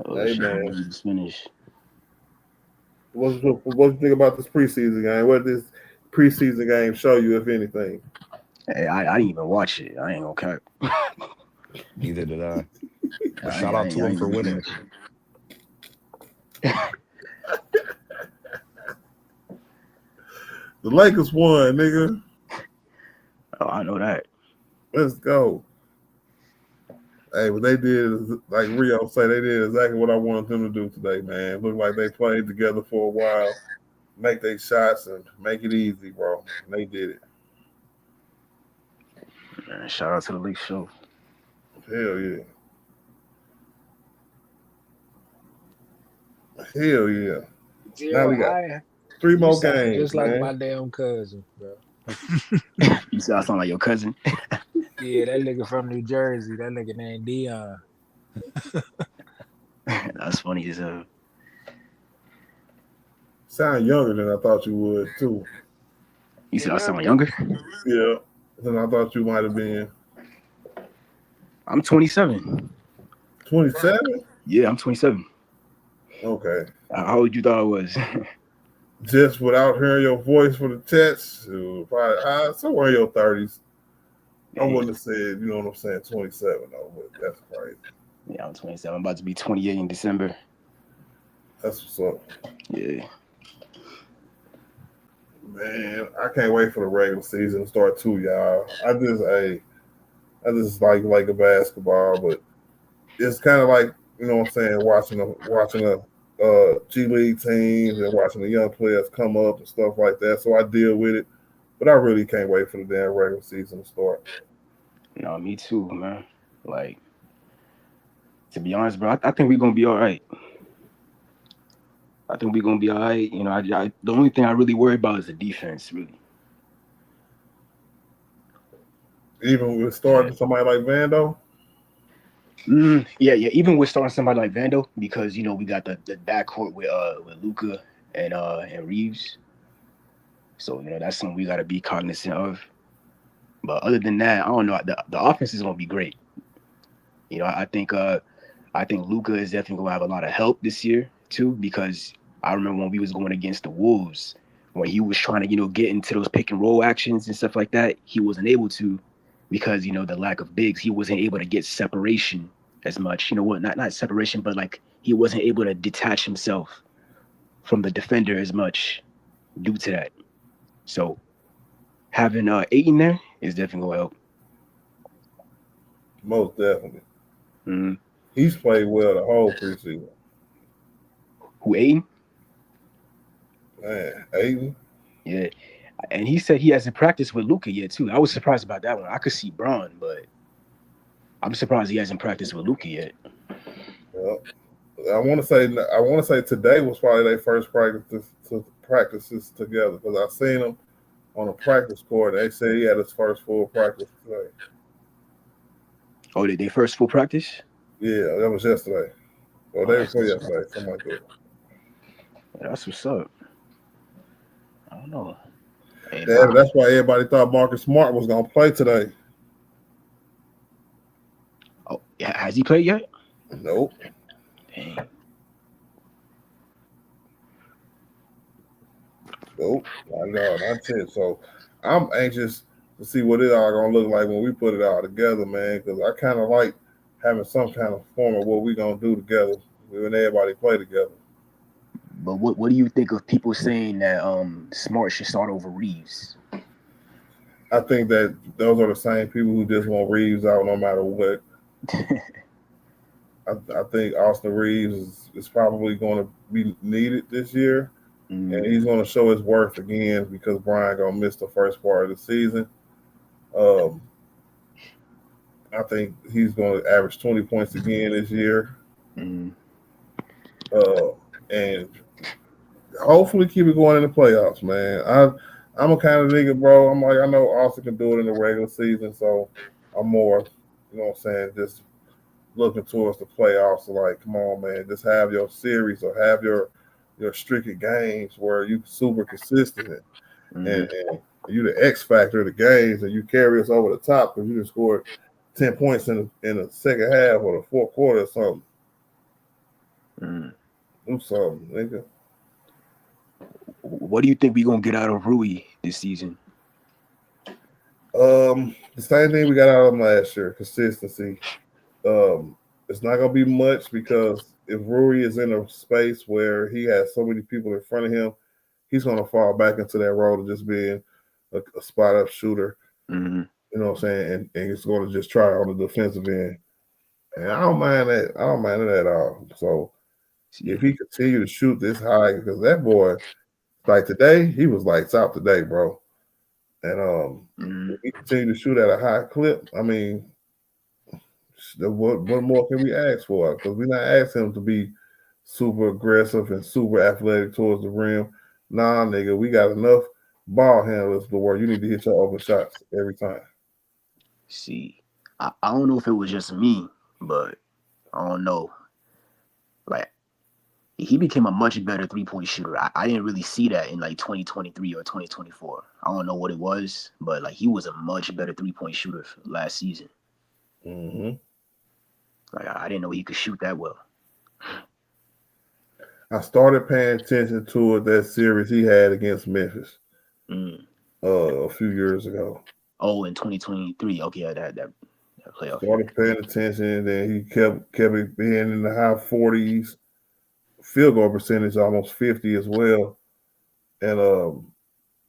Oh, Hey, shit, man. we just finished. What you think about this preseason game? What did this preseason game show you, if anything? Hey, I didn't even watch it. I ain't gonna cap. Neither did I. But I shout out to ain't him for even winning. watch it. The Lakers won, nigga. Oh, I know that. Let's go. Hey, but they did, like Rio say, they did exactly what I wanted them to do today, man. Looked like they played together for a while, make their shots and make it easy, bro. And they did it. Man, shout out to the League Show. Hell yeah. Hell yeah. Now we got I 3 you more sound games, just man. like my damn cousin, bro. You sound like your cousin. Yeah, that nigga from New Jersey. That nigga named Dion. That's funny as hell. Sound younger than I thought you would, too. You said I sound younger? Yeah, than I thought you might have been. I'm 27. 27? Yeah, I'm 27. Okay. How old you thought I was? Just without hearing your voice for the text, probably somewhere in your 30s. I wouldn't have said, you know what I'm saying, 27 though, but that's crazy. Yeah, I'm 27. I'm about to be 28 in December. That's what's up. Yeah. Man, I can't wait for the regular season to start too, y'all. I just like a basketball, but it's kind of like, you know what I'm saying, watching a G League teams and watching the young players come up and stuff like that. So I deal with it, but I really can't wait for the damn regular season to start. No, me too, man. Like, to be honest, bro, I think we're gonna be all right. I think we're gonna be all right. You know, the only thing I really worry about is the defense, really. Even with starting somebody like Vando. Yeah. Even with starting somebody like Vando, because you know we got the backcourt with Luka and Reeves. So you know that's something we got to be cognizant of. But other than that, I don't know. The offense is gonna be great. You know, I think Luka is definitely gonna have a lot of help this year too, because I remember when we was going against the Wolves, when he was trying to get into those pick and roll actions and stuff like that, he wasn't able to because the lack of bigs. He wasn't able to get separation as much. Not separation, but like he wasn't able to detach himself from the defender as much due to that. So having Ayton there is definitely gonna help. Most definitely. Mm-hmm. He's played well the whole preseason. Who, Ayton? Man, Ayton? Yeah. And he said he hasn't practiced with Luka yet, too. I was surprised about that one. I could see Braun, but I'm surprised he hasn't practiced with Luka yet. Well, I want to say today was probably their first practices together because I seen him on a practice court. And they said he had his first full practice today. Oh, did they first full practice? Yeah, that was yesterday. Or day before yesterday, something like that. Yeah, that's what's up. I don't know. Hey, Yeah, that's why everybody thought Marcus Smart was going to play today. Oh, yeah, has he played yet? Nope. Dang. Nope. I know, that's it. So I'm anxious to see what it all going to look like when we put it all together, man, because I kind of like having some kind of form of what we're going to do together when everybody play together. But what do you think of people saying that Smart should start over Reeves? I think that those are the same people who just want Reeves out no matter what. I think Austin Reeves is probably going to be needed this year, and he's going to show his worth again because Brian going to miss the first part of the season. I think he's going to average 20 points again this year. And hopefully keep it going in the playoffs, man. I'm a kind of nigga, bro. I'm like, I know Austin can do it in the regular season, so I'm more, you know what I'm saying, just looking towards the playoffs. So like, come on, man, just have your series or have your restricted games where you super consistent and you the X factor of the games and you carry us over the top because you just scored 10 points in the second half or the fourth quarter or something. Do something, nigga. What do you think we gonna get out of Rui this season? The same thing we got out of him last year, consistency. It's not gonna be much because if Rui is in a space where he has so many people in front of him, he's gonna fall back into that role of just being a spot up shooter. You know what I'm saying? And he's gonna just try on the defensive end. And I don't mind that. I don't mind it at all. So if he continue to shoot this high, because that boy, like today, he was lights out today, bro. And if he continue to shoot at a high clip, I mean, what more can we ask for? Because we're not asking him to be super aggressive and super athletic towards the rim. Nah, nigga, we got enough ball handlers to where you need to hit your open shots every time. See, I don't know if it was just me, but I don't know. Like, he became a much better three-point shooter. I didn't really see that in like 2023 or 2024. I don't know what it was, but like he was a much better three-point shooter last season. Like I didn't know he could shoot that well. I started paying attention to it that series he had against Memphis a few years ago. Oh, in 2023. Okay, that playoff. Started paying attention, and then he kept it being in the high 40s, field goal percentage almost 50 as well. And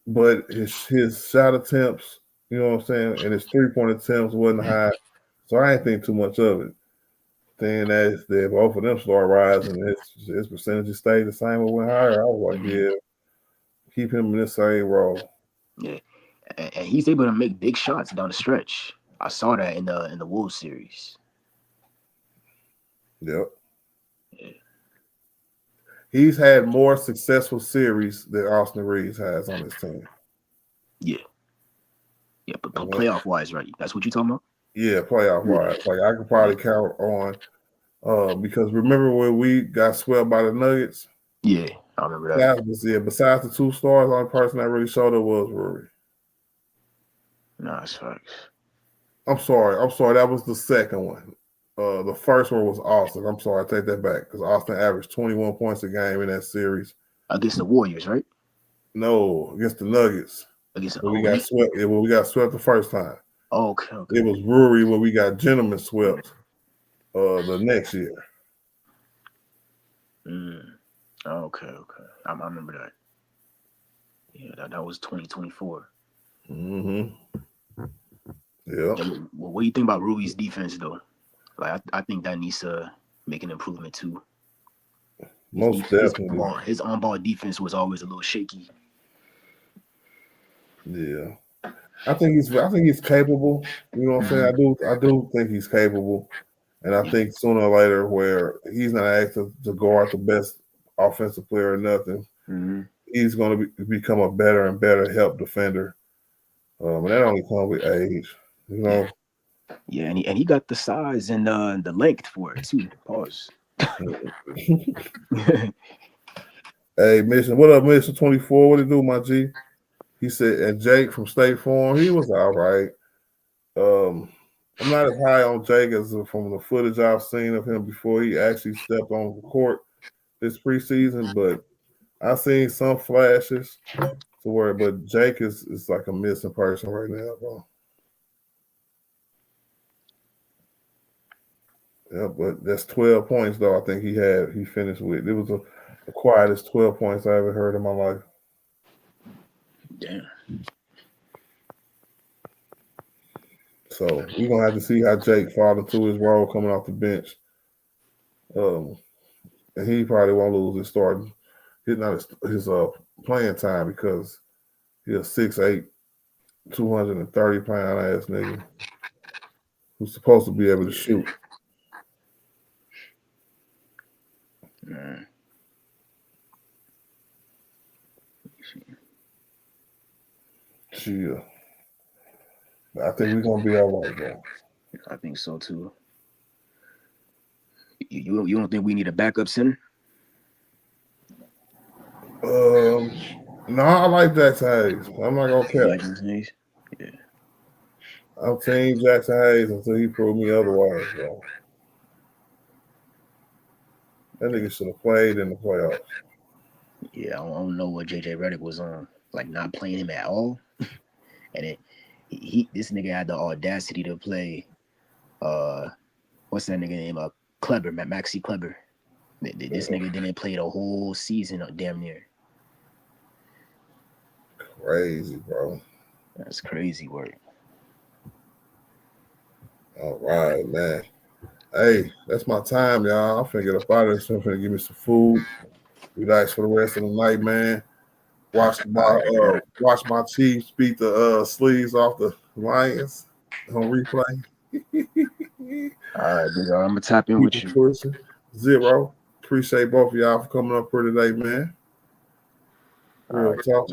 but his shot attempts, you know what I'm saying, and his 3-point attempts wasn't high, so I ain't think too much of it. Then as both of them start rising, his percentages stayed the same or went higher. I was like, yeah, keep him in the same role. Yeah, and he's able to make big shots down the stretch. I saw that in the Wolves series. Yep. Yeah. He's had more successful series than Austin Reeves has on his team. Yeah, but playoff wise, right? That's what you're talking about. Yeah, playoff wise. Like I could probably count on because remember when we got swept by the Nuggets? Yeah, I remember that. Besides the 2 stars, the only person that really showed up was Rory. No, that's facts. I'm sorry. That was the second one. The first one was Austin. I'm sorry. I take that back because Austin averaged 21 points a game in that series. Against the Warriors, right? No, against the Nuggets. When we got swept. Yeah, when we got swept the first time. Oh, okay. It was Rory when we got gentlemen swept the next year. Okay. I remember that. Yeah, that was 2024. Yeah. Well, what do you think about Rui's defense, though? Like, I think that needs to make an improvement too. Most definitely. His on-ball defense was always a little shaky. Yeah, I think he's capable. You know what I'm saying? I do think he's capable, and I think sooner or later, where he's not asked to guard the best offensive player or nothing, he's going to become a better and better help defender. And that only comes with age, you know. Yeah, and he got the size and the length for it too. Pause. Hey, Mission, what up, Mission 24? What it do, my G? He said, and Jake from State Farm, he was all right. I'm not as high on Jake as from the footage I've seen of him before he actually stepped on the court this preseason, but I've seen some flashes to where, but Jake is like a missing person right now, bro. Yeah, but that's 12 points though. I think he finished with. It was the quietest 12 points I ever heard in my life. Damn. So we're gonna have to see how Jake fall into his role coming off the bench. And he probably won't lose his starting, his playing time because he's a 6'8", 230-pound ass nigga who's supposed to be able to shoot. Yeah. I think we're gonna be all right, bro. I think so too. You don't think we need a backup center? No, I like Jackson Hayes. I'm not gonna You care. like these names? Yeah. I'm team Jackson Hayes until he proved me otherwise, bro. That nigga should have played in the playoffs. Yeah, I don't know what JJ Redick was on, like not playing him at all. And this nigga had the audacity to play what's that nigga name? Kleber, Maxi Kleber. This nigga didn't play the whole season damn near. Crazy, bro. That's crazy work. All right, man. Hey, that's my time, y'all. I'm finna get up out of this. I'm finna give me some food. Relax for the rest of the night, man. Watch my Chiefs beat the sleeves off the Lions on replay. All right, big dog, I'm gonna tap in with you. Pushing. 0. Appreciate both of y'all for coming up here today, man. Real talk.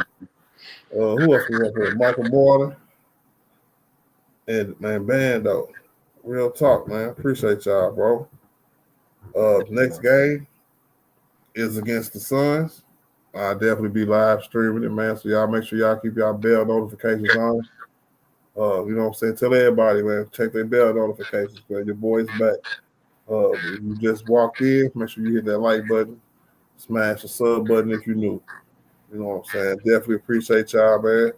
Who else we got here? Michael Morton and man Bando. Real talk, man. Appreciate y'all, bro. Next game is against the Suns. I'll definitely be live streaming it, man. So y'all make sure y'all keep y'all bell notifications on. You know what I'm saying? Tell everybody, man, check their bell notifications, man. Your boy's back. If you just walked in, make sure you hit that like button. Smash the sub button if you new. You know what I'm saying? Definitely appreciate y'all, man.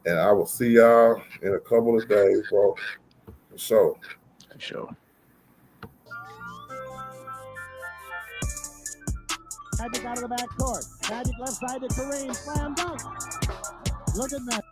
And I will see y'all in a couple of days, bro. For sure. For sure. Magic out of the back court. Magic left side to Kareem. Slam dunk. Look at that.